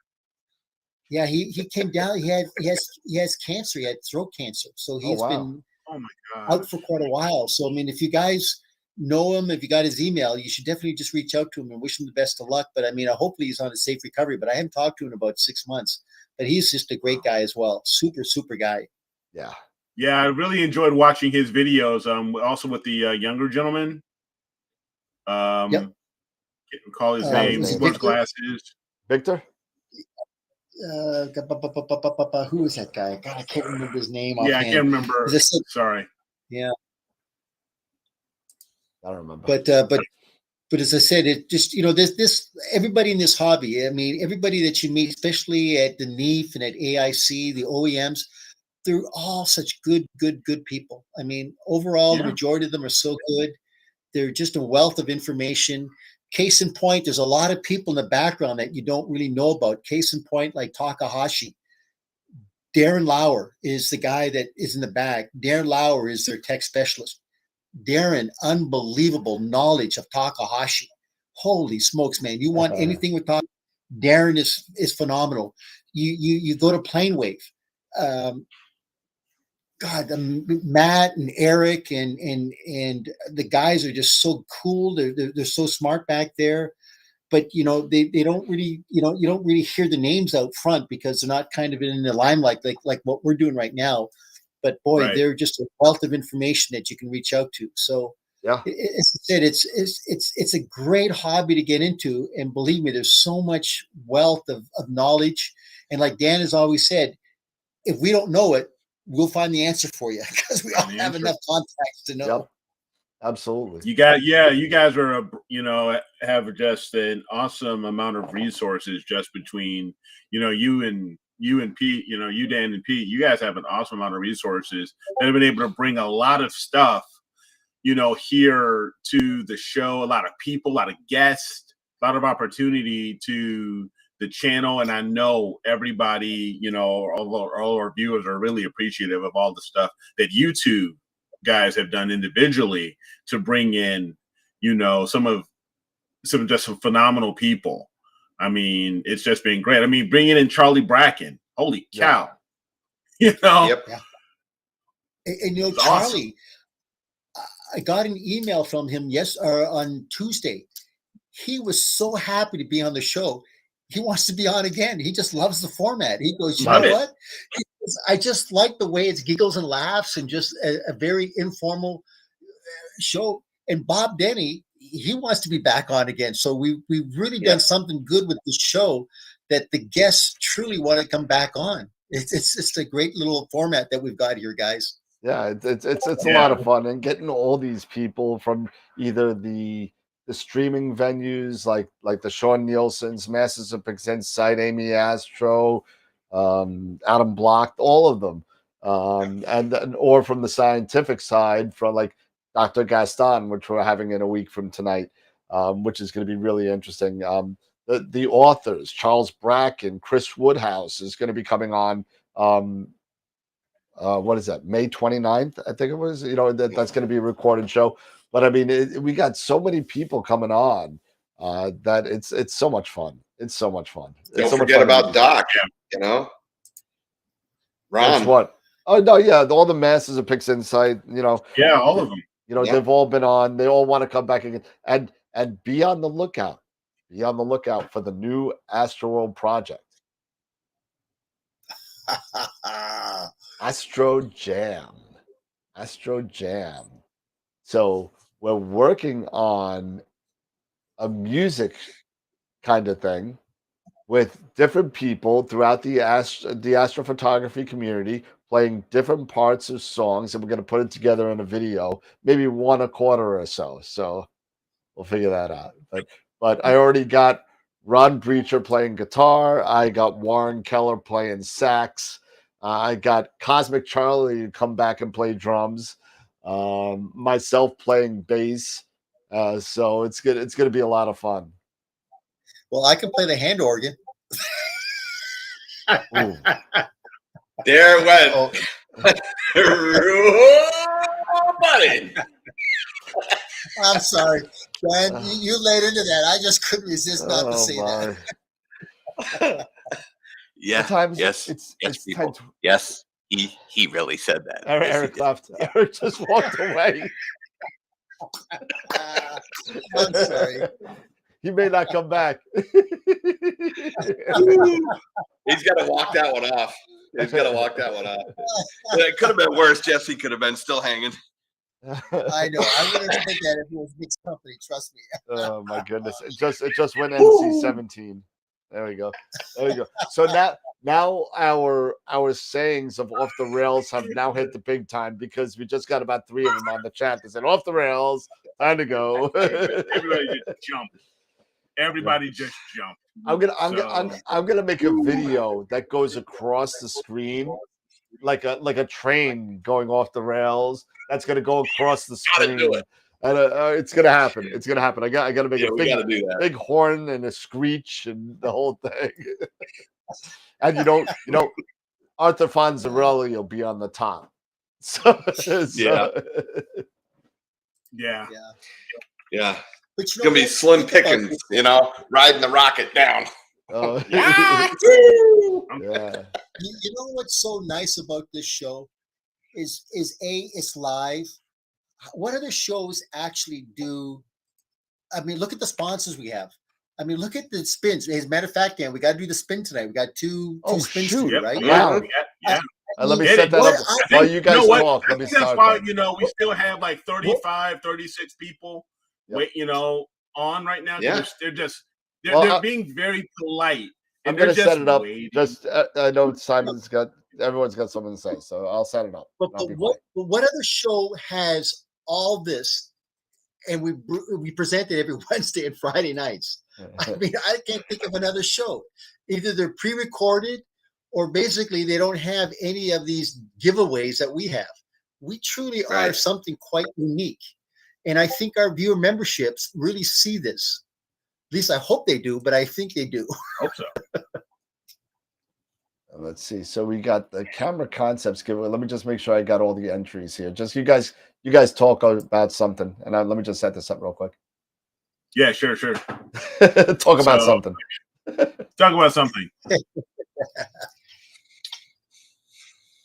Yeah, he came down. He has cancer. He had throat cancer. So he's been out for quite a while. So, I mean, if you guys know him, if you got his email, you should definitely just reach out to him and wish him the best of luck. But I mean, hopefully he's on a safe recovery, but I haven't talked to him in about 6 months. But he's just a great guy as well. Super, super guy. Yeah. Yeah, I really enjoyed watching his videos. Also with the younger gentleman. Can't recall his name. He wears glasses. Victor? Who is that guy? God, I can't remember his name. Yeah, I can't remember. Sorry. Yeah. I don't remember. But But as I said, it just, this everybody in this hobby, I mean, everybody that you meet, especially at the NEAF and at AIC, the OEMs, they're all such good people. I mean, overall, the majority of them are so good. They're just a wealth of information. Case in point, there's a lot of people in the background that you don't really know about. Case in point, like Takahashi. Darren Lauer is the guy that is in the back. Darren Lauer is their tech specialist. Darren, unbelievable knowledge of Takahashi. Holy smokes, man. You want anything with Takahashi? Darren is phenomenal. You go to Planewave. Matt and Eric and the guys are just so cool. They're so smart back there. But they don't really, you don't really hear the names out front because they're not kind of in the limelight like what we're doing right now. But boy, they're just a wealth of information that you can reach out to. So as I said, it's a great hobby to get into, and believe me, there's so much wealth of knowledge. And like Dan has always said, if we don't know it, we'll find the answer for you because we all have enough contacts to know. Yep. Absolutely. You guys are, have just an awesome amount of resources just between, you and Pete, you, Dan, and Pete. You guys have an awesome amount of resources that have been able to bring a lot of stuff, here to the show, a lot of people, a lot of guests, a lot of opportunity to the channel. And I know everybody, all our viewers are really appreciative of all the stuff that you two guys have done individually to bring in, some phenomenal people. I mean, it's just been great. I mean, bringing in Charlie Bracken, holy cow. Yep. And Charlie, awesome. I got an email from him on Tuesday. He was so happy to be on the show. He wants to be on again. He just loves the format. He goes, you know what? I just like the way it's giggles and laughs and just a very informal show. And Bob Denny, he wants to be back on again. So we've really done something good with the show that the guests truly want to come back on. It's a great little format that we've got here, guys. Yeah, it's a lot of fun, and getting all these people from either the streaming venues like the Sean Nielsen's, Masters of Pixinsight, Amy Astro, Adam Block, all of them, or from the scientific side, from like Dr. Gaston, which we're having in a week from tonight, which is going to be really interesting. The authors, Charles Bracken, Chris Woodhouse is going to be coming on. What is that? May 29th, I think it was. That's going to be a recorded show. But I mean, we got so many people coming on that it's so much fun. It's so much fun. Don't forget about Doc. Ron. That's what? Oh no, yeah, all the Masters of Pixinsight. All of them. They've all been on. They all want to come back again, and be on the lookout. Be on the lookout for the new AstroWorld project. Astro Jam. So we're working on a music kind of thing with different people throughout the astrophotography community, playing different parts of songs, and we're going to put it together in a video, maybe one a quarter or so. So we'll figure that out. But I already got Ron Breacher playing guitar. I got Warren Keller playing sax. I got Cosmic Charlie to come back and play drums. Myself playing bass. So it's good. It's going to be a lot of fun. Well, I can play the hand organ. There it went. Buddy. I'm sorry, Dan. You laid into that. I just couldn't resist not to say that. Yes. Yes, he really said that. Eric left. Eric just walked away. I'm sorry. He may not come back. He's got to walk that one off. It could have been worse. Jesse could have been still hanging. I know. I wouldn't think that if it was mixed company. Trust me. Oh my goodness! It just went NC-17. There we go. There we go. So now our sayings of off the rails have now hit the big time because we just got about 3 of them on the chat that said off the rails, time to go. Everybody just jumped. Everybody just jumped. I'm gonna make a video that goes across the screen like a train going off the rails. That's gonna go across the screen. Do it. And it's gonna happen. It's gonna happen. I gotta make a big horn and a screech and the whole thing. And Arthur Fonzarelli will be on the top. So yeah. But It's gonna be Slim Pickens, riding the rocket down. Oh. Yeah. Yeah. You know what's so nice about this show is it's live. What other shows actually do? I mean, look at the sponsors we have. I mean, look at the spins. As a matter of fact, Dan, we got to do the spin tonight. We got two spins to do, right? Wow. Yeah. Let me set that up while you guys talk. Let me start. That's why, we still have like 35, 36 people on right now. Yeah. They're being very polite. I'm going to set it up. I know everyone's got something to say, so I'll set it up. But what other show has all this, and we present it every Wednesday and Friday nights? I mean, I can't think of another show. Either they're pre-recorded, or basically they don't have any of these giveaways that we have. We truly are something quite unique, and I think our viewer memberships really see this. At least I hope they do, but I think they do. Hope so. Let's see. So we got the camera concepts giveaway. Let me just make sure I got all the entries here. Just you guys talk about something, and let me just set this up real quick. Yeah, sure. Talk about something. Talk about something.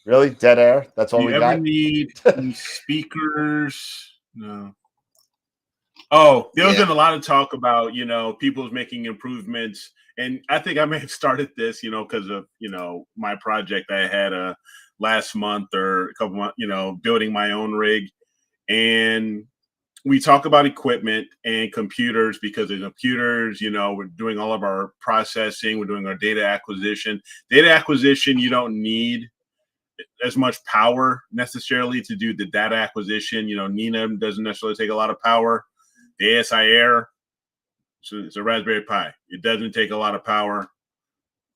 Really? Dead air? That's all we got? Do you ever need any speakers? No. Oh, there's been a lot of talk about, people's making improvements. And I think I may have started this, because of, my project I had last month or a couple months, building my own rig. And we talk about equipment and computers because the computers, we're doing all of our processing. We're doing our data acquisition. Data acquisition, you don't need as much power necessarily to do the data acquisition. Nina doesn't necessarily take a lot of power. The ASI Air, so it's a Raspberry Pi. It doesn't take a lot of power,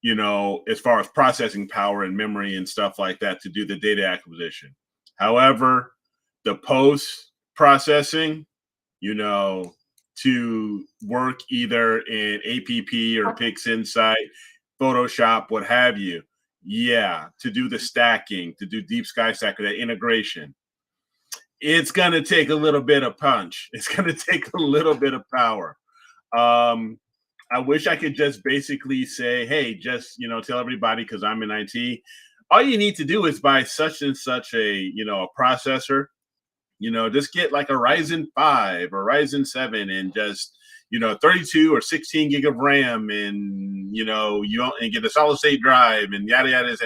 as far as processing power and memory and stuff like that to do the data acquisition. However, the post-processing, to work either in APP or Pixinsight, Photoshop, what have you, to do the stacking, to do Deep Sky Stacker, that integration, it's going to take a little bit of punch. It's going to take a little bit of power. I wish I could just basically say, hey, just, tell everybody, because I'm in IT, all you need to do is buy such and such a processor, just get like a Ryzen 5 or Ryzen 7 and just, 32 or 16 gig of RAM and, and get a solid state drive and yada, yada,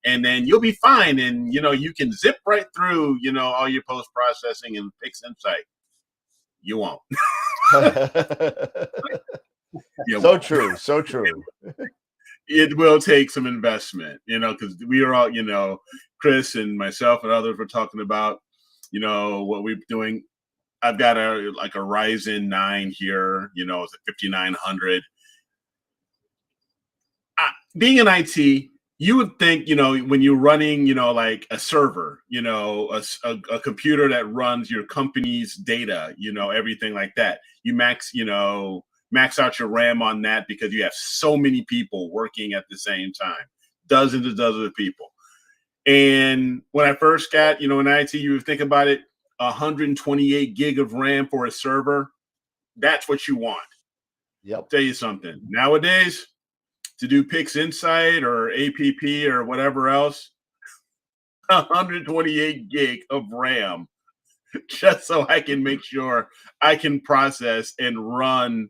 and then you'll be fine. And, you can zip right through, all your post-processing and Pixinsight. You won't. So true. So true. It will take some investment, because we are all, Chris and myself and others were talking about, what we're doing. I've got a Ryzen 9 here, it's a 5900. Being in IT, you would think, when you're running, like a server, a computer that runs your company's data, everything like that, you max out your RAM on that because you have so many people working at the same time, dozens of people. And when I first got, in IT, you would think about it, 128 gig of RAM for a server, that's what you want. Yep. Tell you something. Nowadays, to do Pixinsight or APP or whatever else, 128 gig of RAM, just so I can make sure I can process and run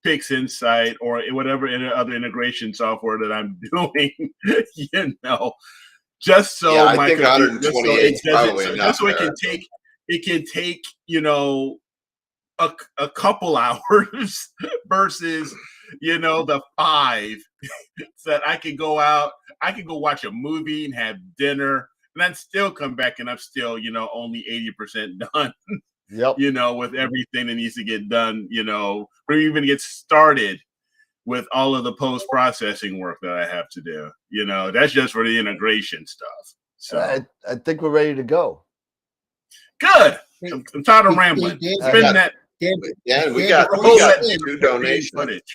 Pixinsight or whatever other integration software that I'm doing, just so I my think 128 is probably enough. Just so it can take, a couple hours versus, the 5 that I could go out, I could go watch a movie and have dinner, and then still come back and I'm still, only 80% done, Yep. with everything that needs to get done, or even get started with all of the post-processing work that I have to do. That's just for the integration stuff. So I think we're ready to go. good. I'm tired of rambling. Spin that. Dan, we Dan, got before you spin, 2 donations. Footage.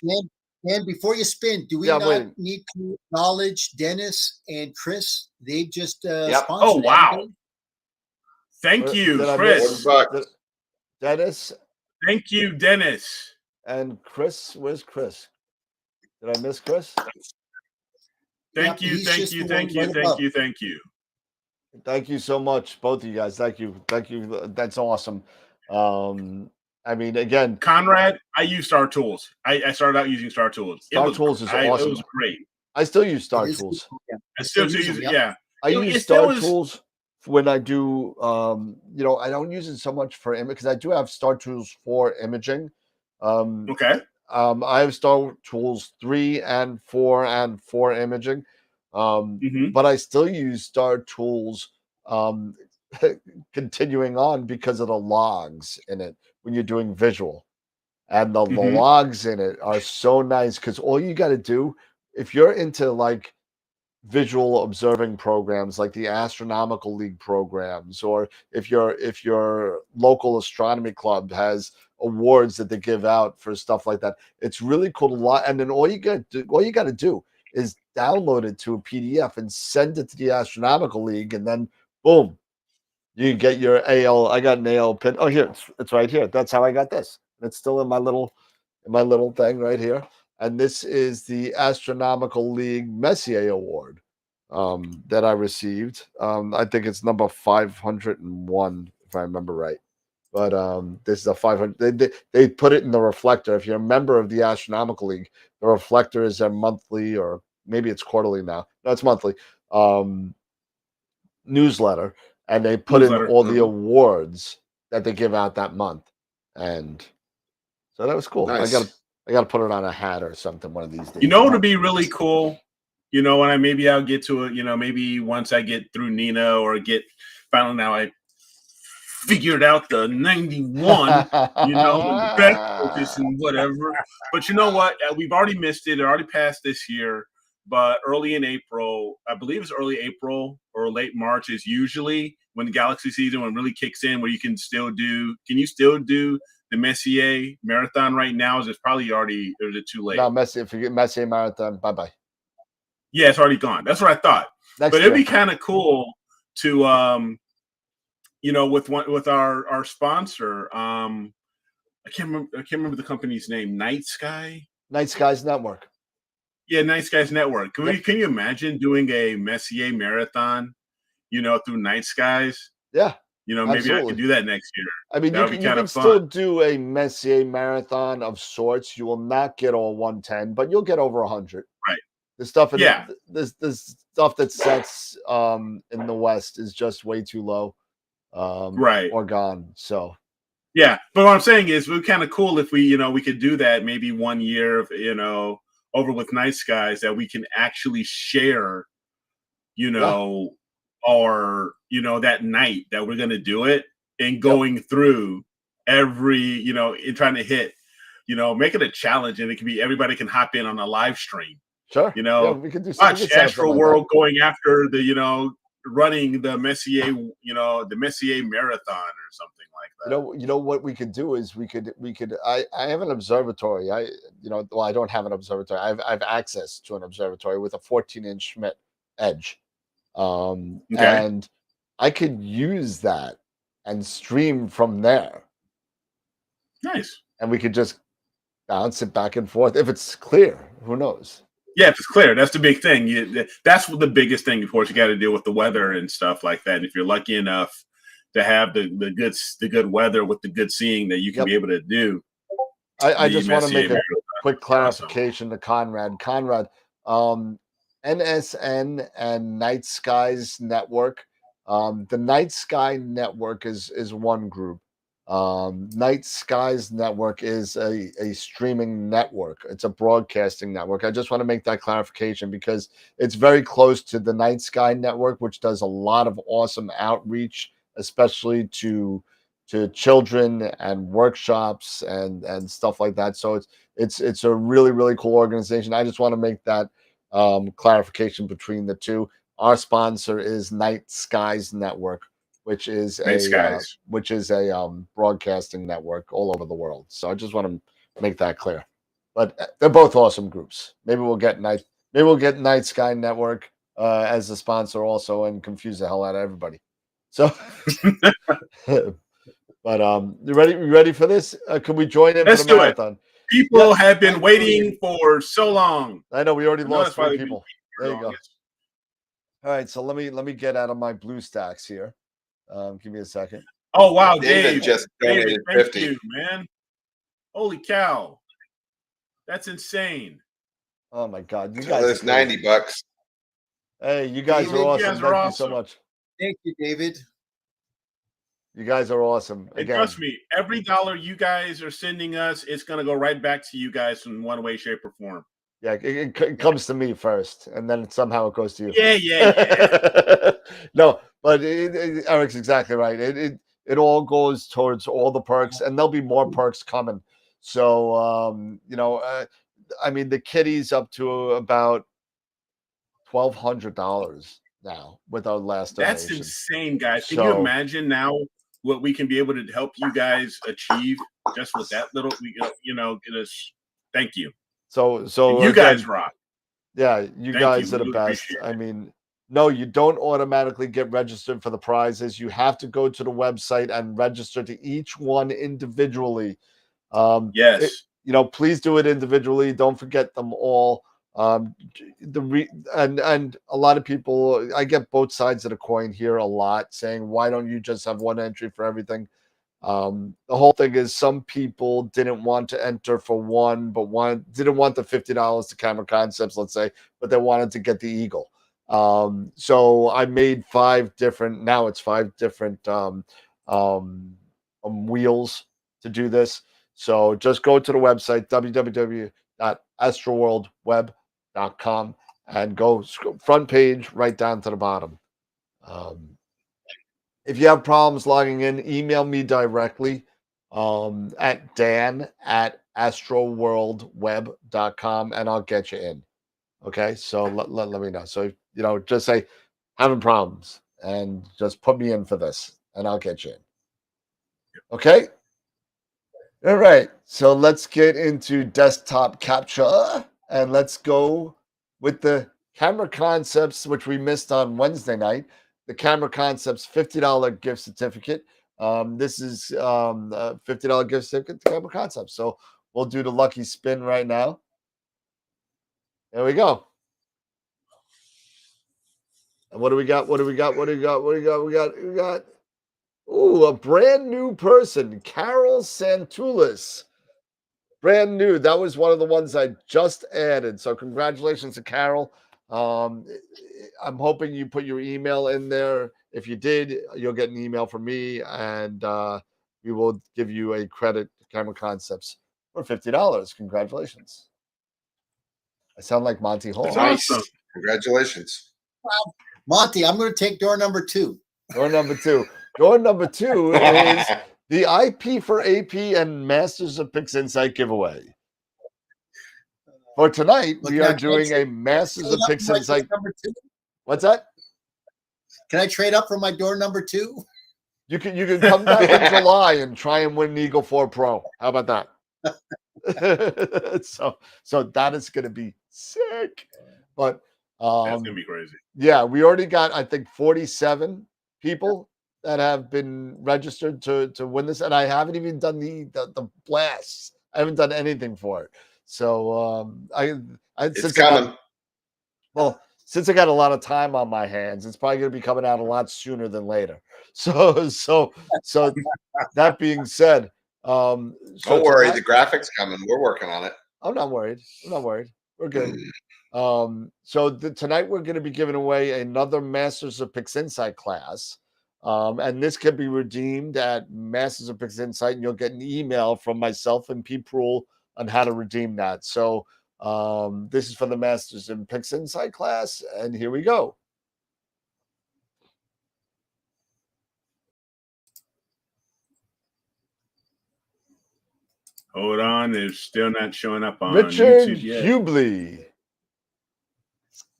Dan, before you spin, do we Yeah, not wait. need to acknowledge Dennis and Chris? They just Yep. sponsored. Oh, wow. everything. Thank you, Did I Chris. $40. Dennis Thank you, Dennis. and Chris. Where's Chris? Did I miss Chris? Thank Yeah, you, he's thank just you, the thank one you, right thank above. you, thank you. Thank you so much, both of you guys. Thank you. That's awesome. I mean, again, Conrad, I use Star Tools. I started out using Star Tools. Star Tools is awesome. It was great. I still use Star It is a good Tools. program. I still use use them, it. yep. Yeah. I use it still Star is- Tools when I do, I don't use it so much for image because I do have Star Tools for imaging. Okay. I have Star Tools 3 and 4 for imaging. Mhm. But I still use Star Tools continuing on because of the logs in it when you're doing visual. And the Mhm. logs in it are so nice because all you got to do, if you're into like visual observing programs like the Astronomical League programs, or if your local astronomy club has awards that they give out for stuff like that, it's really cool to lot. And then all you got to do is download it to a PDF and send it to the Astronomical League, and then boom, you get your AL. I got an AL pin. Oh, here it's right here. That's how I got this. It's still in my little thing right here. And this is the Astronomical League Messier Award that I received. I think it's number 501, if I remember right. But this is a 500. They put it in the reflector. If you're a member of the Astronomical League, the reflector is their monthly, or maybe it's quarterly now. No, it's monthly newsletter, and they put in all the awards that they give out that month. And so that was cool. Nice. I gotta put it on a hat or something one of these days. It'd be really cool. And maybe I'll get to it. Maybe once I get through Nina or finally now I figured out the 91. The back focus and whatever. But you know what? We've already missed it. It already passed this year. But early in April, I believe it's early April or late March is usually when the Galaxy season when it really kicks in, where you can still do. Can you still do the Messier Marathon right now? Is it probably already? Or is it too late? No, Messier. Forget Messier Marathon. Bye bye. Yeah, it's already gone. That's what I thought. But it'd be kind of cool to, with our sponsor. I can't remember the company's name. Night Skies Network. Yeah, Night Skies Network. Can you imagine doing a Messier Marathon? Through Night Skies. Yeah. Maybe absolutely. I could do that next year. I mean, you can still do a Messier Marathon of sorts. You will not get all 110, but you'll get over 100. Right. The stuff the stuff that sets in the West is just way too low. Right. Or gone. So yeah. But what I'm saying is we're kind of cool if we could do that maybe 1 year over with Night Skies, that we can actually share, or that night that we're gonna do it and going through every, and trying to hit, make it a challenge, and it can be everybody can hop in on a live stream. Sure. We can do watch AstroWorld going after the running the Messier, the Messier Marathon or something like that. You know what we could do is we could I have an observatory. I don't have an observatory. I have access to an observatory with a 14-inch Schmidt edge. And I could use that and stream from there. Nice. And we could just bounce it back and forth. If it's clear, who knows? Yeah, if it's clear, that's the big thing. That's the biggest thing. Of course, you got to deal with the weather and stuff like that. And if you're lucky enough to have the good weather with the good seeing that you can be able to do. I just want to make a quick clarification to Conrad. NSN and Night Skies Network. The Night Sky Network is one group. Night Skies Network is a streaming network. It's a broadcasting network. I just want to make that clarification because it's very close to the Night Sky Network, which does a lot of awesome outreach, especially to children and workshops and stuff like that. So it's a really, really cool organization. I just want to make that clarification between the two. Our sponsor is Night Skies Network, which is a broadcasting network all over the world. So I just want to make that clear. But they're both awesome groups. Maybe we'll get Night Sky Network as a sponsor also, and confuse the hell out of everybody. So, but you ready for this? Can we join in Let's for the do marathon? It. People have been waiting for so long. I know we already lost 3 people. There you go. Yes. All right, so let me get out of my blue stacks here. Give me a second. Oh wow, David just donated 50. Thank you, man. Holy cow, that's insane. Oh my God, you So guys! there's $90. Hey, you guys are awesome. Thank you so much. Thank you, David. You guys are awesome. And trust me, every dollar you guys are sending us, it's going to go right back to you guys in one way, shape, or form. Yeah, it comes to me first, and then somehow it goes to you. Yeah. No, but Eric's exactly right. It all goes towards all the perks, and there'll be more perks coming. So, I mean, the kitty's up to about $1,200 now with our last donation. That's insane, guys. Can you imagine now what we can be able to help you guys achieve just with that little? Thank you. So you guys rock. Yeah, you guys are the best. I mean, no, you don't automatically get registered for the prizes. You have to go to the website and register to each one individually. Yes. Please do it individually. Don't forget them all. And a lot of people, I get both sides of the coin here a lot, saying, why don't you just have one entry for everything? The whole thing is some people didn't want to enter for one, but didn't want the $50 to Camera Concepts, let's say, but they wanted to get the Eagle. So I made 5 different wheels to do this. So just go to the website, www.astroworldweb.com, and go front page right down to the bottom. If you have problems logging in, email me directly at dan@astroworldweb.com, and I'll get you in. Okay, so let me know. So, just say, having problems, and just put me in for this, and I'll get you in. Okay? All right, so let's get into desktop capture, and let's go with the Camera Concepts, which we missed on Wednesday night. The Camera Concepts $50 gift certificate. This is a $50 gift certificate to Camera Concepts. So we'll do the lucky spin right now. There we go. And what do we got? We got a brand new person, Carol Santulis. Brand new. That was one of the ones I just added. So congratulations to Carol. I'm hoping you put your email in there. If you did, you'll get an email from me, and we will give you a credit to Camera Concepts for $50. Congratulations. I sound like Monty Hall. Nice. Awesome. Congratulations. Wow. Monty, I'm going to take door number 2. Door number 2. Door number 2 is the IP for AP and Masters of Pixinsight giveaway. For tonight, we are doing a Masters of Pixinsight. What's that? Can I trade up for my door number 2? You can come back in July and try and win the Eagle 4 Pro. How about that? so that is going to be sick. But that's going to be crazy. Yeah, we already got, I think, 47 people that have been registered to win this, and I haven't even done the blasts. I haven't done anything for it. So it's coming. Since I got a lot of time on my hands, it's probably going to be coming out a lot sooner than later. So that being said, don't worry, the graphics coming. We're working on it. I'm not worried. We're good. So tonight we're going to be giving away another Masters of Pixinsight class. And this can be redeemed at Masters of Pixinsight, and you'll get an email from myself and Pete Proul on how to redeem that. So this is for the Masters of Pixinsight class, and here we go. Hold on, it's still not showing up on Richard YouTube yet. Hubley.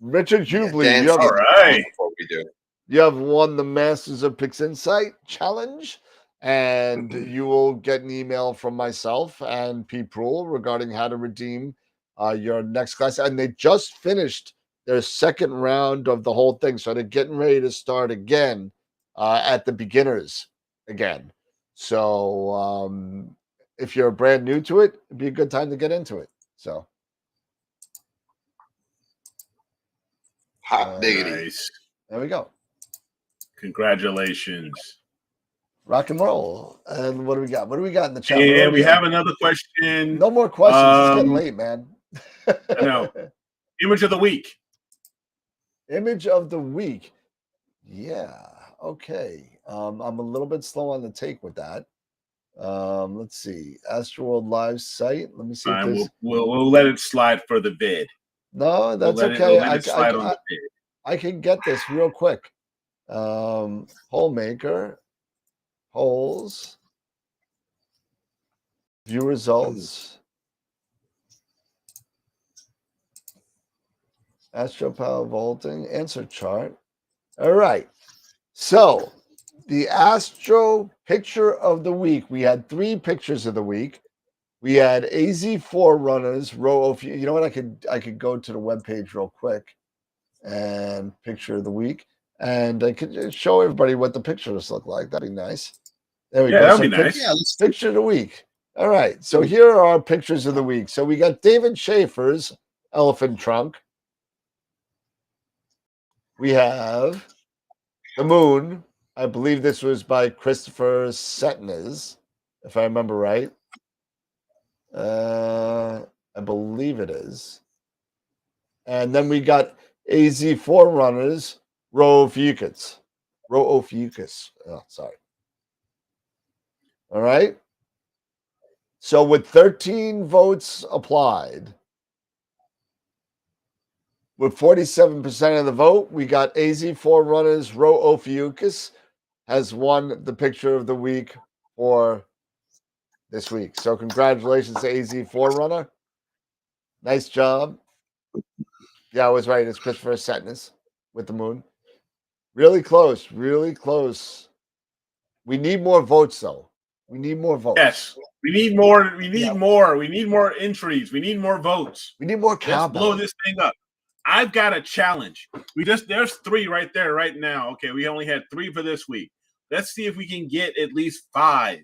Richard Hubley, Dan, you have, all right. Before we do. you have won the Masters of Pixinsight challenge, and you will get an email from myself and Pete Proul regarding how to redeem your next class. And they just finished their second round of the whole thing, so they're getting ready to start again at the beginners again. So if you're brand new to it, it'd be a good time to get into it. So Hot diggity. Nice. there we go. Congratulations. Rock and roll. And what do we got? What do we got in the chat? And we have another question. No more questions. It's getting late, man. I know. Image of the week. Image of the week. Yeah. Okay. I'm a little bit slow on the take with that. Let's see. AstroWorld live site. Let me see. Fine, we'll let it slide for the vid. No, that's We'll okay. let it slide on the vid. I can get this real quick. Poll maker. Polls. View results. Astro Power Vaulting. Answer chart. All right. So the Astro picture of the week. We had 3 pictures of the week. We had AZ4 runners, row of, you know what? I could go to the webpage real quick and picture of the week. And I could show everybody what the pictures look like. That'd be nice. There we go. That'd be nice. Yeah, let's Picture of the week. All right. So here are our pictures of the week. So we got David Schaefer's elephant trunk. We have the moon. I believe this was by Christopher Setnes, if I remember right. I believe it is. And then we got AZ4 runners, Roophuicus. Oh, sorry. All right. So with 13 votes applied, with 47% of the vote, we got AZ4 runners, Roophuicus has won the picture of the week for this week. So congratulations to AZ4 runner. Nice job. Yeah, I was right. It's Christopher Setnes with the moon. Really close. Really close. We need more votes, though. We need more votes. Yes. We need more. We need more. We need more entries. We need more votes. We need more Let's cowbell. blow this thing up. I've got a challenge. There's 3 right there right now. Okay, we only had 3 for this week. Let's see if we can get at least 5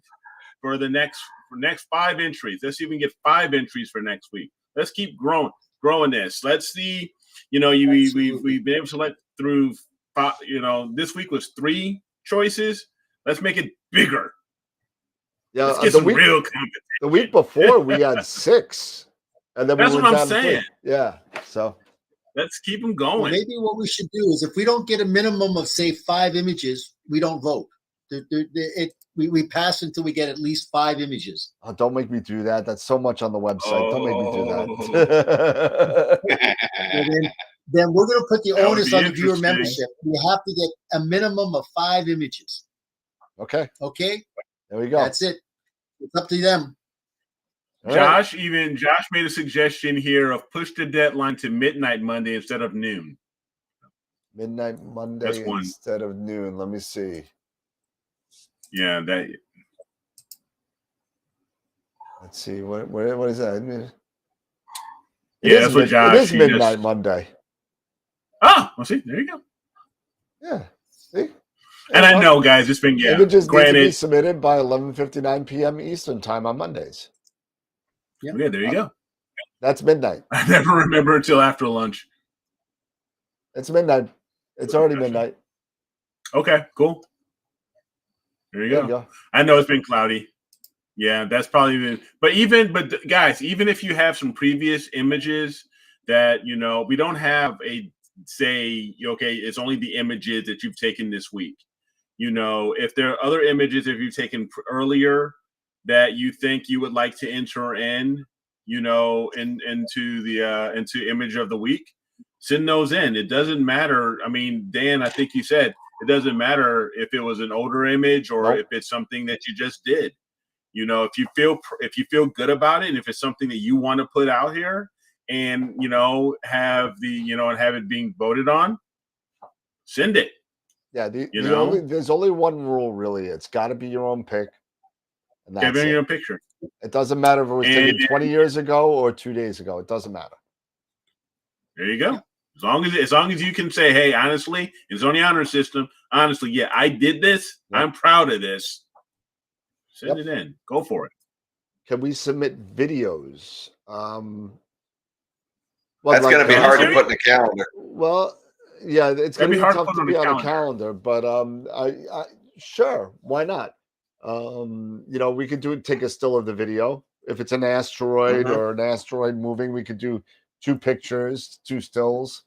for the next 5 entries. Let's see if we can get 5 entries for next week. Let's keep growing this. Let's see. You know, we've been able to select through 5, this week was 3 choices. Let's make it bigger. Yeah, let's get some real competition. The week before we had 6, and then that's we what went I'm down to saying. 3. Yeah, so let's keep them going. Well, maybe what we should do is, if we don't get a minimum of say 5 images, we don't vote. We pass until we get at least 5 images. Oh, don't make me do that. That's so much on the website. Don't make me do that. Then we're going to put the That would onus be on the viewer interesting. membership. We have to get a minimum of 5 images. Okay, Okay, there we go. that's it. It's up to them. All right. Josh made a suggestion here of push the deadline to midnight Monday instead of noon. Midnight Monday That's one. instead of noon. Let me see. Yeah, that. Let's see. What is that? Yeah, that's what Josh. It is he midnight just- Monday. well, see, there you go. Yeah. See? And I know, guys, it's been Images need to be granted. submitted by 11:59 p.m. Eastern time on Mondays. Yeah, there you go. That's midnight. I never remember until after lunch. It's midnight. It's already midnight. Okay, cool. There you go. I know it's been cloudy. Yeah, that's probably been. But guys, even if you have some previous images that we don't have it's only the images that you've taken this week. if there are other images, if you've taken earlier that you think you would like to enter in, into image of the week, send those in. It doesn't matter. I mean, Dan, I think you said it doesn't matter if it was an older image or if it's something that you just did. If you feel good about it, and if it's something that you want to put out here, and have and have it being voted on, send it. Yeah, there's only one rule really. It's got to be your own pick. And that's your own picture. It doesn't matter if it was taken 20 years ago or 2 days ago. It doesn't matter. There you go. As long as you can say, hey, honestly, it's on the honor system. Honestly, yeah, I did this. Yep. I'm proud of this. Send it in. Go for it. Can we submit videos? That's going to be hard to put in the calendar. Well, yeah, it's going to be hard to be on the calendar. But I sure, why not? We could take a still of the video. If it's an asteroid or an asteroid moving, we could do 2 pictures, 2 stills,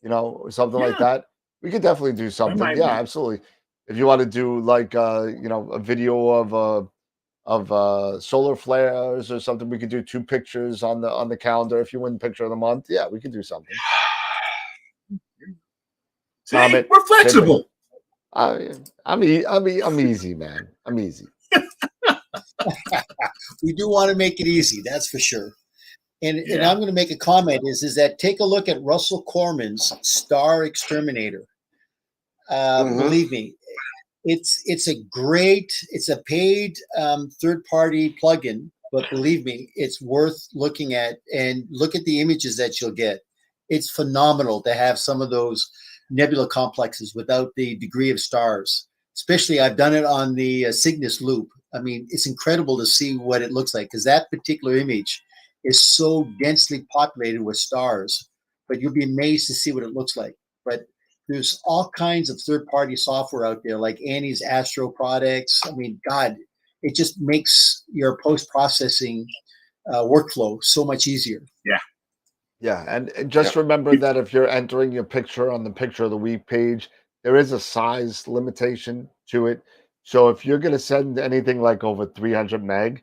or something like that. We could definitely do something. Yeah, absolutely. If you want to do like a video of solar flares or something, we could do 2 pictures on the calendar. If you win picture of the month, yeah, we could do something. See, we're flexible. I'm easy, man. I'm easy. We do want to make it easy, that's for sure. And I'm going to make a comment is that take a look at Russell Corman's Star Exterminator. Believe me, it's a paid third-party plugin, but believe me, it's worth looking at, and look at the images that you'll get. It's phenomenal to have some of those nebula complexes without the degree of stars. Especially, I've done it on the Cygnus loop. I mean, it's incredible to see what it looks like, because that particular image is so densely populated with stars, but you'll be amazed to see what it looks like. But there's all kinds of third-party software out there, like Annie's Astro products. I mean, God, it just makes your post-processing workflow so much easier. Yeah. Yeah, and just remember that if you're entering your picture on the Picture of the Week page, there is a size limitation to it. So if you're going to send anything like over 300 meg,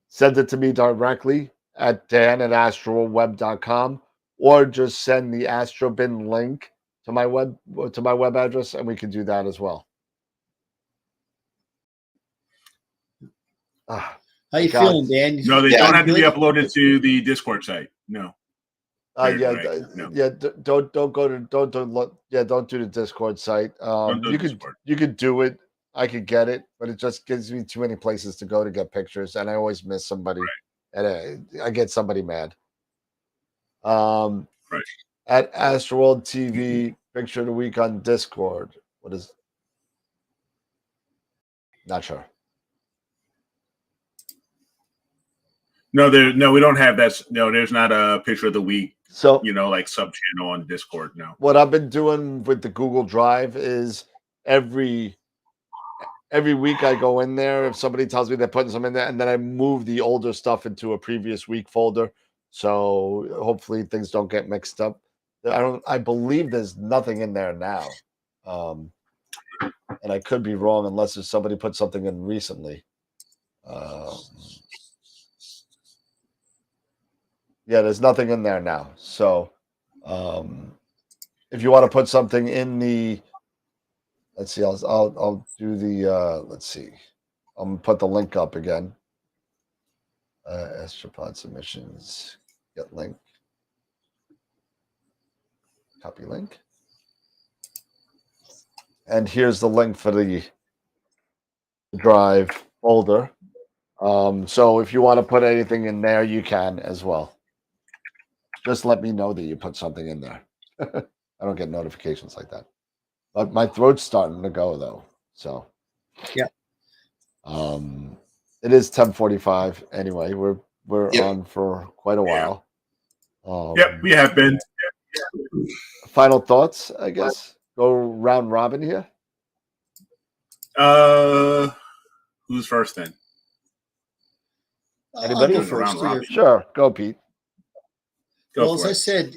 send it to me directly at dan@astroweb.com, or just send the AstroBin link to my web address, and we can do that as well. How you feeling, Dan? No, they don't have to be uploaded to the Discord site. No. Don't do the Discord site. You could do it. I could get it, but it just gives me too many places to go to get pictures, and I always miss somebody, and I get somebody mad. At AstroWorld TV, Picture of the Week on Discord. What is? Not sure. No, we don't have that. No, there's not a Picture of the Week. So like sub channel on Discord. No. What I've been doing with the Google Drive is every week I go in there. If somebody tells me they're putting some in there, and then I move the older stuff into a previous week folder. So hopefully things don't get mixed up. I believe there's nothing in there now. And I could be wrong unless there's somebody put something in recently. Yeah, there's nothing in there now. So if you want to put something in the, let's see, I'll do the, let's see. I'm going to put the link up again. Astropod submissions, get link. Copy link. And here's the link for the Drive folder. So if you want to put anything in there, you can as well. Just let me know that you put something in there. I don't get notifications like that. But my throat's starting to go though. So yeah. It is 10:45 anyway. We're on for quite a while. Yep, we have been. Final thoughts, I guess. Go round robin here. Who's first then? Anybody? Round robin. Sure, go Pete. Well, as I said,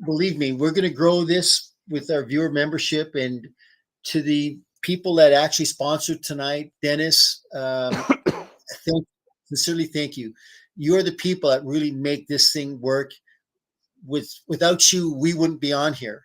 believe me, we're going to grow this with our viewer membership, and to the people that actually sponsored tonight, Dennis, sincerely thank you. You're the people that really make this thing work. Without you, we wouldn't be on here.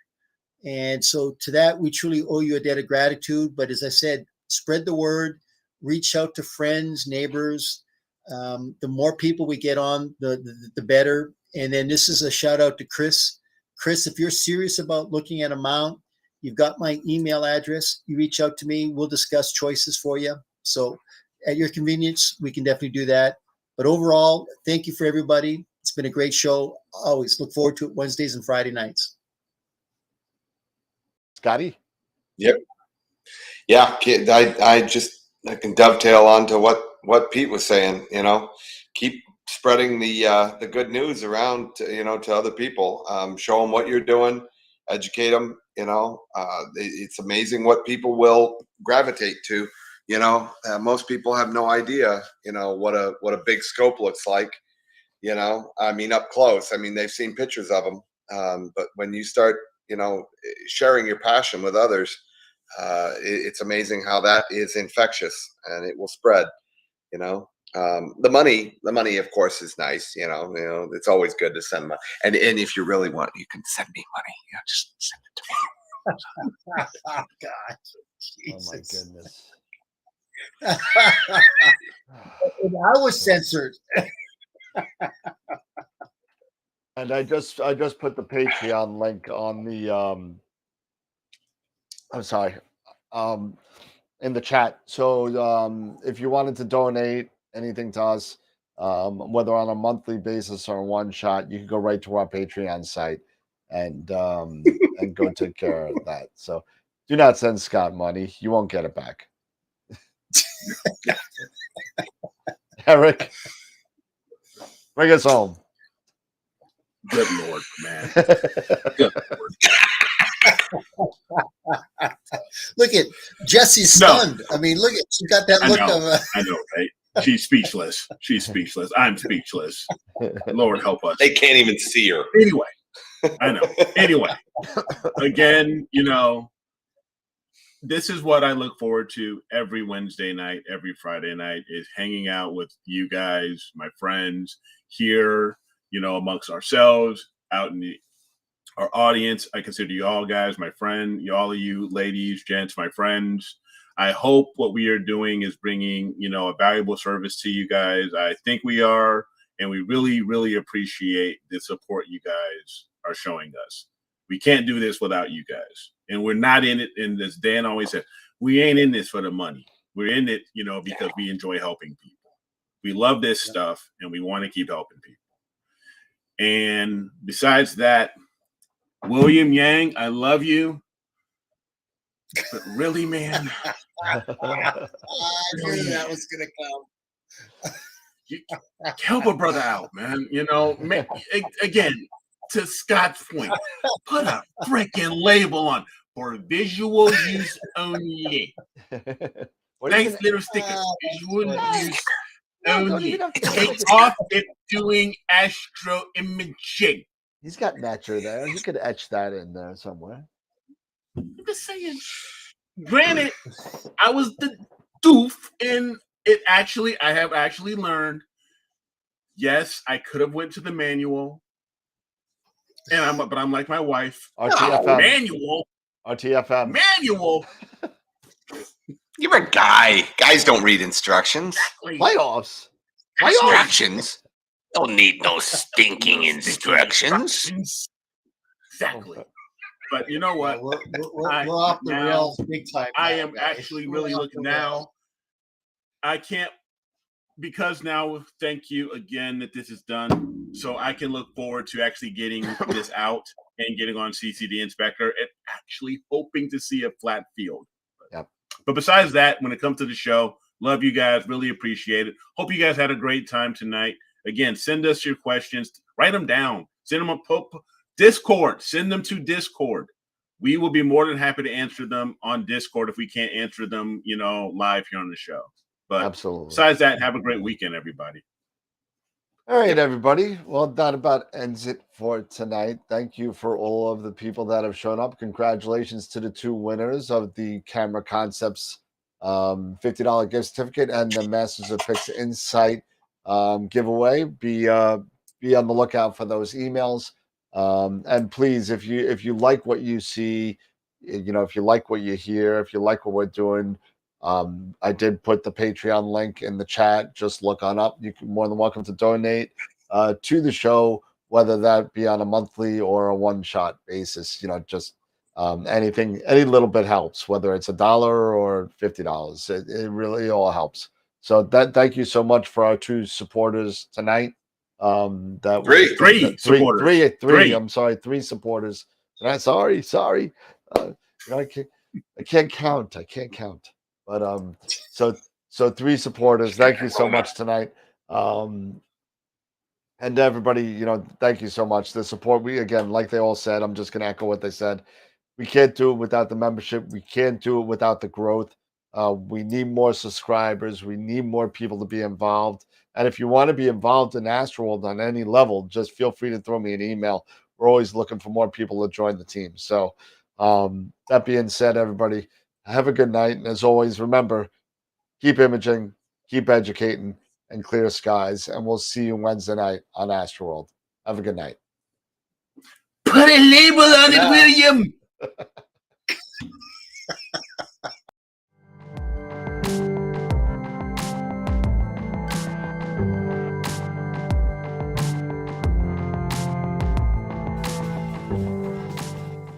And so to that, we truly owe you a debt of gratitude. But as I said, spread the word, reach out to friends, neighbors. The more people we get on, the better. And then this is a shout out to Chris. Chris, if you're serious about looking at a mount, you've got my email address. You reach out to me. We'll discuss choices for you. So at your convenience, we can definitely do that. But overall, thank you for everybody. It's been a great show. Always look forward to it Wednesdays and Friday nights. Scotty? Yep. Yeah, I can dovetail on to what Pete was saying. Keep spreading the good news around to other people. Show them what you're doing, educate them. It's amazing what people will gravitate to. Most people have no idea what a big scope looks like. Up close. They've seen pictures of them, but when you start sharing your passion with others, it's amazing how that is infectious and it will spread. The money of course is nice. It's always good to send money, and if you really want, you can send me money. Just send it to me. Oh God, Oh Jesus. my goodness. I was censored. And I just put the Patreon link on the I'm sorry, in the chat. So if you wanted to donate anything to us, whether on a monthly basis or one shot, you can go right to our Patreon site and go take care of that. So do not send Scott money; you won't get it back. Eric, bring us home. Good Lord, man. Good Lord. Look at Jesse's stunned. I mean, look at she got that look of I know, right? She's speechless. She's speechless. I'm speechless. Lord help us. They can't even see her. Anyway, I know. Anyway, again, this is what I look forward to every Wednesday night, every Friday night, is hanging out with you guys, my friends here, amongst ourselves, out in our audience. I consider you all guys my friend, all of you ladies, gents, my friends. I hope what we are doing is bringing, a valuable service to you guys. I think we are, and we really, really appreciate the support you guys are showing us. We can't do this without you guys. And we're not in it. And as Dan always said, we ain't in this for the money. We're in it, because we enjoy helping people. We love this stuff, and we want to keep helping people. And besides that, William Yang, I love you. But really, man, I knew that was gonna come. you help a brother out, man. Again, to Scott's point, put a freaking label on for visual use only. Nice little sticker. Visual use only. Take off if doing astro imaging. He's got Natcher there. He could etch that in there somewhere. I'm just saying. Granted, I was the doof in it. I have actually learned. Yes, I could have went to the manual, but I'm like my wife. RTFM. Manual. RTFM. Manual. You're a guy. Guys don't read instructions. Playoffs. Instructions. Don't need no stinking instructions. Exactly. But you know what? We're off the rails big time. I am actually really looking now. I can't, because now, thank you again that this is done. So I can look forward to actually getting this out and getting on CCD Inspector and actually hoping to see a flat field. Yep. But besides that, when it comes to the show, love you guys. Really appreciate it. Hope you guys had a great time tonight. Again, send us your questions. Write them down. Send them on Discord. Send them to Discord. We will be more than happy to answer them on Discord if we can't answer them, live here on the show. But absolutely. Besides that, have a great weekend, everybody. All right, everybody. Well, that about ends it for tonight. Thank you for all of the people that have shown up. Congratulations to the 2 winners of the Camera Concepts $50 gift certificate and the Masters of Pixinsight giveaway. Be on the lookout for those emails. And please, if you like what you see, if you like what you hear, if you like what we're doing, I did put the Patreon link in the chat. Just look on up. You can more than welcome to donate to the show, whether that be on a monthly or a one-shot basis. Just anything, any little bit helps, whether it's $1 or $50. It really all helps. So thank you so much for our 2 supporters tonight. That was Three supporters. Three. I'm sorry, 3 supporters. And I'm sorry. I can't count. But so 3 supporters. Thank you so much tonight. And everybody, thank you so much. The support, we again, like they all said, I'm just gonna echo what they said. We can't do it without the membership. We can't do it without the growth. We need more subscribers. We need more people to be involved. And if you want to be involved in AstroWorld on any level, just feel free to throw me an email. We're always looking for more people to join the team. So that being said, everybody, have a good night. And as always, remember, keep imaging, keep educating, and clear skies. And we'll see you Wednesday night on AstroWorld. Have a good night. Put a label on it, William.